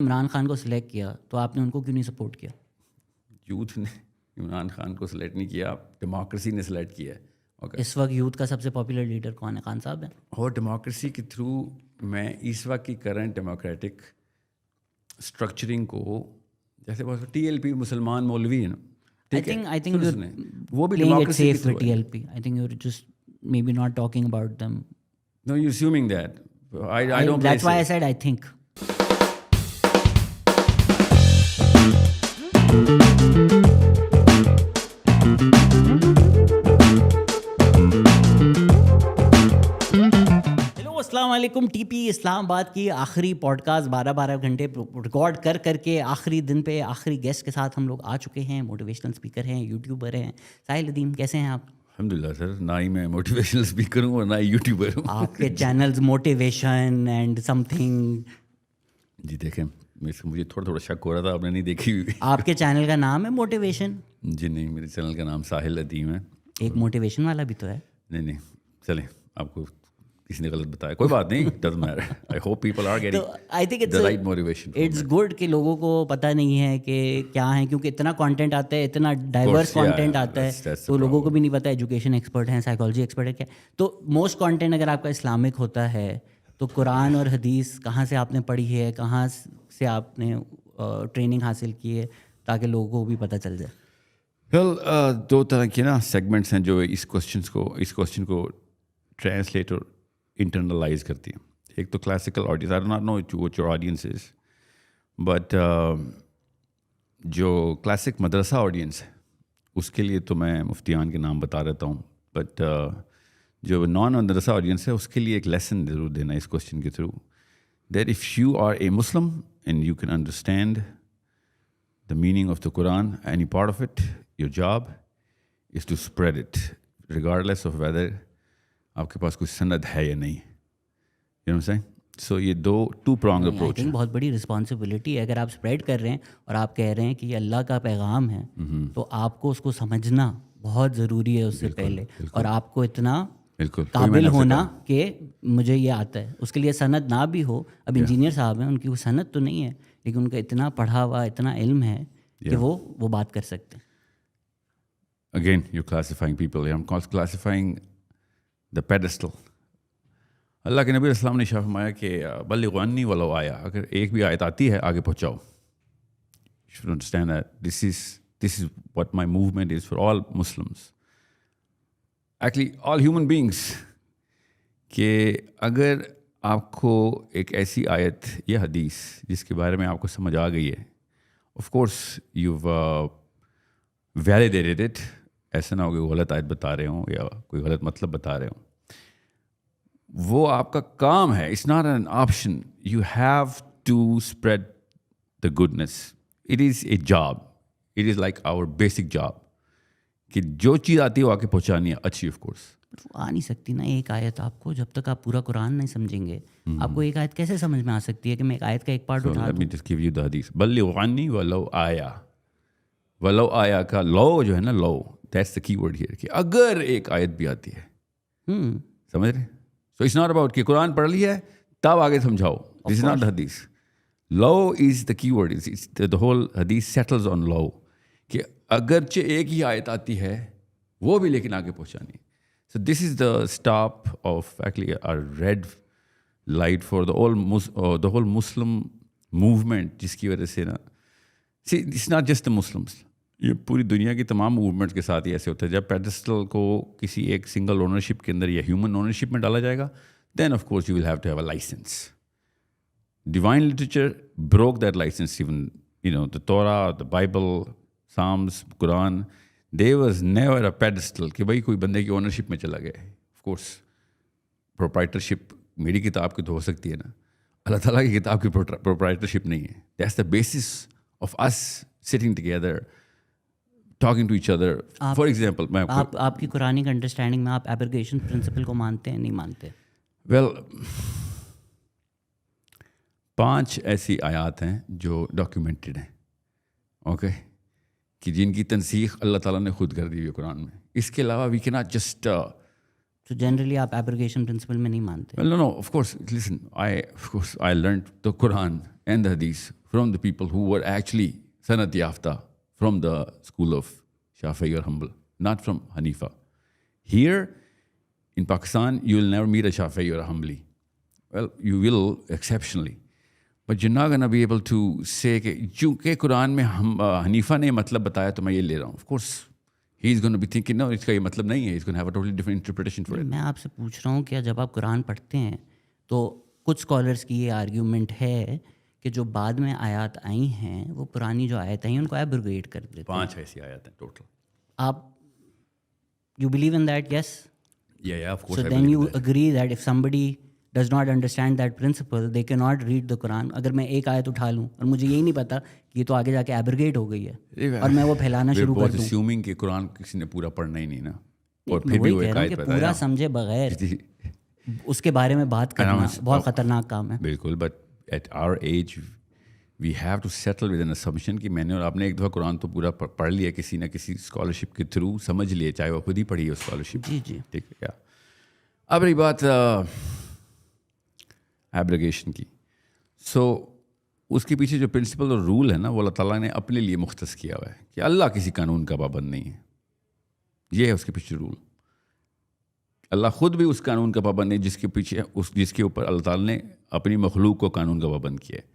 इमरान खान को सिलेक्ट किया तो आपने उनको क्यों नहीं सपोर्ट किया? यूथ ने इमरान खान को सिलेक्ट नहीं किया, डेमोक्रेसी ने सिलेक्ट किया है। ओके, इस वक्त यूथ का सबसे पॉपुलर लीडर कौन है? खान साहब है। और डेमोक्रेसी के थ्रू मैं इस वक्त की करंट डेमोक्रेटिक स्ट्रक्चरिंग को, जैसे बहुत TLP मुसलमान मौलवी है ना, ठीक है, आई थिंक सुने वो भी playing it डेमोक्रेसी के safe थ्रू with है। TLP. I think you're just maybe not talking about them. No, you're assuming that. I don't play That's why I safe. said I think. Hello अस्सलाम वालेकुम। TP Islamabad की आखिरी podcast 12-12 घंटे record कर करके आखिरी दिन पे आखिरी गेस्ट के साथ हम लोग आ चुके हैं। मोटिवेशनल स्पीकर हैं, यूट्यूबर हैं। साहिल अदीम, कैसे हैं आप? अल्हम्दुलिल्लाह सर, ना ही मैं मोटिवेशनल स्पीकर हूँ और ना ही यूट्यूबर हूँ। आपके चैनल्स मोटिवेशन एंड समथिंग, जी देखें, मुझे थोड़ा थोड़ा शक हो रहा था, आपने नहीं देखी हुई। आपके चैनल का नाम है मोटिवेशन? जी नहीं, मेरे चैनल का नाम साहिल अदीम है। एक मोटिवेशन वाला भी तो है। नहीं, चलें, आपको किसी ने गलत बताया, कोई बात नहीं, doesn't matter. I hope people are to getting I think the right motivation. It's good कि लोगों को पता नहीं है कि क्या है, क्योंकि इतना कंटेंट आता है, इतना डाइवर्स कंटेंट आता है, तो लोगों को भी नहीं पता एजुकेशन एक्सपर्ट हैं, साइकोलॉजी एक्सपर्ट है क्या। तो मोस्ट कंटेंट अगर आपका इस्लामिक होता है तो कुरान और हदीस कहाँ से आपने पढ़ी है, कहाँ से आपने ट्रेनिंग हासिल की है, ताकि लोगों को भी पता चल जाए। वेल, दो तरह के ना सेगमेंट्स हैं जो इस क्वेश्चन को ट्रांसलेट और इंटरनलाइज करती हैं। एक तो classical audience, I do not know what your audience is, but जो क्लासिक मदरसा ऑडियंस है उसके लिए तो मैं मुफ्तियान के नाम बता देता हूँ, बट जो नॉन मदरसा ऑडियंस है उसके लिए एक लेसन ज़रूर देना इस क्वेश्चन के through, that if you are a Muslim and you can understand the meaning of the Quran, any part of it, your job is to spread it, regardless of whether आपके पास कोई सनद है या नहीं। You know what I'm saying? So ये two pronged आई approach think है। बहुत बड़ी रिस्पॉन्सिबिलिटी है। अगर आप स्प्रेड कर रहे हैं और आप कह रहे हैं कि ये अल्लाह का पैगाम है, तो आपको उसको समझना बहुत ज़रूरी है उससे पहले, और आपको इतना बिल्कुल काबिल होना कि मुझे ये आता है। उसके लिए सनद ना भी हो, अब इंजीनियर साहब हैं, उनकी वो सनद तो नहीं है, लेकिन उनका इतना पढ़ा हुआ, इतना इल्म है कि वो बात कर सकते हैं। Again, you're classifying people. I'm classifying the pedestal. अल्लाह के नबी अस्सलाम ने फरमाया कि बल्लिगु अन्नी वलो आया, अगर एक भी आयत आती है आगे पहुँचाओ। You should understand that this is what my movement is for all Muslims. Actually, all human beings. कि अगर आपको एक ऐसी आयत या हदीस जिसके बारे में आपको समझ आ गई है, of course you've validated it, ऐसा ना हो कि गलत आयत बता रहे हों या कोई गलत मतलब बता रहे हों, वो आपका काम है। It's not an option, you have to spread the goodness. It is a job, it is like our basic job कि जो चीज़ आती है वो आके पहुँचानी है अच्छी। ऑफ कोर्स वो आ नहीं सकती ना एक आयत आपको, जब तक आप पूरा कुरान नहीं समझेंगे। आपको एक आयत कैसे समझ में आ सकती है कि मैं एक आयत का एक पार्ट उठा लेट दूं? मी जस्ट गिव यू द हदीस, बल्लिगु अन्नी वलो आया। वलो आया का लो जो है ना, लो, दैट्स द कीवर्ड हियर, कि अगर एक आयत भी आती है, समझ रहे? सो इट्स नॉट अबाउट कि कुरान पढ़ लिया है तब आगे समझाओ, this is not the hadith. Law is the keyword, it's the whole hadith settles on law, कि अगरचे एक ही आयत आती है वो भी लेकिन आगे पहुंचानी। So this is the stop of actually a red light for the whole Muslim movement, जिसकी वजह से ना, see it's not just the Muslims, ये पूरी दुनिया की तमाम मूवमेंट्स के साथ ही ऐसे होता है। जब पेडेस्टल को किसी एक सिंगल ओनरशिप के अंदर या ह्यूमन ओनरशिप में डाला जाएगा, then of course you will have to have a license. Divine literature broke that license. Even the Torah, the Bible, Psalms, Quran, there was never a pedestal कि भाई कोई बंदे की ओनरशिप में चला गया। ऑफ कोर्स प्रोप्राइटरशिप मेरी किताब की तो हो सकती है ना, अल्लाह ताला की किताब की प्रोप्राइटरशिप नहीं है। That's the basis of us sitting together, talking to each other. For example, मैं आपकी कुरानिक अंडरस्टैंडिंग में आप एब्रिगेशन प्रिंसिपल को मानते हैं, नहीं मानते? वेल, 5 ऐसी आयात हैं जो डॉक्यूमेंटेड हैं, ओके, कि जिनकी तनसीख अल्लाह ताला ने खुद कर दी हुई है कुरान में। इसके अलावा वी कैन नॉट जस्ट तो जनरली आप एब्रिगेशन प्रिंसिपल में नहीं मानते? Well, no, of course. Listen, I learned the Quran and the Hadith from the people who were actually sanat yafta from the school of Shafi'i or Hanbal, not from Hanifa. Here in Pakistan, you will never meet a Shafi'i or a Hanbali. Well, you will exceptionally. But you're not going to be able to say कि चूँकि कुरान में Hanifa ने मतलब बताया तो मैं ये ले रहा हूँ. Of course, he's going to be thinking, no, इसका ये मतलब नहीं है. He's going to have a totally different interpretation for it. मैं आपसे पूछ रहा हूँ कि जब आप कुरान पढ़ते हैं तो कुछ स्कॉलर्स की ये आर्ग्यूमेंट है कि जो बाद में आयत आई हैं वो पुरानी जो आयत आई उनको एब्रोगेट कर देते हैं. 5 ऐसी आयत हैं टोटल. आप you believe in that? Yes. Yeah, of course. So then you agree that if somebody does not understand that principle, they cannot read the Quran. अगर मैं एक आयत उठा लूँ और मुझे यही नहीं पता कि ये तो आगे जाके एब्रोगेट हो गई है और मैं वो फैलाना शुरू कर दूँ. assuming कि कुरान किसी ने पूरा पढ़ना ही नहीं ना, और फिर भी वो एक आयत बताया पूरा समझे बगैर उसके बारे में बात करना बहुत खतरनाक काम है. बिल्कुल. But at our age we have to settle with an assumption कि मैंने और आपने एक दफ़ा कुरान तो पूरा पढ़ लिया किसी ना किसी स्कॉलरशिप के थ्रू, समझ लिए, चाहे वो खुद ही पढ़ी हो स्कॉलरशिप. जी जी ठीक है. क्या अब रही बात एब्रोगेशन की. सो उसके पीछे जो प्रिंसिपल और रूल है ना, वो अल्लाह ताला ने अपने लिए मुख्तस किया हुआ है कि अल्लाह किसी कानून का पाबंद नहीं है. ये है उसके पीछे रूल. अल्लाह खुद भी उस कानून का पाबंद नहीं जिसके ऊपर अल्लाह ताला ने अपनी मखलूक को कानून का पाबंद किया है.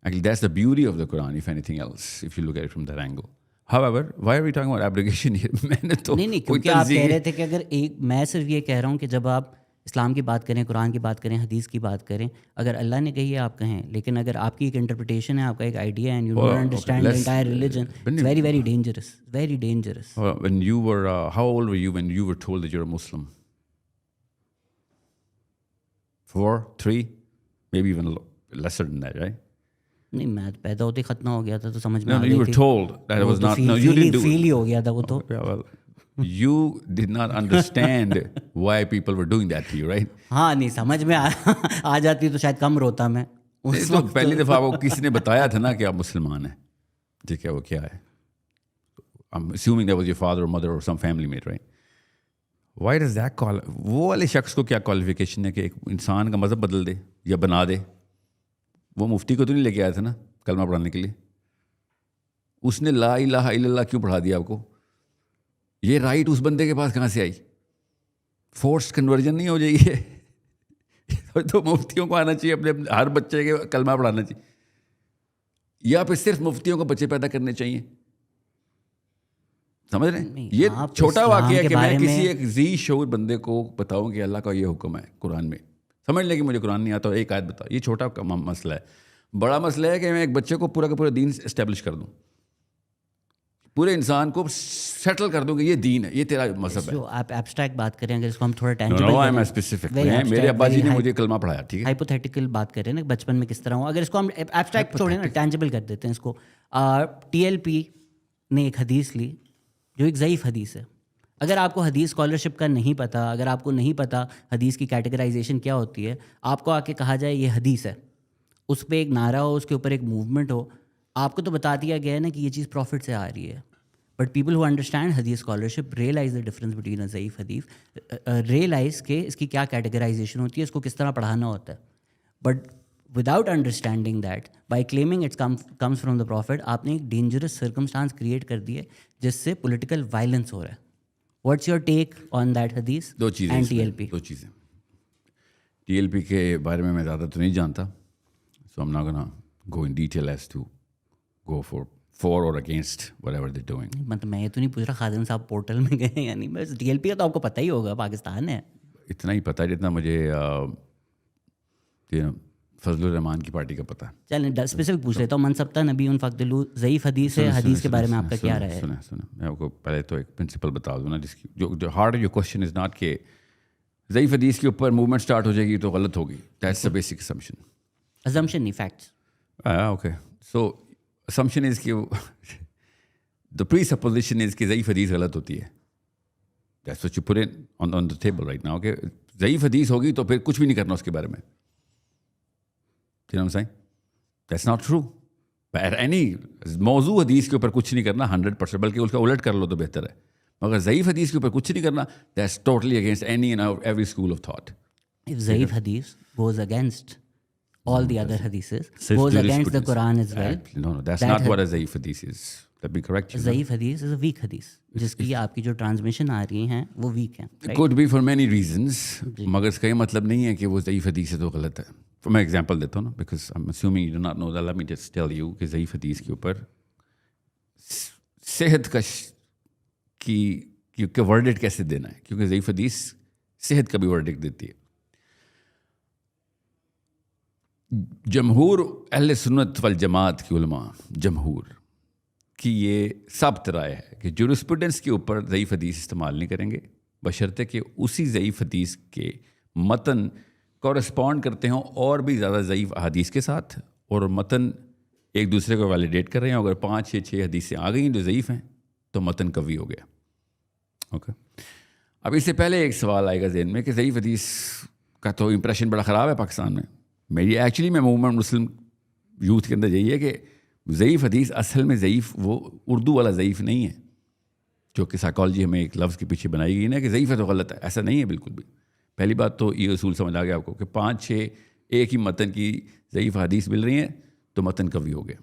Actually, that's the beauty of the Quran, if anything else, if you look at it from that angle. However, why are we talking about abrogation here? मैंने तो नहीं क्योंकि आप कह रहे थे कि अगर मैं सिर्फ ये कह रहा हूँ कि जब आप इस्लाम की बात करें, कुरान की बात करें, हदीस की बात करें, अगर अल्लाह ने कही है आप कहें, लेकिन अगर आपकी एक इंटरप्रिटेशन है, आपका एक आइडिया है, and you don't understand the entire religion, it's very very dangerous, very dangerous. When you were, how old were you when you were told that you're a Muslim? 4, 3, maybe even lesser than that, right? नहीं, मैं पैदा होते ही खतना हो गया था तो समझ में आ गई थी. You were told that it was not. No, you didn't do it. Feel ही हो गया था वो तो. Yeah, well, you did not understand why people were doing that to you, right? हाँ, नहीं समझ में आ जाती तो शायद कम रोता मैं. तो पहली दफ़ा वो किसी ने बताया था ना कि आप मुसलमान हैं. ठीक है, वो क्या है? I'm assuming that was your father or mother or some family mate, right? Why does that call? वो वाले शख्स को क्या क्वालिफिकेशन है कि एक इंसान का मज़हब बदल दे या बना दे? वो मुफ्ती को तो नहीं लेके आया था ना कलमा पढ़ाने के लिए. उसने ला इलाहा इल्लल्लाह क्यों पढ़ा दिया आपको? ये राइट उस बंदे के पास कहाँ से आई? फोर्स्ड कन्वर्जन नहीं हो जाएगी? तो मुफ्तियों को आना चाहिए अपने हर बच्चे के कलमा पढ़ाना चाहिए, या फिर सिर्फ मुफ्तियों को बच्चे पैदा करने चाहिए? समझ रहे हैं? ये छोटा वाक़या है कि मैं किसी एक जी शऊर बंदे को बताऊं कि अल्लाह का ये हुक्म है कुरान में. समझ लें कि मुझे कुरान नहीं आता, एक आयत बताओ. ये छोटा मसला है. बड़ा मसला है कि मैं एक बच्चे को पूरा का पूरा दीन इस्टेब्लिश कर दूं, पूरे इंसान को सेटल कर दूं कि ये दीन है, ये तेरा मज़हब है. आप एब्स्ट्रैक्ट बात करें, अगर इसको हम थोड़ा टेंजिबल करें, स्पेसिफिक. मेरे अब्बा जी ने मुझे कलमा पढ़ाया. ठीक है, हाइपोथेटिकल बात करें ना, बचपन में किस तरह हो. अगर इसको हम एब्स्ट्रैक्ट छोड़ें ना, टेंजिबल कर देते हैं इसको. TLP ने एक हदीस ली जो एक ज़ईफ़ हदीस है. अगर आपको हदीस स्कॉलरशिप का नहीं पता, अगर आपको नहीं पता हदीस की कैटेगराइजेशन क्या होती है, आपको आके कहा जाए ये हदीस है, उस पर एक नारा हो, उसके ऊपर एक मूवमेंट हो, आपको तो बता दिया गया है ना कि ये चीज़ प्रॉफिट से आ रही है. But people who understand hadith scholarship realise the difference between a zaeef hadith, realise के इसकी क्या कैटेगराइजेशन होती है, इसको किस तरह पढ़ाना होता है. But without understanding that, by claiming it's comes from the profit, आपने एक डेंजरस सर्कमस्टांस क्रिएट कर दी है जिससे पोलिटिकल वायलेंस हो रहा है. What's your take on that hadith? दो चीज़ें and TLP. दो चीज़ें. TLP के बारे में मैं ज़्यादा तो नहीं जानता, so I'm not gonna go in detail as to go for or against whatever they're doing. मतलब मैं ये तो नहीं पूछ रहा खादिम साहब पोर्टल में गए या नहीं, बस TLP का तो आपको पता ही होगा, पाकिस्तान है. इतना ही पता है जितना मुझे फजलुर रहमान की पार्टी का पता है. चलें स्पेसिफिक पूछ लेता हूँ. मन सबता नबी उन फ़क़दलू ज़ईफ़ हदीस है, हदीस के बारे में आपका क्या राय है? सुना मैं आपको पहले तो एक प्रिंसिपल बता दूँ ना, जिसकी जो hard of your question is not कि ज़ईफ़ हदीस के ऊपर मूवमेंट स्टार्ट हो जाएगी तो गलत होगी. That's the basic assumption. Assumption नहीं, facts. Okay, so assumption is कि द प्री सपोजिशन इज़ कि ज़ईफ़ हदीस गलत होती है. That's what you put in on the table right now. Okay, ज़ईफ़ हदीस होगी तो फिर कुछ भी नहीं करना उसके बारे में. You know what I'm saying? That's not true. Any मौजू हदीस के ऊपर कुछ नहीं करना 100%, बल्कि उसका उलट कर लो तो बेहतर है. मगर ज़ईफ़ हदीस के ऊपर कुछ नहीं करना, that's totally against any and every school of thought. If ज़ईफ़ हदीस goes against all the other hadiths, Sift goes against the jurisprudence. Quran as well. No, that's That not what a zaif hadith is. Let me correct you. ज़ईफ़ हदीस is a week हदीस, जिसकी आपकी जो transmission आ रही हैं वो week हैं, right? Could be for many reasons, मगर इसका ये मतलब नहीं है कि वो ज़ईफ़ हदीस है तो गलत है. तो मैं एग्जांपल देता हूँ ना, because I'm assuming you do not know that. Let me just tell you कि ज़ईफ़ हदीस के ऊपर सेहत का वर्डिक्ट कैसे देना है, क्योंकि ज़ईफ़ हदीस सेहत का भी वर्डिक्ट देती है. जमहूर अहले सुन्नत वल जमात की उलमा, जमहूर कि ये साबित राय है कि जुरिस्प्रूडेंस के ऊपर ज़ईफ़ हदीस इस्तेमाल नहीं करेंगे, बशर्ते कि उसी ज़ईफ़ हदीस के मतन कॉरस्पॉन्ड करते हों और भी ज़्यादा ज़ईफ़ हदीस के साथ, और मतन एक दूसरे को वैलिडेट कर रहे हैं. अगर 5-6 हदीसें आ गई जो ज़ईफ़ हैं तो मतन कवी हो गया. ओके, अब इससे पहले एक सवाल आएगा ज़हन में कि ज़ईफ़ हदीस का तो इंप्रेशन बड़ा ख़राब है पाकिस्तान में. मैं मूवमेंट मुस्लिम यूथ के अंदर यही है कि ज़ईफ़ हदीस असल में ज़ईफ़ वो उर्दू वाला ज़ईफ़ नहीं है जो कि साइकोलॉजी हमें एक लफ्ज़ के पीछे बनाई गई ना कि ज़ईफ़ है तो गलत है. ऐसा नहीं है बिल्कुल भी. पहली बात तो ये असूल समझ आ गया आपको कि 5-6 एक ही मतन की ज़ईफ़ हदीस मिल रही हैं तो मतन कवी हो गया,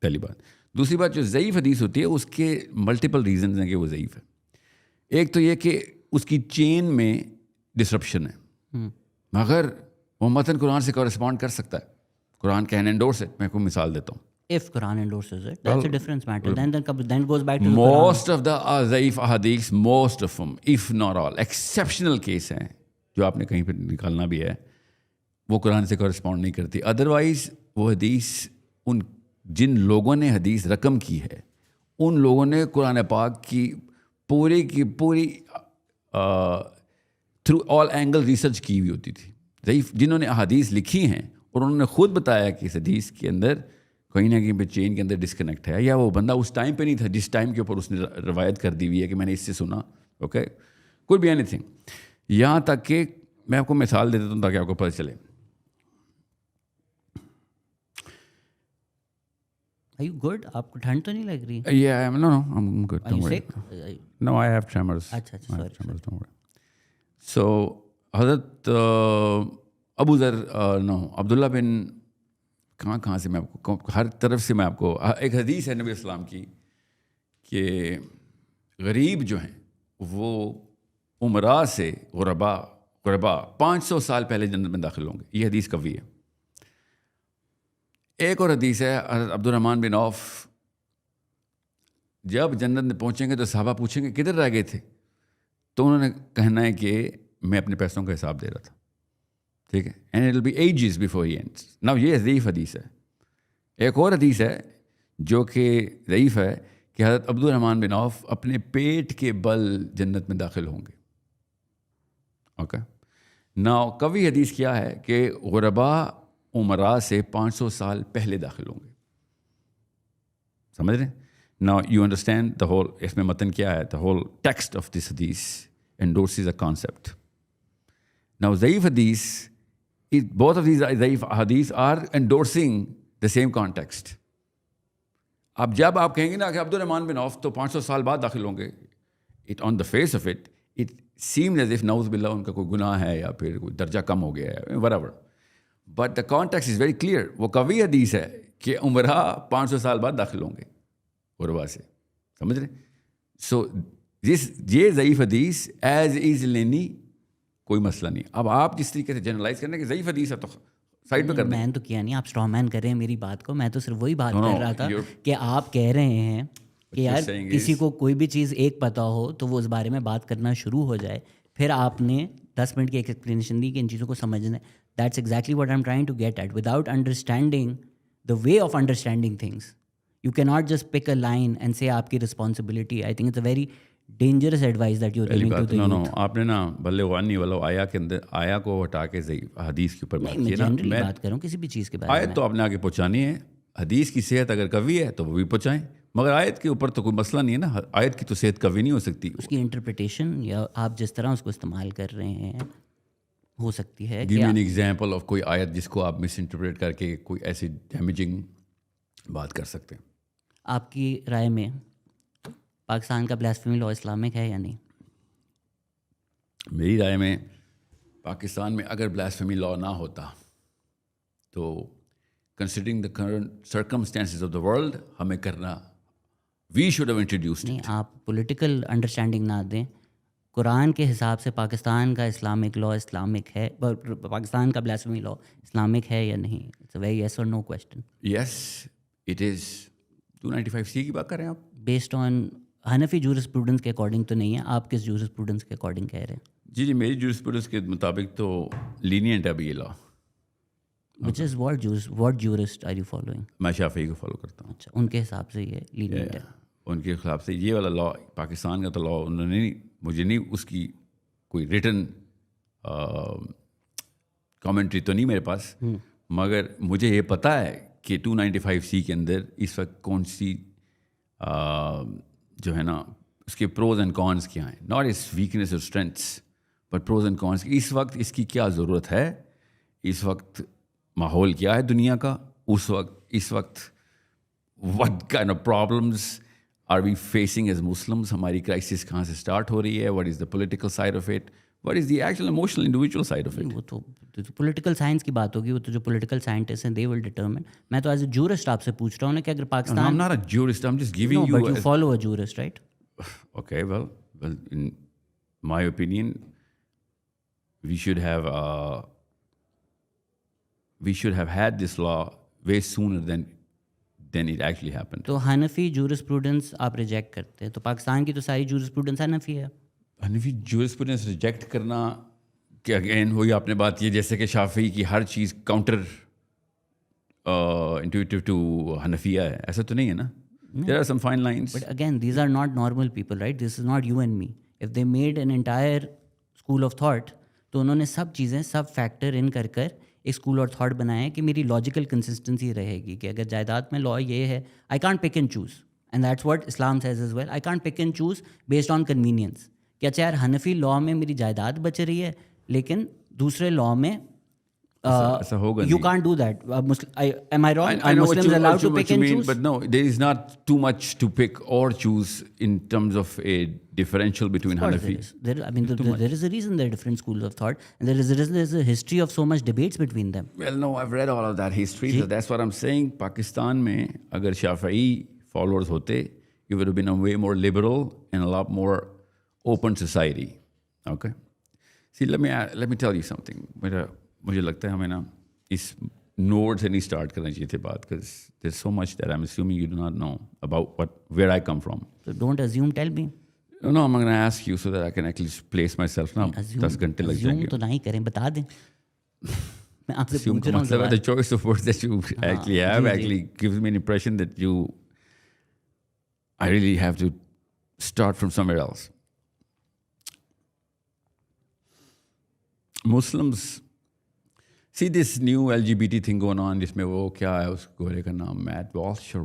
पहली बात. दूसरी बात, जो ज़ईफ़ हदीस होती है उसके मल्टीपल रीज़न हैं कि वो ज़ईफ़ है. एक तो ये कि उसकी चेन में डिसरप्शन है, मगर वो मतन कुरान से कॉरस्पॉन्ड कर सकता है. Quran can endorse it. मैं कोई मिसाल देता हूँ. If Quran endorses it, that's a different matter. Then it goes back to the Most of the ज़ईफ़ hadith, most of them, if not all, exceptional case हैं जो आपने कहीं पर निकालना भी है, वो कुरान से कॉरस्पॉन्ड नहीं करती. अदरवाइज वो हदीस उन जिन लोगों ने हदीस रकम की है उन लोगों ने कुरान पाक की पूरी थ्रू ऑल एंगल रिसर्च की हुई होती थी. ज़ईफ़ जिन्होंने हदीस लिखी हैं और उन्होंने खुद बताया कि इस हदीस के अंदर कहीं ना कहीं पे चेन के अंदर डिस्कनेक्ट है, या वो बंदा उस टाइम पे नहीं था जिस टाइम के ऊपर उसने रवायत कर दी हुई है कि मैंने इससे सुना. Okay, could be anything. यहाँ तक कि मैं आपको मिसाल दे देता हूँ ताकि आपको पता चले. Are you good? आपको ठंड तो नहीं लग रही? Yeah, no, I'm good. Are Don't you worry. sick? No, I have tremors. अच्छा, I have sorry. tremors, don't worry. So, हज़रत अबू ज़र नो अब्दुल्ला बिन कहाँ से मैं आपको हर तरफ से मैं आपको एक हदीस है नबी इस्लाम की कि गरीब जो हैं वो उमरा से गुरबा 500 साल पहले जन्नत में दाखिल होंगे. ये हदीस कवी है. एक और हदीस है अब्दुर्रहमान बिन औफ, जब जन्नत में पहुँचेंगे तो सहाबा पूछेंगे किधर रह गए थे, तो उन्होंने कहना है कि मैं अपने पैसों का हिसाब दे रहा था. ठीक है, and it will be ages before he ends. Now ये ज़ईफ़ हदीस है. एक और हदीस है जो कि ज़ईफ़ है कि हज़रत अब्दुर्रहमान बिन औफ अपने पेट के बल जन्नत में दाखिल होंगे. ओके, नाउ कवी हदीस क्या है कि गुरबा उमरा से 500 साल पहले दाखिल होंगे. समझ रहे? Now you understand the whole. इसमें मतन क्या है? The whole text of this हदीस एंडोर्सेस अ कॉन्सेप्ट. नाउ ज़ईफ़ हदीस, both of these ज़ईफ़ हदीस are endorsing the same context. अब जब आप कहेंगे ना कि अब्दुर्रहमान बिन औफ तो 500 साल बाद दाखिल होंगे, it on the face of it seems as if नाउज़ बिल्लाह उनका कोई गुनाह है या फिर कोई दर्जा कम हो गया है, whatever. But the context is very clear. वो कवी हदीस है कि उमरा 500 साल बाद दाखिल होंगे गुरबा से. समझ रहे? सो ये ज़ईफ़ हदीस एज इज़ लेनी कोई मसला नहीं. अब आप जिस तरीके से जनरलाइज करने की ज़ईफ़ हदीस है तो साइड पे कर दें. मैंने तो किया नहीं, आप स्ट्रॉ मैन कर रहे हैं मेरी बात को. मैं तो सिर्फ वही बात कर रहा था कि आप कह रहे हैं कि यार किसी को कोई भी चीज़ एक पता हो तो वो उस बारे में बात करना शुरू हो जाए. फिर आपने 10 मिनट की एक एक्सप्लेनेशन दी कि इन चीज़ों को समझना है. That's exactly what I am trying to get at. Without understanding the way of understanding things you can not just pick a line and say आपकी responsibility. I think it's a very dangerous advice that you are giving to the youth. No आपने ना बल्ले वानी वाला आया के अंदर आया को हटा के हदीस के ऊपर बात की ना. मैं बात कर रहा हूँ किसी भी चीज़ के बारे में. आयत तो आपने आगे पहुँचानी है. हदीस की सेहत अगर कवी है तो वो भी पहुँचाएं, मगर आयत के ऊपर तो कोई मसला नहीं है ना. आयत की तो सेहत कवी नहीं हो सकती. उसकी इंटरप्रिटेशन या आप जिस तरह उसको इस्तेमाल कर रहे हैं हो सकती है. Give me an example of कोई आयत जिसको आप मिस इंटरप्रेट करके कोई ऐसी डैमेजिंग बात कर सकते हैं. आपकी राय में पाकिस्तान का ब्लास्फेमी लॉ इस्लामिक है या नहीं? मेरी राय में पाकिस्तान में अगर ब्लास्फेमी लॉ ना होता तो considering the current circumstances of the world हमें करना, वी शुड हैव इंट्रोड्यूस्ड। नहीं, आप पॉलिटिकल अंडरस्टैंडिंग ना दें। कुरान के हिसाब से पाकिस्तान का इस्लामिक लॉ इस्लामिक है, पाकिस्तान का ब्लास्फेमी लॉ इस्लामिक है या नहीं? It's a very yes or no question. Yes it is. 295C की बात कर रहे हैं आप? बेस्ड ऑन हनफी जूरिस्प्रूडेंस के अकॉर्डिंग तो नहीं है, आप किस जूरिस्प्रूडेंस के अकॉर्डिंग कह रहे हैं? जी मेरी जूरिस्प्रूडेंस के मुताबिक तो लीनियंट है अभी ये law. Which is what jurist are you following? मैं शाफी को फॉलो करता हूँ। अच्छा, उनके हिसाब से ये लीनियंट है। उनके हिसाब से ये वाला लॉ, पाकिस्तान का तो लॉ उन्होंने नहीं, मुझे नहीं उसकी कोई रिटन कमेंट्री तो नहीं मेरे पास, मगर मुझे ये पता है कि 295C के अंदर इस वक्त कौन सी जो है ना उसके प्रोज एंड कॉन्स क्या हैं, not is weakness or strengths but pros and cons. इस वक्त इसकी क्या ज़रूरत है, इस वक्त माहौल क्या है दुनिया का, उस वक्त इस वक्त what kind of problems are we facing as Muslims, हमारी क्राइसिस कहाँ से स्टार्ट हो रही है, what is the political side of it, what is the actual emotional individual side of it. वो तो पॉलिटिकल साइंस की बात होगी, वो तो जो पॉलिटिकल साइंटिस्ट हैं दे विल डिटरमिन। मैं तो एज अ जूरिस्ट आपसे पूछ रहा हूँ ना कि अगर Pakistan, I'm not a jurist, I'm just giving you but you follow a jurist right? Okay, well, in my opinion, we should have had this law way sooner than it actually happened. तो हनफी jurisprudence आप reject करते हैं, तो पाकिस्तान की तो सारी jurisprudence हनफी है। हनफी jurisprudence reject करना कि अगेन वही आपने बात की, जैसे कि शाफी की हर चीज़ काउंटर इंट्यूटिव टू हनफिया है, ऐसा तो नहीं है ना। There are some fine lines. But again, these are not normal people, right? This is not you and me. If they made an entire school of thought, तो उन्होंने सब चीज़ें सब फैक्टर इन कर एक स्कूल ऑफ थॉट बनाया है कि मेरी लॉजिकल कंसिस्टेंसी रहेगी कि अगर जायदाद में लॉ ये है, I can't pick and choose, and that's what Islam says as well. I can't pick and choose based on convenience कि अच्छा यार हनफी लॉ में मेरी जायदाद बच रही है, लेकिन दूसरे लॉ में ऐसा होगा you नहीं। can't do that. Am I wrong? I Are know what Muslims allowed to what pick you and mean, choose? but no, there is not too much to pick or choose in terms of a differential between Of course Hanafi. there is. I mean, there is a reason there are different schools of thought, and there is a history of so much debates between them. Well, no, I've read all of that history, so that's what I'm saying. Pakistan में अगर Shafi'i followers होते, it would have been a way more liberal and a lot more open society. Okay. See, let me tell you something. मुझे लगता है हमें ना इस node से नहीं स्टार्ट करना चाहिए थे बात, because there's so much that I'm assuming you do not know about where I come from. So don't assume. Tell me. No, I'm going to ask you so that I can actually place myself ना 10 घंटे लग जाएंगे। तो नहीं करें, बता दें। मैं आपसे Assume पूछ रहा हूँ मतलब सवाल। the choice of words that you actually have actually gives me an impression that I really have to start from somewhere else. Muslims see this new LGBT thing going on, जिसमें वो क्या है उस गोरे का नाम, Matt Walsh or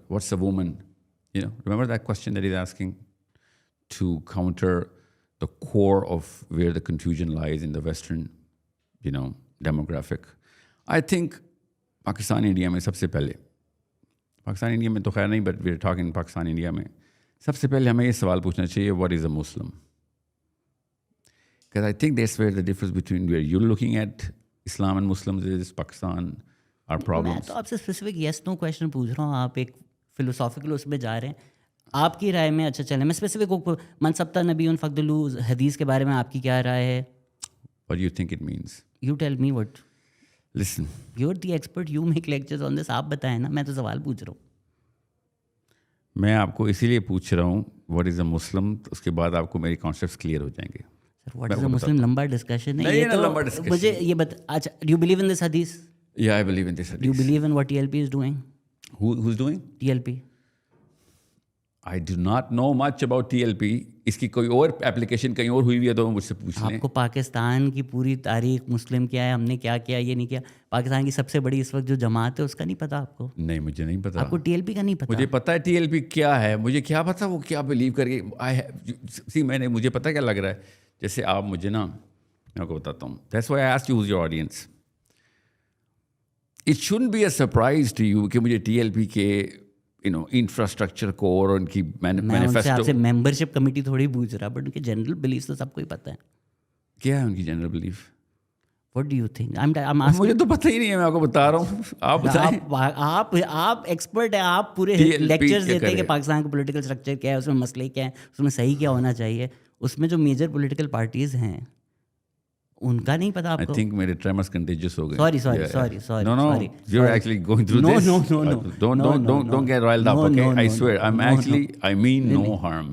what's a woman? You know, remember that question that he's asking to counter the core of where the confusion lies in the Western, demographic. I think Pakistan India में सबसे पहले, Pakistan India में तो खैर नहीं, but we're talking Pakistan India में सबसे पहले हमें ये सवाल पूछना चाहिए, what is a Muslim? Because I think that's where the difference between where you're looking at Islam and Muslims is, Pakistan, our मैं problems. तो आपसे स्पेसिफिक येस नो क्वेश्चन पूछ रहा हूँ, आप एक फिलोसॉफिकल उसमें जा रहे हैं। आपकी राय में, अच्छा चले मैं स्पेसिफिक मनसब्ता नबीउन फकदलू हदीस के बारे में आपकी क्या राय है? What do you think it means? You tell me what. Listen. You're the expert, you make lectures on this. आप बताएं ना, मैं तो सवाल पूछ रहा हूँ। मैं आपको इसीलिए पूछ रहा हूँ what is a Muslim, उसके बाद आपको मेरी कॉन्सेप्ट्स क्लियर हो जाएंगे। Sir, what is a Muslim? लंबा डिस्कशन है नहीं, ये ना तो। लंबा discussion। मुझे ये बता, अच्छा, do you believe in this hadith? Yeah, I believe in this Do you hadith. believe in what TLP is doing? Who's doing? TLP. I do not know much about TLP. इसकी कोई और application कहीं और हुई हुई है तो मुझसे पूछ लें। आपको पाकिस्तान की पूरी तारीख, मुस्लिम क्या है, हमने क्या किया, ये नहीं किया, पाकिस्तान की सबसे बड़ी इस वक्त जो जमात है उसका नहीं पता आपको? नहीं, मुझे नहीं पता। आपको टीएलपी का नहीं पता? मुझे पता है TLP क्या है, मुझे क्या पता वो क्या बिलीव करके मुझे पता क्या लग रहा है, जैसे आप मुझे ना, मैं आपको बताता हूँ, that's why I asked you who's your audience. It shouldn't be a surprise to you कि मुझे TLP के इंफ्रास्ट्रक्चर को और उनकी मैं उनसे मैनिफेस्टो आपसे मेंबरशिप कमेटी थोड़ी पूछ रहा, बट उनको जनरल बिलीफ तो सबको ही पता है। क्या है उनकी general belief? What do you think? I am asking. मुझे तो पता ही नहीं है, मैं आपको बता रहा हूँ, आप बताएं। आप एक्सपर्ट हैं, आप पूरे लेक्चर्स देते हैं कि पाकिस्तान का पॉलिटिकल स्ट्रक्चर क्या है, उसमें मसले क्या हैं, उसमें सही क्या होना चाहिए। उसमें जो मेजर पॉलिटिकल पार्टीज हैं उनका नहीं पता आपको? I think मेरे tremors contagious हो गए. Sorry. No, sorry. you're actually going through this. Don't get riled up, okay? I swear, I mean no harm.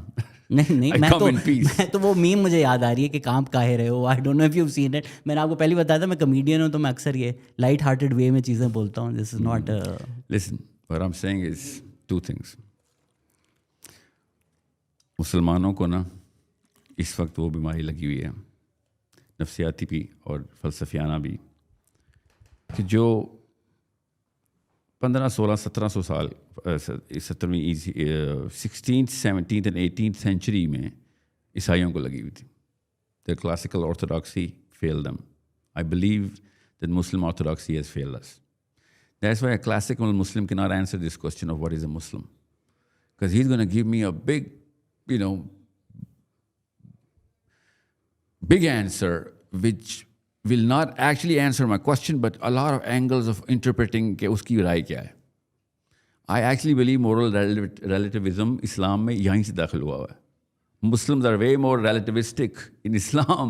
नहीं I come in peace. मैं तो वो मीम मुझे याद आ रही है कि काम काहे रहे हो। आई don't know if you seen it. मैंने आपको पहले बताया था मैं कमेडियन हूँ, तो मैं अक्सर ये लाइट हार्टेड वे में चीज़ें बोलता हूँ। This is not Listen, what I'm saying is two things. मुसलमानों को ना इस वक्त वो बीमारी लगी हुई है, नफ्सियाती भी और फ़लसफियाना भी, कि जो 15, 16, 1700 साल 17वीं 16th, 17th and 18th century में ईसाइयों को लगी हुई थी. Their classical orthodoxy failed them. I believe that Muslim orthodoxy has failed us. That's why a classical Muslim cannot answer this question of what is a Muslim. Because he's going to give me a big, big answer which will not actually answer my question, but a lot of angles of interpreting कि उसकी राय क्या है. I actually believe moral relativism Islam में यहीं से दाखिल हुआ है. Muslims are way more relativistic in Islam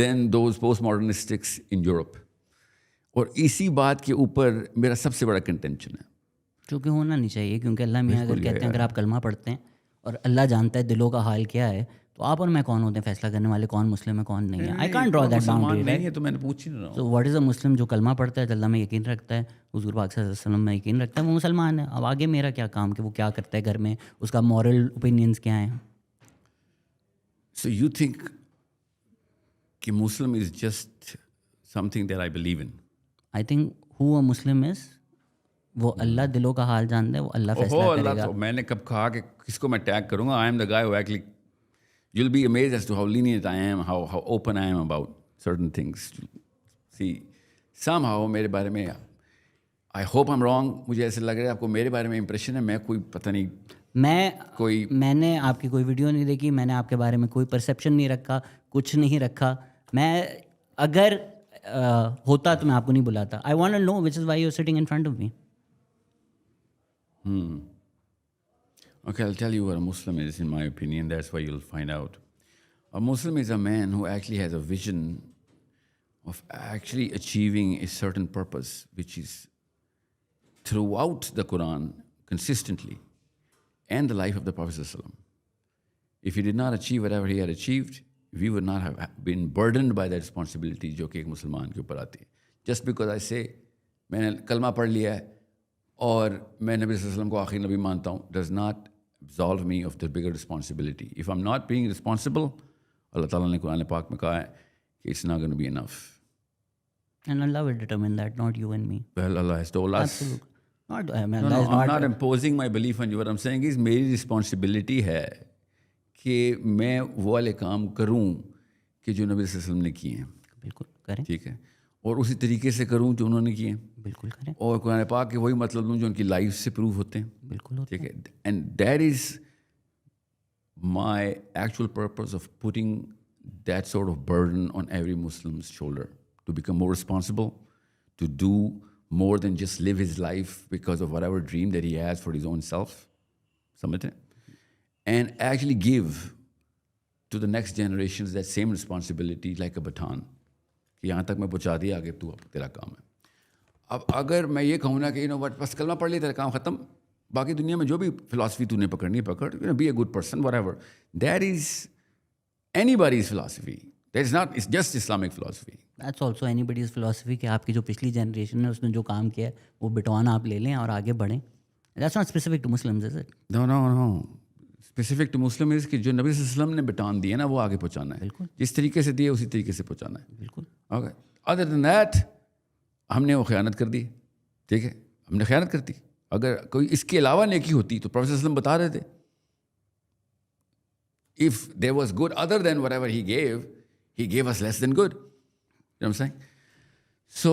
than those postmodernistics in Europe. और इसी बात के ऊपर मेरा सबसे बड़ा कंटेंशन है. जो कि होना नहीं चाहिए, क्योंकि अल्लाह मियाँ अगर कहते हैं अगर आप कलमा पढ़ते हैं और अल्लाह जानता है दिलों का हाल क्या है, तो आप और मैं कौन होते हैं फैसला करने वाले कौन मुस्लिम है कौन नहीं है? I can't draw that boundary, नहीं है तो मैंने पूछ ही नहीं रहा. सो व्हाट इज़ अ मुस्लिम? जो कलमा पढ़ता है, अल्लाह में यकीन रखता है, हुज़ूर पाक सल्लल्लाहु अलैहि वसल्लम में यकीन रखता है, वो मुसलमान है. अब आगे मेरा क्या काम कि वो क्या करता है घर में, उसका मॉरल ओपिनियंस क्या है? So you think कि Muslim is just something that I believe in? I think who a Muslim is, वो अल्लाह दिलों का हाल जानता है, वो अल्लाह फैसला करेगा. तो मैंने कब कहा कि किसको मैं टैग करूंगा? I am the guy who actually, you'll be amazed as to how lenient I am, how open I am about certain things. See, somehow मेरे बारे में, I hope I'm wrong, मुझे ऐसे लग रहा है आपको मेरे बारे में इंप्रेशन है मैं कोई पता नहीं, मैंने आपकी कोई वीडियो नहीं देखी, मैंने आपके बारे में कोई परसेप्शन नहीं रखा, कुछ नहीं रखा. मैं अगर होता तो मैं आपको नहीं बुलाता. I want to know which is why you are sitting in front of me. Okay, I'll tell you what a Muslim is, in my opinion. That's why you'll find out. A Muslim is a man who actually has a vision of actually achieving a certain purpose, which is throughout the Quran, consistently, and the life of the Prophet ﷺ. If he did not achieve whatever he had achieved, we would not have been burdened by that responsibility जो कि एक मुसलमान के ऊपर आती है. Just because I say, मैंने कलमा पढ़ लिया है और मैं नबी सल्लल्लाहु अलैहि वसल्लम को आखिरी नबी मानता हूँ, does not absolve me of the bigger responsibility. If I'm not being responsible, Allah Ta'ala ने कुरान पाक में कहा है कि it's not going to be enough. And Allah will determine that, not you and me. Well, Allah has told us. Absolutely. Not, I'm not imposing my belief on you. What I'm saying is मेरी responsibility है कि मैं वो वाले काम करूँ कि जो नबी सल्लल्लाहु अलैहि वसल्लम ने किए हैं. बिल्कुल करें. ठीक है. और उसी तरीके से करूँ जो उन्होंने किए. बिल्कुल करें. और कुरान पाक के वही मतलब लूँ जो उनकी लाइफ से प्रूव होते हैं. बिल्कुल होते हैं. ठीक है. And that is my actual purpose of putting that sort of burden on every Muslims shoulder to become more responsible, to do more than just live his life because of whatever dream that he has for his own self. समझते हैं? And actually give to the next generations that same responsibility like a baton. कि यहाँ तक मैं पहुँचा दिया, आगे तू अब तेरा काम है. अब अगर मैं ये कहूँ ना कि बस कलमा पढ़ लिया तेरा काम ख़त्म, बाकी दुनिया में जो भी फिलासफी तूने पकड़नी है पकड़, be a good person, whatever. That is anybody's philosophy. That is not, it's just Islamic philosophy. That's also anybody's philosophy कि आपकी जो पिछली जनरेशन है उसने जो काम किया है वो बिटवान आप ले लें और आगे बढ़ें. That's not specific to Muslims, is it? No. Specific to Muslim is कि जो नबी सल्लल्लाहु अलैहि वसल्लम ने बिटान दिए ना वो आगे पहुँचाना है. बिल्कुल. जिस तरीके से दिए उसी तरीके से पहुँचाना है. बिल्कुल. ओके. अदर देन दैट हमने वो ख़यानत कर दी. ठीक है, हमने ख़यानत कर दी. अगर कोई इसके अलावा नेकी होती तो प्रॉफेट सल्लल्लाहु अलैहि वसल्लम बता रहे थे, if there was good other than whatever he gave us less than good. You know what I'm saying? So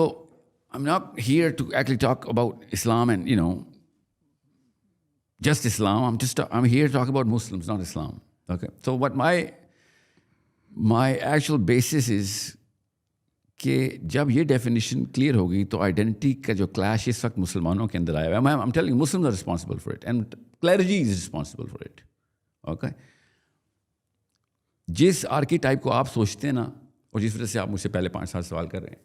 I'm not here to actually talk about Islam and, just Islam. I'm here to talk about Muslims, not Islam. Okay. So what my actual basis is कि जब ये definition clear होगी तो identity का जो clash इस वक्त मुसलमानों के अंदर आया है, I am telling Muslims are responsible for it and clarity is responsible for it. Okay, जिस आर्कीटाइप को आप सोचते हैं ना, और जिस वजह से आप मुझसे पहले 5-7 सवाल कर रहे हैं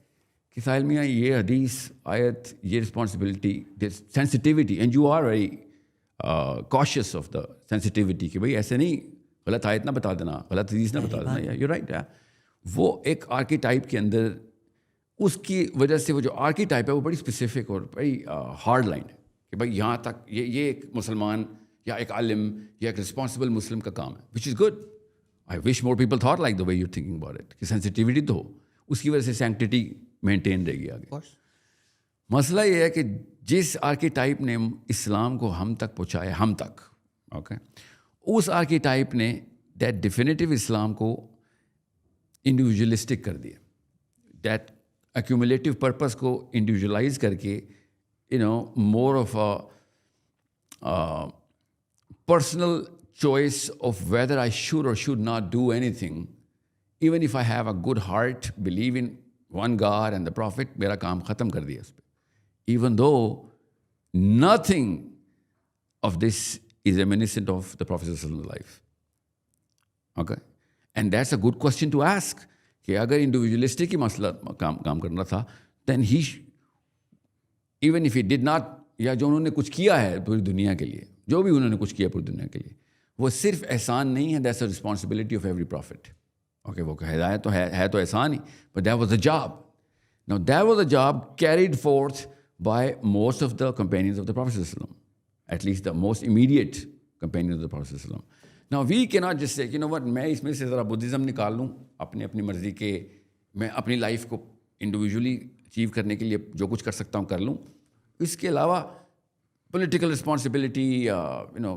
कि साहिल मियाँ ये हदीस आयत, ये responsibility, sensitivity, and you are very cautious of the sensitivity कि भाई ऐसे नहीं, गलत आयत ना बता देना, गलत हदीस ना बता देना, यू राइट। वो एक आर्कीटाइप के अंदर, उसकी वजह से वो जो आर्कीटाइप है वो बड़ी स्पेसिफिक और बड़ी हार्ड लाइन है कि भाई यहाँ तक ये एक मुसलमान या एक आलिम या एक रिस्पॉन्सिबल मुस्लिम का काम है, which is good. I wish more people thought like the way you're thinking about it, कि सेंसिटिविटी तो हो, उसकी वजह से सैंक्टिटी मेंटेन रहेगी आगे। मसला ये है कि जिस आर्कीटाइप ने इस्लाम को हम तक पहुँचाया, हम तक, ओके, उस आर्कीटाइप ने दैट डिफिनेटिव इस्लाम को इंडिविजुअलिस्टिक कर दिया, दैट एक्यूमुलेटिव पर्पस को इंडिविजुअलाइज करके, you know, more of a personal choice of whether I should or should not do anything, even if I have a good heart, believe in one God and the Prophet, मेरा काम ख़त्म कर दिया उस पर, even though nothing of this is reminiscent of the Prophet's life. Okay, and that's a good question to ask कि अगर individualistic ही मसला काम करना था, then he even if he did not, या जो उन्होंने कुछ किया है पूरी दुनिया के लिए, जो भी उन्होंने कुछ किया पूरी दुनिया के लिए, वो सिर्फ एहसान नहीं है, that's a responsibility of every prophet. Okay, वो हिदायत तो है तो एहसान ही, but that was a job. Now that was a job carried forth by most of the companions of the prophet सल्लल्लाहु अलैहि वसल्लम, at least the most immediate companions of the prophet सल्लल्लाहु अलैहि वसल्लम। Now we can not just say you know what, मैं इसमें से ज़रा बुद्धिज़्म निकाल लूँ अपनी मर्ज़ी के, मैं अपनी लाइफ को इंडिविजुअली अचीव करने के लिए जो कुछ कर सकता हूँ कर लूँ, इसके अलावा political responsibility,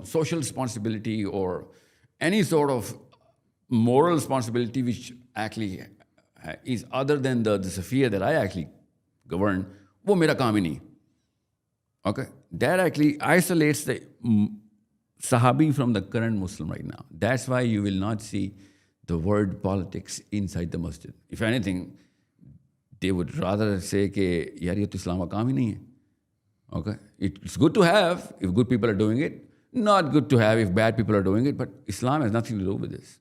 social responsibility, or any sort of moral responsibility which actually is other than the sphere that I actually govern, वो मेरा काम ही नहीं. Okay, that actually isolates the Sahabi from the current Muslim right now. That's why you will not see the word politics inside the masjid. If anything, they would rather say कि यार ये तो इस्लाम का काम ही नहीं है. Okay, it's good to have if good people are doing it, not good to have if bad people are doing it, but Islam has nothing to do with this.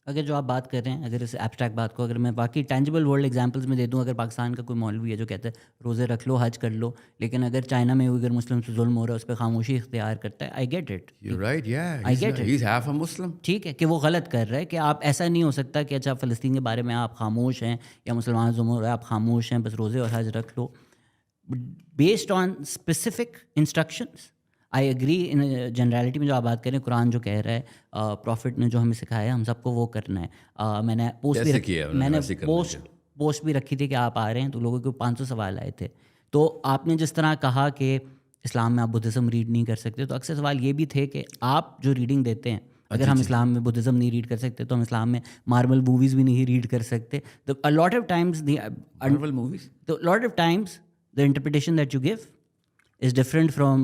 अगर जो आप बात कर रहे हैं, अगर इस एब्स्ट्रैक्ट बात को अगर मैं बाकी टेंजिबल वर्ल्ड एग्जांपल्स में दे दूं, अगर पाकिस्तान का कोई मौलवी है जो कहता है रोज़े रख लो, हज कर लो, लेकिन अगर चाइना में अगर मुस्लिम से जुल्म हो रहा है उस पर खामोशी इख्तियार करता है, आई get it. You're right, yeah. I get it. He's half a Muslim. ठीक है कि वो गलत कर रहा है, कि आप ऐसा नहीं हो सकता कि अच्छा फ़लस्तीन के बारे में आप खामोश हैं या मुसलमान जुल्म हो रहा है आप खामोश हैं, बस रोज़े और हज रख लो. Based on specific instructions, I agree in generality में जो आप बात करें, कुरान जो कह रहा है, प्रॉफिट ने जो हमें सिखाया है हम सबको वो करना है. मैंने पोस्ट भी रखी थी कि आप आ रहे हैं तो लोगों के 500 सवाल आए थे. तो आपने जिस तरह कहा कि इस्लाम में आप बुद्धिज़्म रीड नहीं कर सकते, तो अक्सर सवाल ये भी थे कि आप जो रीडिंग देते हैं, अगर हम इस्लाम में बुद्धिज़्म नहीं रीड कर सकते तो हम इस्लाम में मार्वल मूवीज़ भी नहीं रीड कर सकते. तो a lot of times Marvel movies? तो lot of times the interpretation that you give is different from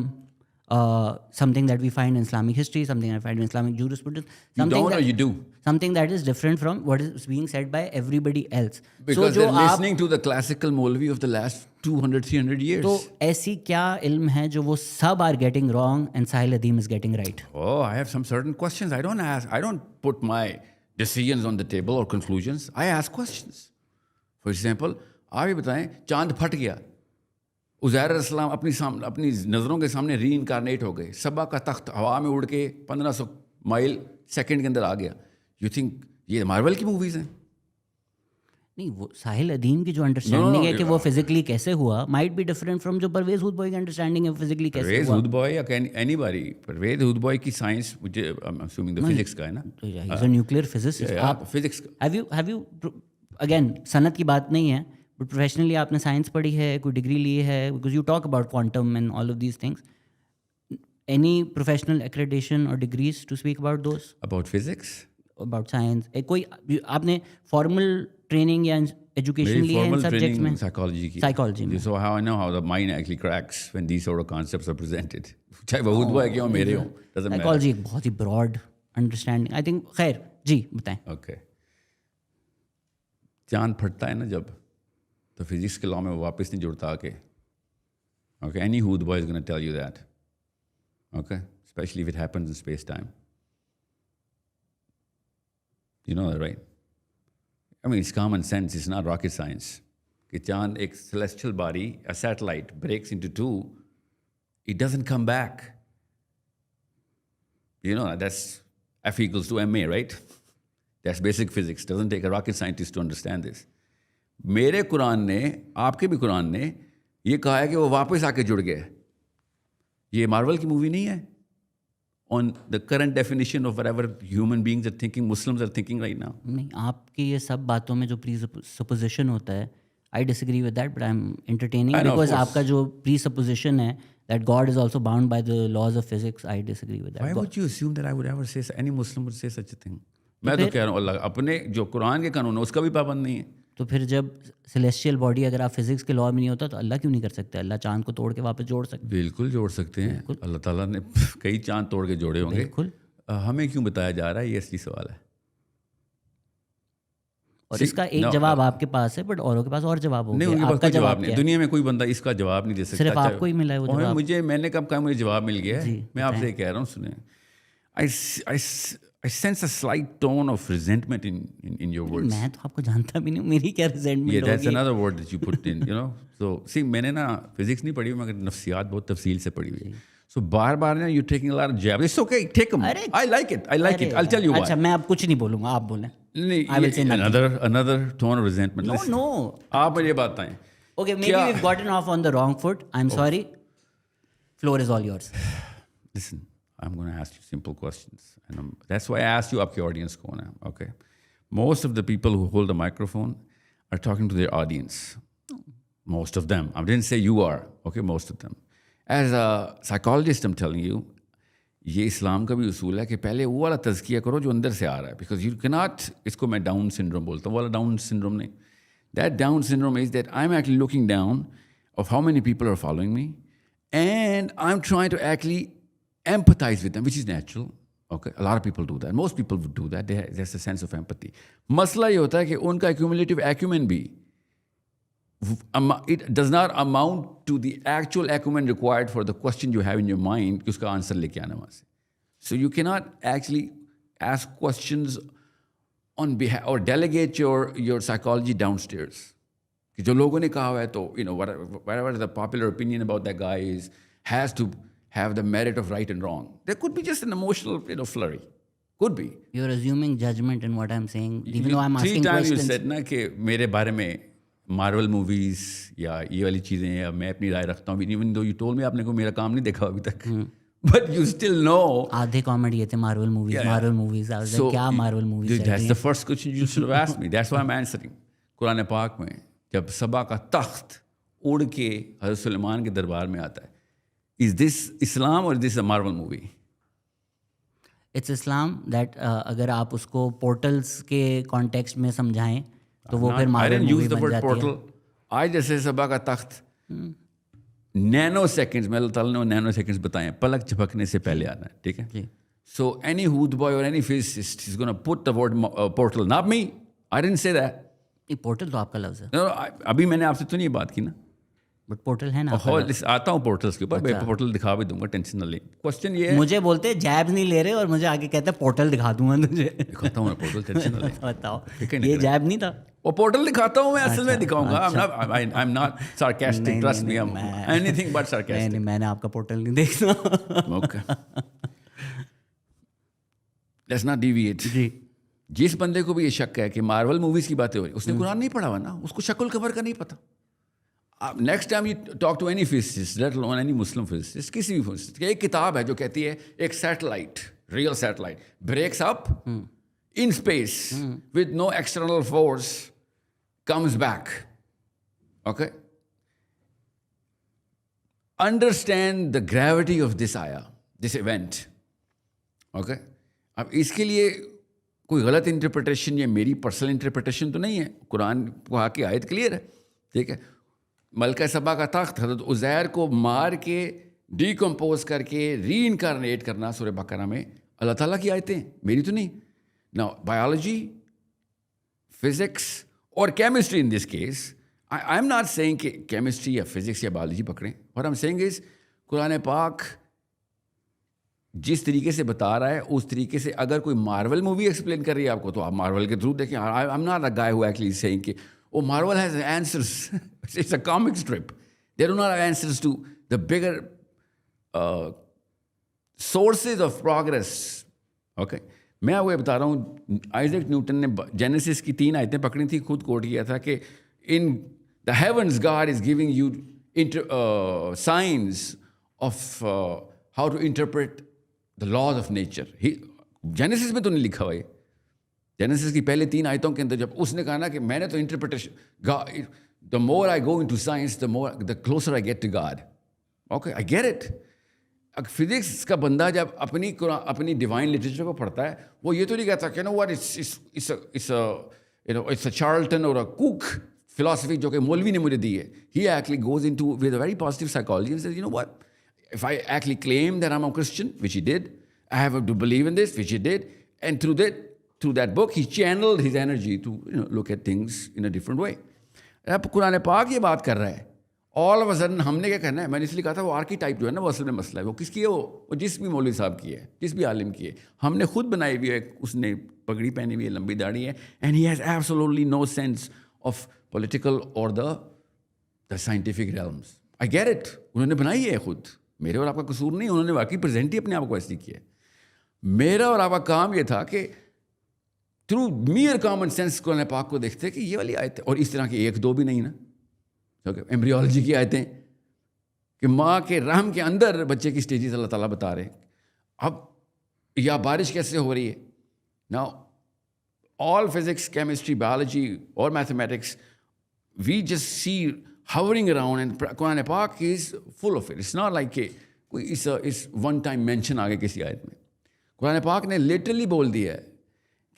something that we find in Islamic history, something I find in Islamic jurisprudence. You don't or you do? Something that is different from what is being said by everybody else. Because they're listening to the classical Maulvi of the last 200-300 years. तो ऐसी क्या इल्म है जो वो सब are getting wrong and Sahil Adeem is getting right? Oh, I have some certain questions. I don't put my decisions on the table or conclusions. I ask questions. For example, आप ये बताएं, चांद फट गया, उज़ैर अलैहिस्सलाम अपनी नज़रों के सामने री इनकारनेट हो गए, सबा का तख्त हवा में उड़ के 1500 माइल सेकंड के अंदर आ गया. यू थिंक ये मार्वल की मूवीज़ हैं? नहीं, वो साहिल अदीम की जो अंडरस्टैंडिंग है कि वो फिजिकली कैसे हुआ माइट बी डिफरेंट फ्रॉम जो परवेज़ हुद बॉय की अंडरस्टैंडिंग है फिजिकली कैसे हुआ. परवेज़ हुद बॉय या एनीबॉडी, परवेज़ हुद बॉय की साइंस मुझे I am assuming the physics का है ना. He is a nuclear physicist. आप फिजिक्स हैव यू अगेन सनत की बात नहीं है, बट प्रोफेशनली आपने साइंस पढ़ी है, कोई डिग्री ली है, because you talk about quantum and all of these things. Any professional accreditation और degrees to speak about those, about physics, about science? कोई आपने फॉर्मल ट्रेनिंग या एजुकेशन ली है इन सब्जेक्ट्स में? साइकोलॉजी में. So how I know how the mind actually cracks when these sort of concepts are presented. चाहे वो खुद है क्यों मेरे हो, doesn't matter. साइकोलॉजी एक बहुत ही ब्रॉड अंडरस्टैंडिंग, आई थिंक. खैर जी बताएं. ओके, चांद फटता है ना जब, तो फिजिक्स के लॉ में वो वापस नहीं जुड़ता आके. Okay, any hood boy is going to tell you that. Okay, especially if it happens in space time. You know that, right? I mean, it's common sense. It's not rocket science. कि चांद एक celestial body, a satellite, breaks into two, it doesn't come back. You know, that's F equals to ma, right? That's basic physics. Doesn't take a rocket scientist to understand this. मेरे कुरान ने, आपके भी कुरान ने ये कहा है कि वो वापस आके जुड़ गए. ये मार्वल की मूवी नहीं है. On the current definition of whatever human beings are thinking, Muslims are thinking right now. नहीं, आपकी ये सब बातों में जो प्री सपोजिशन होता है, I disagree with that, but I'm entertaining because आपका जो प्री सपोजिशन है that God is also bound by the laws of physics, I disagree with that. Why would you assume that I would ever say, any Muslim would say such a thing? मैं तो कह रहा हूँ अल्लाह अपने जो कुरान के कानून है उसका भी पाबंद नहीं है. तो फिर जब सेलेस्टियल बॉडी अगर आप फिजिक्स के लॉ में नहीं होता तो अल्लाह क्यों नहीं कर सकते? अल्लाह चांद को तोड़ के वापस जोड़ सकते. बिल्कुल जोड़ सकते हैं. अल्लाह ताला ने कई चांद तोड़ के जोड़े होंगे. बिल्कुल. हमें क्यों बताया जा रहा है, ये असली सवाल है. और इसका एक जवाब आपके पास है, बट औरों के पास और जवाब होंगे. नहीं, उनके पास कोई जवाब नहीं. दुनिया में कोई बंदा इसका जवाब नहीं दे सकता. सिर्फ आपको ही मिला है वो जवाब. मुझे, मैंने कब कहा मुझे जवाब मिल गया है. मैं आपसे कह रहा हूँ, सुने, I sense a slight tone of resentment in your words. मैं तो आपको जानता भी नहीं हूँ, मेरी क्या resentment होगी. Yeah, that's another word that you put in, you know. So, see, मैंने ना फिजिक्स नहीं पढ़ी हुई, मगर नफ्सियात बहुत तफसील से पढ़ी हुई. So बार ना you're taking a lot of jabs. It's okay, take them. I like it. I'll tell you why. अच्छा, मैं अब कुछ नहीं बोलूँगा, आप बोलें. I will say another tone of resentment. No. आप मुझे बात बताएं. Okay, maybe we've gotten off on the wrong foot. I'm sorry. Floor is all yours. Listen, I'm going to ask you simple questions. And that's why I asked you आपके audience कौन है. Okay. Most of the people who hold the microphone are talking to their audience. Most of them. I didn't say you are. Okay, most of them. As a psychologist, I'm telling you, ये इस्लाम का भी उसूल है कि पहले वो वाला तज़किया करो जो अंदर से आ रहा है. बिकॉज यू कैनॉट, इसको मैं डाउन सिंड्रोम बोलता हूँ, वाला डाउन सिंड्रोम नहीं. That down syndrome is that I am actually looking down of how many people are following me and I am trying to actually empathize with them, which is natural. Okay, a lot of people do that. Most people would do that. There's a sense of empathy. मसला ये होता है कि उनका cumulative acumen भी, it does not amount to the actual acumen required for the question you have in your mind कि उसका answer लेके आना वहाँ से. So you cannot actually ask questions on behalf or delegate your psychology downstairs. कि जो लोगों ने कहा हुआ है तो, you know, whatever the popular opinion about that guy is, has to have the merit of right and wrong. There could be just an emotional, you know, flurry. Could be. You're assuming judgment in what I'm saying, even though I'm asking questions. 3 times you said ना कि मेरे बारे में Marvel movies या ये वाली चीज़ें या मैं अपनी राय रखता हूँ. Even though you told me आपने को मेरा काम नहीं देखा अभी तक. But you still know. आधे कॉमेडी ये थे Marvel movies. Marvel movies. I was like, क्या Marvel movies? That's the first question you should have asked me. That's why I'm answering. Quran पाक में जब सबा का तख्त उड़ के हज़रत सुलेमान के दरबार में आता है, is this Islam or is this a Marvel movie? It's Islam that अगर आप उसको पोर्टल्स के कॉन्टेक्स्ट में समझाएं तो वो फिर मार्वल मूवी बन जाती है. आज जैसे सबा का तख्त नैनो सेकंड्स में अल्लाह ताला ने नैनो सेकंड्स बताए, पलक झपकने से पहले आना है. ठीक है. So any hood boy or any physicist is going to put the word portal. Not me. I didn't say that. ये पोर्टल तो आपका लफ्ज़ है. No, अभी मैंने आपसे तो नहीं बात की ना. बट पोर्टल है ना. आता हूँ पोर्टल्स के ऊपर. मैं पोर्टल दिखा भी दूंगा, टेंशन न ले. क्वेश्चन ये है, मुझे बोलते जैब नहीं ले रहे और मुझे आगे कहते हैं पोर्टल दिखा दूंगा तुझे. दिखाता हूँ पोर्टल, टेंशन न ले. बताओ, ये जैब नहीं था. वो पोर्टल दिखाता हूँ मैं, असल में दिखाऊंगा. I'm not sarcastic, trust me. I'm anything but sarcastic. नहीं, मैंने आपका पोर्टल नहीं देखना. Okay. Let's not deviate. जी. जिस बंदे को भी ये शक है कि मार्वल मूवीज की बातें हो रही, उसने कुरान नहीं पढ़ा हुआ ना, उसको शक्ल कवर का नहीं पता. Next time you talk to any physicist, let alone any Muslim physicist, किसी भी फिजिसिस्ट, एक किताब है जो कहती है एक satellite, real satellite breaks up in space with no external force, comes back. Okay, understand the gravity of this आया, दिस इवेंट. ओके, अब इसके लिए कोई गलत इंटरप्रिटेशन या मेरी पर्सनल इंटरप्रिटेशन तो नहीं है. कुरान को आके आयत क्लियर है. ठीक है. मलका सबा का तख्त हज़रत उज़ैर को मार के डिकम्पोज करके री इनकारनेट करना सूरह बकरा में अल्लाह ताला की आयतें, मेरी तो नहीं. नाउ बायोलॉजी, फिजिक्स और chemistry in this case I'm not saying कि केमिस्ट्री या फिजिक्स या बायोलॉजी पकड़ें. What I'm saying is Quran पाक जिस तरीके से बता रहा है उस तरीके से अगर कोई मार्वल मूवी एक्सप्लेन कर रही है आपको तो आप मार्वल के थ्रू देखें. I am not a guy who actually saying कि oh Marvel has answers. It's a comic strip. They do not have answers to the bigger sources of progress. Okay, मैं आपको ये बता रहा हूँ, आइजैक न्यूटन ने genesis की 3 आयतें पकड़ी थी, खुद कोट किया था कि in the heavens God is giving you science of how to interpret the laws of nature. Genesis में तो नहीं लिखा हुआ है. जेनेसिस की पहले 3 आयतों के अंदर जब उसने कहा ना कि मैंने तो interpretation, the more I go into science the closer I get to God. Okay, I get it. Physics का बंदा जब अपनी डिवाइन लिटरेचर को पढ़ता है वो ये तो नहीं कहता कि know what it's a Charlton और अ कुक फिलॉसफी जो कि मौलवी ने मुझे दी है. He actually goes into with a very positive psychology and says, you know what, if I actually claim that I'm a Christian, which he did, I have to believe in this, which he did, and through that book, he channeled his energy to look at things in a different way. अब कुरान पाक ये बात कर रहा है. All of a sudden हमने क्या करना है? मैंने इसलिए कहा था वो आर्कीटाइप जो है ना वो असल में मसला है. वो किसकी है? वो जिस भी मौलवी साहब की है, जिस भी आलिम की है. हमने खुद बनाई हुई है, उसने पगड़ी पहनी हुई है, लंबी दाढ़ी है, and he has absolutely no sense of political और the scientific realms. I get it. उन्होंने बनाई है खुद, मेरे और आपका कसूर नहीं. उन्होंने वाकई प्रेजेंट ही अपने आप को ऐसी किया. मेरा और आपका काम ये था कि थ्रू मियर कॉमन सेंस कुरान पाक को देखते कि ये वाली आयतें, और इस तरह की 1-2 भी नहीं ना, एम्ब्रियोलॉजी की आयतें कि माँ के रहम के अंदर बच्चे की स्टेजेस अल्लाह ताला बता रहे हैं. अब या बारिश कैसे हो रही है. Now all physics, chemistry, biology और mathematics, we just see hovering around, and Quran Pak is full of it. It's not like it's one time mention आ गया किसी आयत में. कुरान पाक ने लिटरली बोल दिया है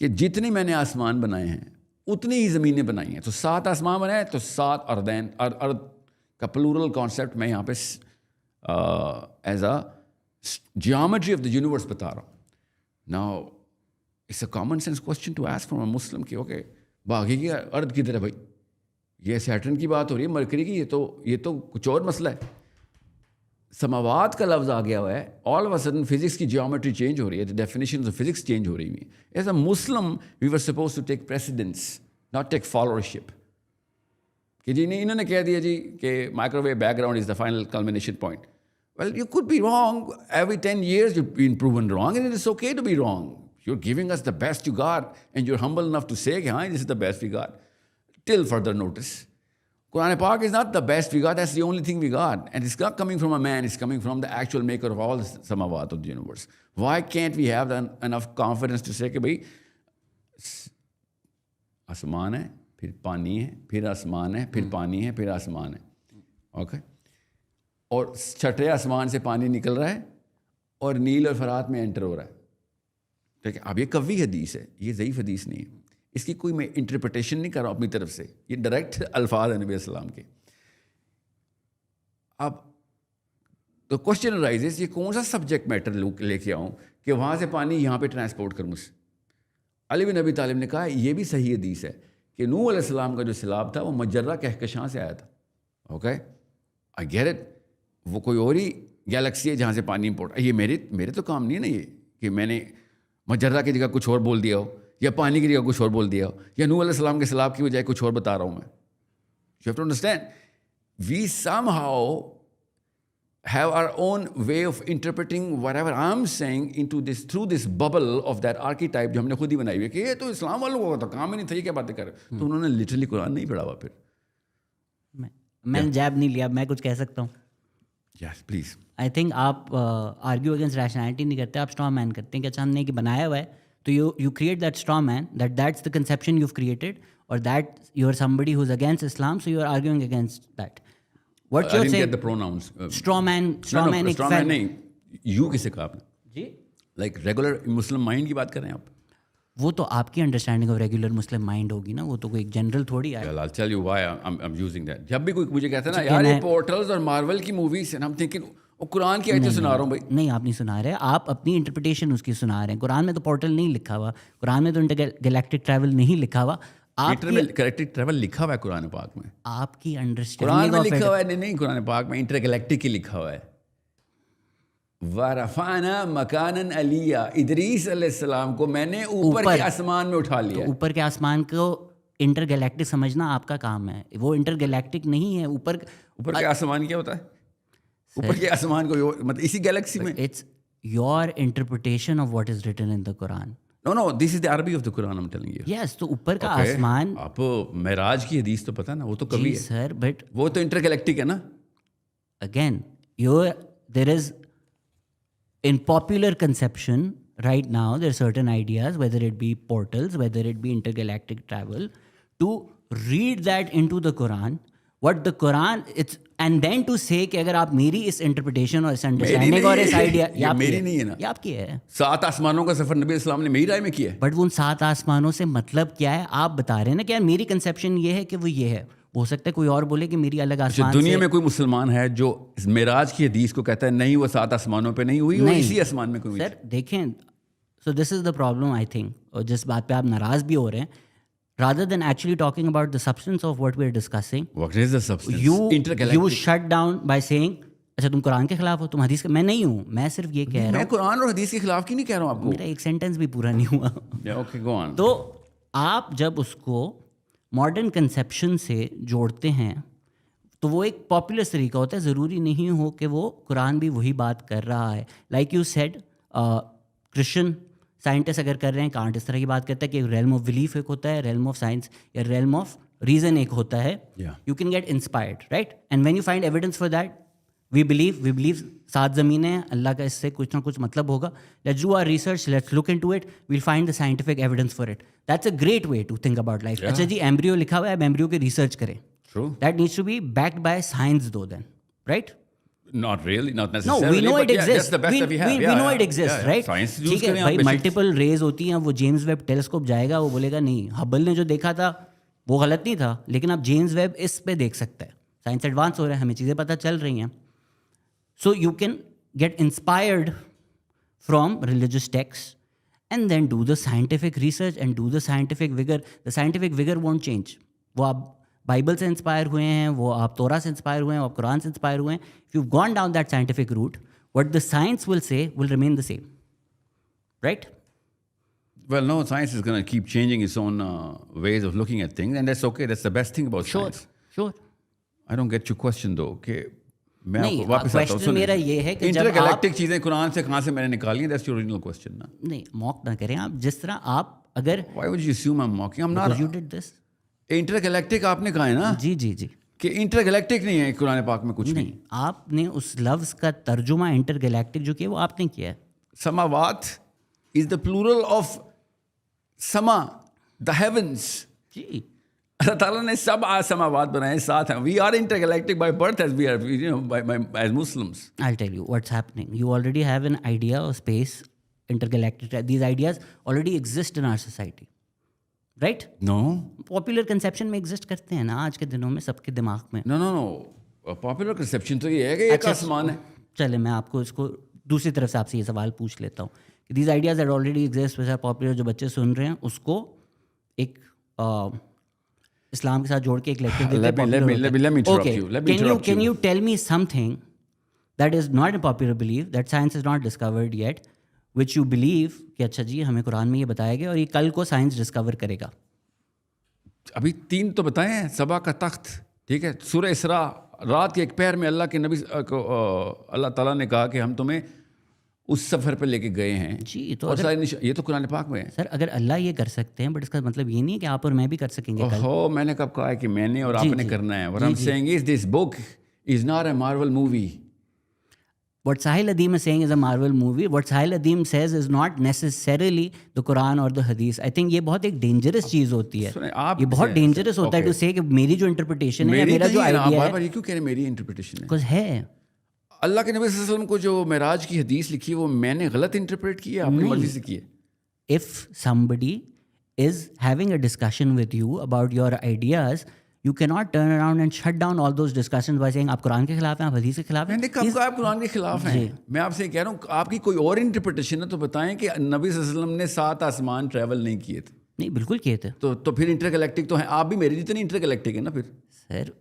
कि जितने मैंने आसमान बनाए हैं उतनी ही ज़मीनें बनाई हैं. तो 7 आसमान बनाए तो 7 अर्दैन, अर्द का प्लूरल कॉन्सेप्ट मैं यहाँ पे as a geometry of the universe बता रहा हूँ. Now it's a common sense question to ask from a Muslim कि ओके बाकी की अर्द किधर है भाई? ये सैटर्न की बात हो रही है, मरकरी की, ये तो कुछ और मसला है. समावात का लफ्ज़ आ गया हुआ है. All of a sudden physics की जियोमेट्री चेंज हो रही है, the definition of physics change हो रही है. As a Muslim we were suppose to take precedence, not take followership. कि जी नहीं, इन्होंने कह दिया जी कि microwave background is the final culmination point. Well, you could be wrong. Every 10 years you've been proven wrong, and it is okay to be wrong. You're giving us the best you got, and you're humble enough to say, हाँ, this is the best we got. Till further notice. Quran Pak is not the best we got, that's the only thing we got. And it's not coming from a man, it's coming from the actual maker of all the samawat of the universe. Why can't we have enough confidence to say कि भाई आसमान है, फिर पानी है, फिर आसमान है, फिर पानी है, फिर आसमान है. ओके, और छठे आसमान से पानी निकल रहा है और नील और फरात में एंटर हो रहा है. ठीक है, अब ये कवी हदीस है, ये ज़ईफ़ हदीस नहीं है. इसकी कोई मैं इंटरप्रिटेशन नहीं कर रहा हूँ अपनी तरफ से, ये डायरेक्ट अल्फाज है नबी अस्सलाम के. अब तो क्वेश्चन राइजेस, ये कौन सा सब्जेक्ट मैटर लेके आऊँ कि वहाँ से पानी यहाँ पे ट्रांसपोर्ट करूँ. अली बिन अबी तालिब ने कहा ये भी सही हदीस है कि नूह अलैहिस्सलाम का जो सैलाब था वो मजर्रा कहकशां से आया था. Okay, I get it. वो कोई और ही गैलेक्सी है जहाँ से पानी इंपोर्ट. ये मेरे तो काम नहीं है ना ये कि मैंने मजर्रा की जगह कुछ और बोल दिया हो, या पानी की जगह कुछ और बोल दिया हो, या नूह अलैहिस्सलाम के सैलाब की बजाय कुछ और बता रहा हूँ मैं. You have to understand, we somehow have our own way of interpreting whatever I'm saying into this, through this bubble of that archetype जो हमने खुद ही बनाई हुई है कि ये तो इस्लाम वालों को तो काम ही नहीं था, ये क्या बातें कर रहे. तो उन्होंने लिटरली कुरान नहीं पढ़ा हुआ. फिर मैंने जैब नहीं लिया, मैं कुछ कह सकता हूँ. Yes please. आई थिंक आप आर्ग्यू अगेंस्ट रैशनैलिटी नहीं करते, आप स्ट्रॉ मैन करते हैं कि अच्छा हमने कि बनाया हुआ है तो you create that straw man, that's the conception you've created, or that you are somebody who's against Islam, so you are arguing against that. What you're saying? I didn't get the pronouns. Straw man नहीं. You किसे कहा आपने? जी. Like regular Muslim mind की बात कर रहे हैं आप? वो तो आपकी understanding of regular Muslim mind होगी ना, वो तो कोई जनरल थोड़ी है. Well, I'll tell you why I'm using that. जब भी कोई मुझे कहता है ना यार ये पोर्टल्स और मार्वल की मूवीज हैं, I'm thinking कुरान की आयतें सुना रहा हूँ भाई. नहीं, आप नहीं सुना रहे, आप अपनी इंटरप्रिटेशन उसकी सुना रहे हैं. कुरान में तो पोर्टल नहीं लिखा हुआ, कुरान में तो इंटरगैलेक्टिक ट्रैवल नहीं लिखा हुआ. इंटरगैलेक्टिक ट्रैवल लिखा हुआ है कुरान पाक में, आपकी कुरान अंडरस्टैंडिंग में ऑफ लिखा हुआ है, नहीं कुरान पाक में इंटरगैलेक्टिक ही लिखा हुआ है। वरफाना मकानन अलिया, इदरीस अलैहिस्सलाम को मैंने ऊपर के आसमान में उठा लिया। तो ऊपर के आसमान को इंटरगैलेक्टिक समझना आपका काम है, वो इंटरगैलेक्टिक नहीं है। ऊपर के आसमान क्या होता है? ऊपर के आसमान को मतलब इसी गैलेक्सी में। It's your interpretation of what is written in the Quran. No this is the अरबी of the Quran, I am telling you. Yes, तो ऊपर का आसमान, आपको मेराज की हदीस तो पता ना, वो तो कभी है सर, बट वो तो इंटरगैलेक्टिक है ना। Again there is in popular conception right now there are certain ideas, whether it be portals, whether it be intergalactic travel, to read that into the Quran, what the Quran it's, and then to say कि अगर आप मेरी इस interpretation और इस understanding और इस idea, ये मेरी नहीं है ना, ये आपकी है। 7 आसमानों का सफर नबी इस्लाम ने मेरी राय में किया है। बट वो उन 7 आसमानों से मतलब क्या है? आप बता रहे हैं ना कि यार मेरी कंसेप्शन ये है कि वो ये है, हो सकता है कोई और बोले कि मेरी अलग आसमान। दुनिया में कोई मुसलमान है जो मेराज की हदीस को कहता है नहीं वो 7 आसमानों पे नहीं हुई, वो इसी आसमान में कोई। सर देखें, so this is the problem I think, और जिस बात पे आप नाराज भी हो रहे हैं, rather than actually talking about the substance of what we're discussing, what is the substance? you shut down by saying अच्छा तुम कुरान के खिलाफ हो, तुम हदीस के। मैं नहीं हूँ, मैं सिर्फ ये कह रहा हूँ, मैं कुरान और हदीस के खिलाफ की नहीं कह रहा हूँ आपको। मेरा एक सेंटेंस भी पूरा नहीं हुआ। Okay, go on. तो आप जब उसको मॉडर्न कंसेप्शन से जोड़ते हैं तो वो एक पॉपुलर तरीका होता है, ज़रूरी नहीं हो कि वो कुरान भी वही बात कर रहा है। Like you said, Christian scientist अगर कर रहे हैं, कांट इस तरह की बात करता है कि रेल्म ऑफ बिलीफ एक होता है, रेल्म ऑफ साइंस या रेल्म ऑफ रीजन एक होता है। You can get inspired, right? And when you find evidence for that, we believe 7 ज़मीनें हैं, अल्लाह का इससे कुछ ना कुछ मतलब होगा, let's do our research, let's look into it, we'll find the scientific evidence for it. That's a great way to think about life. अच्छा जी, एम्ब्रियो लिखा हुआ है, अब एम्ब्रियो की रिसर्च करें। True. That needs to be backed by science though then, right? Not really, not No, necessarily. we know it exists. That's the best that we have. We know it exists, right? Science use ठीक है करें भाई, आप multiple raise होती हैं, वो James Webb telescope जाएगा, वो बोलेगा नहीं हबल ने जो देखा था वो गलत नहीं था, लेकिन आप जेम्स वेब इस पे देख सकते हैं। साइंस एडवांस हो रहा है, हमें चीज़ें पता चल रही हैं। So you can get inspired from religious text and then do the scientific research and do the scientific vigor. The scientific vigor won't change. वो आप बाइबल से इंस्पायर हुए हैं, वो आप तोरा से इंस्पायर हुए हैं, आप कुरान से इंस्पायर हुए हैं, if you've gone down that scientific route, what the science will say will remain the same, right? Well, no, science is going to keep changing its own ways of looking at things, and that's okay. That's the best thing about science. Sure. I don't get your question though. Okay, मैं नहीं, आपको वापस आता हूँ। Question मेरा ये है कि जब इंटरगैलेक्टिक चीजें कुरान से कहाँ से मैंने निकाली हैं? That's your original question ना। नहीं, मॉक ना करें आप। जिस तरह आप अगर Why would you assume I'm mocking? I'm not. you did this. Intergalactic आपने कहा है ना जी कि इंटरगैलेक्टिक नहीं है कुरान पाक में कुछ नहीं, आपने उस लफ्ज का तर्जुमा इंटरगैलेक्टिक जो किया वो आपने किया है। समावात इज द प्लूरल ऑफ समा, द हेवंस। जी, अल्लाह ताला ने सब समावात बनाए, 7 हैं। We are intergalactic by birth as we are, you know, as Muslims. I'll tell you what's happening. You already have an idea of space, intergalactic. These ideas already exist in our society, right? No. Popular conception में exist करते हैं ना आज के दिनों में सबके दिमाग में। No. पॉपुलर कंसेप्शन तो ये है कि एक आसमान है। चले मैं आपको इसको दूसरी तरफ से आपसे ये सवाल पूछ लेता हूँ कि these ideas that already exist, which are popular, जो बच्चे सुन रहे हैं, उसको एक इस्लाम के साथ जोड़ के एक लेक्चर देते हैं। Can you tell me something that is not a popular belief, that science has not discovered yet, which you believe कि अच्छा जी हमें कुरान में ये बताया गया और ये कल को साइंस डिस्कवर करेगा? अभी 3 तो बताए हैं। सबा का तख्त, ठीक है, सूरह इसरा, रात के एक पहर में अल्लाह के नबी को अल्लाह ताला ने कहा कि हम तुम्हें उस सफ़र पर लेके गए हैं जी। तो और ये तो कुरान पाक में है। सर अगर अल्लाह ये कर सकते हैं, बट इसका मतलब ये नहीं है कि आप और मैं भी कर सकेंगे कल। ओहो, मैंने कब कहा है कि मैंने और आपने करना है? What I'm saying is this book is not a Marvel movie. What Sahil Adeem is saying is a Marvel movie. What Sahil Adeem says is not necessarily the Quran or the Hadith. I think ये बहुत एक dangerous चीज़ होती है। ये बहुत dangerous होता है to से कि मेरी जो इंटरप्रिटेशन है या मेरा जो आइडिया है। ये क्यों कह रहे मेरी इंटरप्रिटेशन है? Because है अल्लाह के नबी सल्लल्लाहु अलैहि वसल्लम को जो मेराज की हदीस लिखी है वो मैंने गलत इंटरप्रेट की है, अपनी मर्जी से की है। If somebody is having a discussion with you about your ideas, you cannot turn around and shut down all those discussions by saying आप कुरान के खिलाफ हैं, आप हदीस के खिलाफ हैं। मैंने कब कहा आप कुरान के खिलाफ हैं? मैं आपसे कह रहा हूँ आपकी कोई और इंटरप्रिटेशन है तो बताएं कि नबी सल्लल्लाहु अलैहि वसल्लम ने 7 आसमान ट्रैवल नहीं किए थे। नहीं, बिल्कुल किए थे तो फिर इंटरगैलेक्टिक तो है, आप भी मेरे जितने इंटरगैलेक्टिक है ना फिर। सर।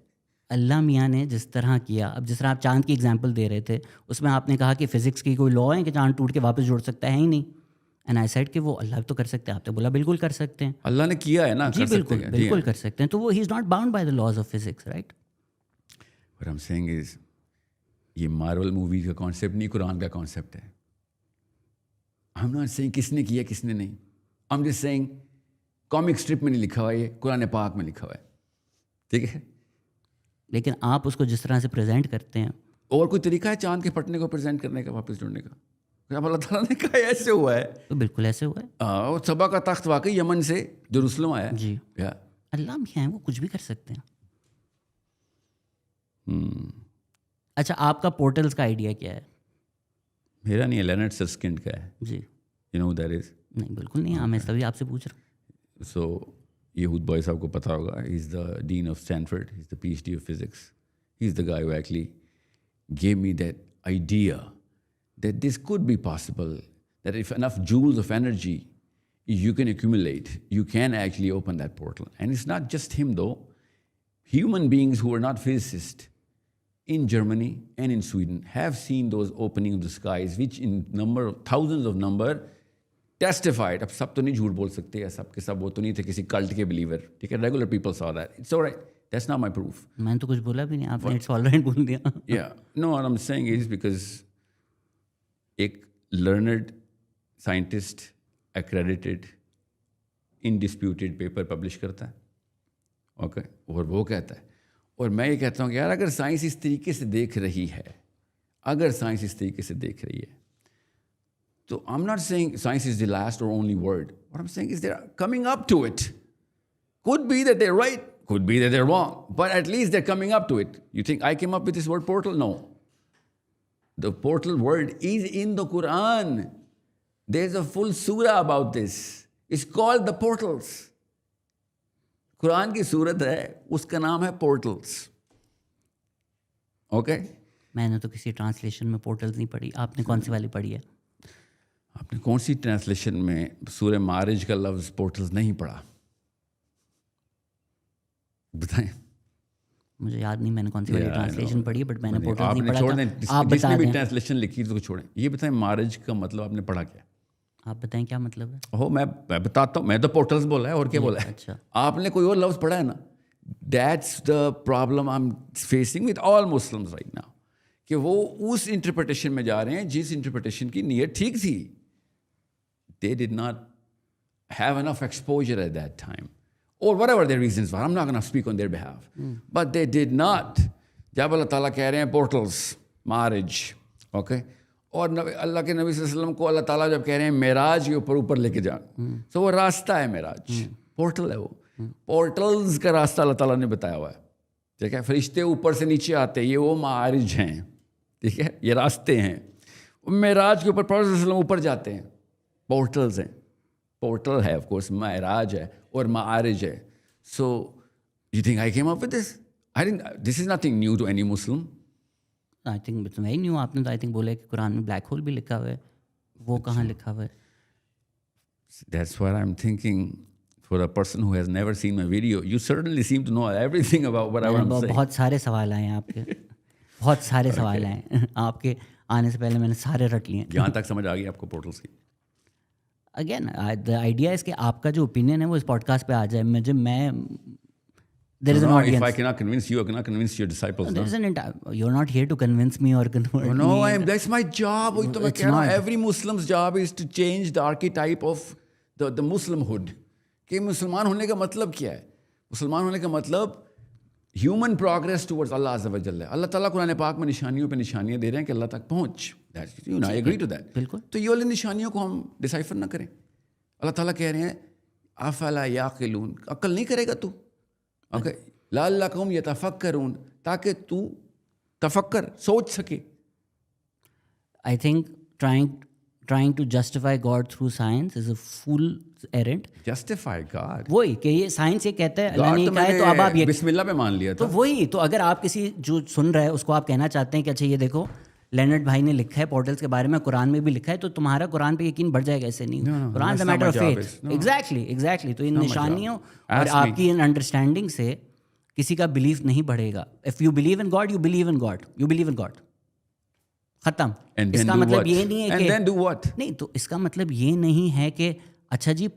अल्लाह मियाँ ने जिस तरह किया, अब जिस तरह आप चांद की एग्जांपल दे रहे थे, उसमें आपने कहा कि फिजिक्स की कोई लॉ है कि चांद टूट के वापस जुड़ सकता है ही नहीं। एंड आई सेड कि वो अल्लाह तो कर सकते हैं, आपने बोला बिल्कुल कर सकते हैं। अल्लाह ने किया है ना, जी कर बिल्कुल, सकते हैं, बिल्कुल कर सकते हैं। तो वो ही is not bound by the laws of physics, right? What I am saying is, ये मार्वल मूवी का कॉन्सेप्ट नहीं, कुरान का कॉन्सेप्ट है। आई एम नॉट सेइंग किसने किया किसने नहीं, I am just saying comic strip में नहीं लिखा हुआ, ये कुरान पाक में लिखा हुआ है, ठीक है? लेकिन आप उसको जिस तरह से प्रेजेंट करते हैं, और कोई तरीका है चांद के फटने को प्रेजेंट करने का, वापस जुड़ने का? अब अल्लाह ताला ने कहा ऐसे हुआ है। तो बिल्कुल ऐसे हुआ है। और सबा का तख्त वाकई यमन से जेरूसलम आया जी, या अल्लाह मियाँ हैं, वो कुछ भी कर सकते हैं। अच्छा, आपका पोर्टल्स का आइडिया क्या है? मेरा नहीं है, लेनर्ड सस्किंड का है। जी, यू नो दैट इज। नहीं बिल्कुल नहीं, मैं तभी आपसे पूछ रहा हूँ। सो यहूद बॉय साहब को पता होगा, he is the dean of Stanford, he is the PhD of physics, he is the guy who actually gave me that idea that this could be possible, that if enough joules of energy you can accumulate, you can actually open that portal. And it's not just him though. Human beings who are not physicists in Germany and in Sweden have seen those opening of the skies, which in number of thousands of number testified. अब सब तो नहीं झूठ बोल सकते, या सब के सब वो तो नहीं थे किसी कल्ट के बिलीवर, ठीक है? Regular people saw that. It's all right. That's not my proof. मैंने तो कुछ बोला भी नहीं, आपने इट्स ऑलराइट बोल दिया। Yeah. No, what I'm saying is because एक learned scientist accredited indisputed paper publish करता है, okay? और वो कहता है, और मैं ये कहता हूँ कि यार अगर साइंस इस तरीके से देख रही है, अगर साइंस इस तरीके से देख रही है, तो I'm not saying science is the last or only word. What I'm saying is they're coming up to it. Could be that they're right, could be that they're wrong, but at least they're coming up to it. You think I came up with this word portal? No. The portal word is in the Quran. There's a full surah about this. It's called the portals. Quran की सूरत है, उसका नाम है portals, okay? मैंने तो किसी translation में portals नहीं पढ़ी, आपने कौन सी वाली पढ़ी है? आपने कौन सी ट्रांसलेशन में सूरह मारिज का लफ्ज़ पोर्टल्स नहीं पढ़ा? बताएं। मुझे याद नहीं मैंने कौन सी वाली ट्रांसलेशन पढ़ी है, बट मैंने पोर्टल्स नहीं आपने छोड़ पढ़ा दें, था। आप बता जिसने भी दें, ट्रांसलेशन लिखी तो छोड़ें। ये बताएं मारिज का मतलब आपने पढ़ा क्या? आप बताएं क्या मतलब है? हो मैं बताता हूँ, मैं तो पोर्टल्स बोला है, और क्या बोला है? अच्छा, आपने कोई और लफ्ज़ पढ़ा है ना? That's the problem I am facing with all Muslims right now, कि वो उस इंटरप्रिटेशन में जा रहे हैं जिस इंटरप्रिटेशन की नीयत ठीक थी। They did not have enough exposure at that time, or whatever their reasons were. I'm not going to speak on their behalf. But they did not. जब अल्लाह ताला कह रहे हैं पोर्टल्स, मैरिज, ओके? और अल्लाह के नबी सल्लल्लाहु अलैहि वसल्लम को अल्लाह ताला जब कह रहे हैं मेराज के ऊपर लेके जा, तो वो रास्ता है मेराज, पोर्टल है वो। पोर्टल्स का रास्ता अल्लाह ताला ने बताया हुआ है, ठीक है? फरिश्ते ऊपर से नीचे आते हैं, ये वो मारिज हैं, ठीक है? ये रास्ते हैं। मेराज के ऊपर प्रॉफेट सल्लल्लाहु अलैहि वसल्लम ऊपर जाते हैं, पोर्टल्स हैं। पोर्टल है ऑफ कोर्स, महराज है और मारिज है। So you think I came up with this? I think this is nothing new to any Muslim. I think it's very new. आपने तो आई थिंक बोला है कि कुरान में ब्लैक होल भी लिखा हुआ है, वो कहाँ लिखा हुआ है? That's what I am thinking. For a person who has never seen my video, you certainly seem to know everything about what I am saying. बहुत सारे सवाल आए हैं आपके, बहुत सारे सवाल आए हैं आपके आने से पहले, मैंने सारे रट लिए। यहाँ तक समझ आ गई आपको पोर्टल्स की? अगेन द आइडिया इज कि आपका जो ओपिनियन है वो इस पॉडकास्ट पे आ जाए। मैं there is an audience. If I cannot convince you, I cannot convince your disciples. There is an you're not here to convince me or convert No, me. that's my job. वही तो मैं कह रहा हूँ, every Muslim's job is to change the archetype of the Muslimhood. कि मुसलमान होने का मतलब क्या है? मुसलमान होने का मतलब ह्यूमन प्रोग्रेस टुवर्ड्स अल्लाह अज़्ज़ा व जल्ल। अल्लाह ताला कुरान पाक में निशानियों पे निशानियाँ दे रहे हैं कि अल्लाह तक पहुँच। I agree to that. बिल्कुल। तो ये वाली निशानियों को हम डिसाइफर ना करें। अल्लाह ताला कह रहे हैं अफला याक़िलून, अक्ल नहीं करेगा तू? ओके, लअल्लकुम यतफक्करून, ताकि तू तफक्कर सोच सके। I think trying to justify God through science is a fool's errand. Justify God? वही कि ये साइंस ये कहता है अल्लाह ने कहा है तो अब आप ये बिस्मिल्लाह पे मान लिया था। तो वही तो अगर आप किसी जो सुन रहा है उसको आप कहना चाहते हैं कि अच्छा ये देखो लेनर्ड भाई ने लिखा है पोर्टल्स के बारे में, कुरान में भी लिखा है, तो तुम्हारा कुरान पे यकीन बढ़ जाएगा, ऐसे नहीं। Quran is a matter of faith. Exactly. तो इन निशानियों और आपकी इन अंडरस्टैंडिंग से किसी का बिलीफ नहीं बढ़ेगा। If you believe in God, you believe in God, you believe in God, खत्म। इसका मतलब ये नहीं है कि नहीं, तो इसका मतलब ये नहीं है कि अच्छा जी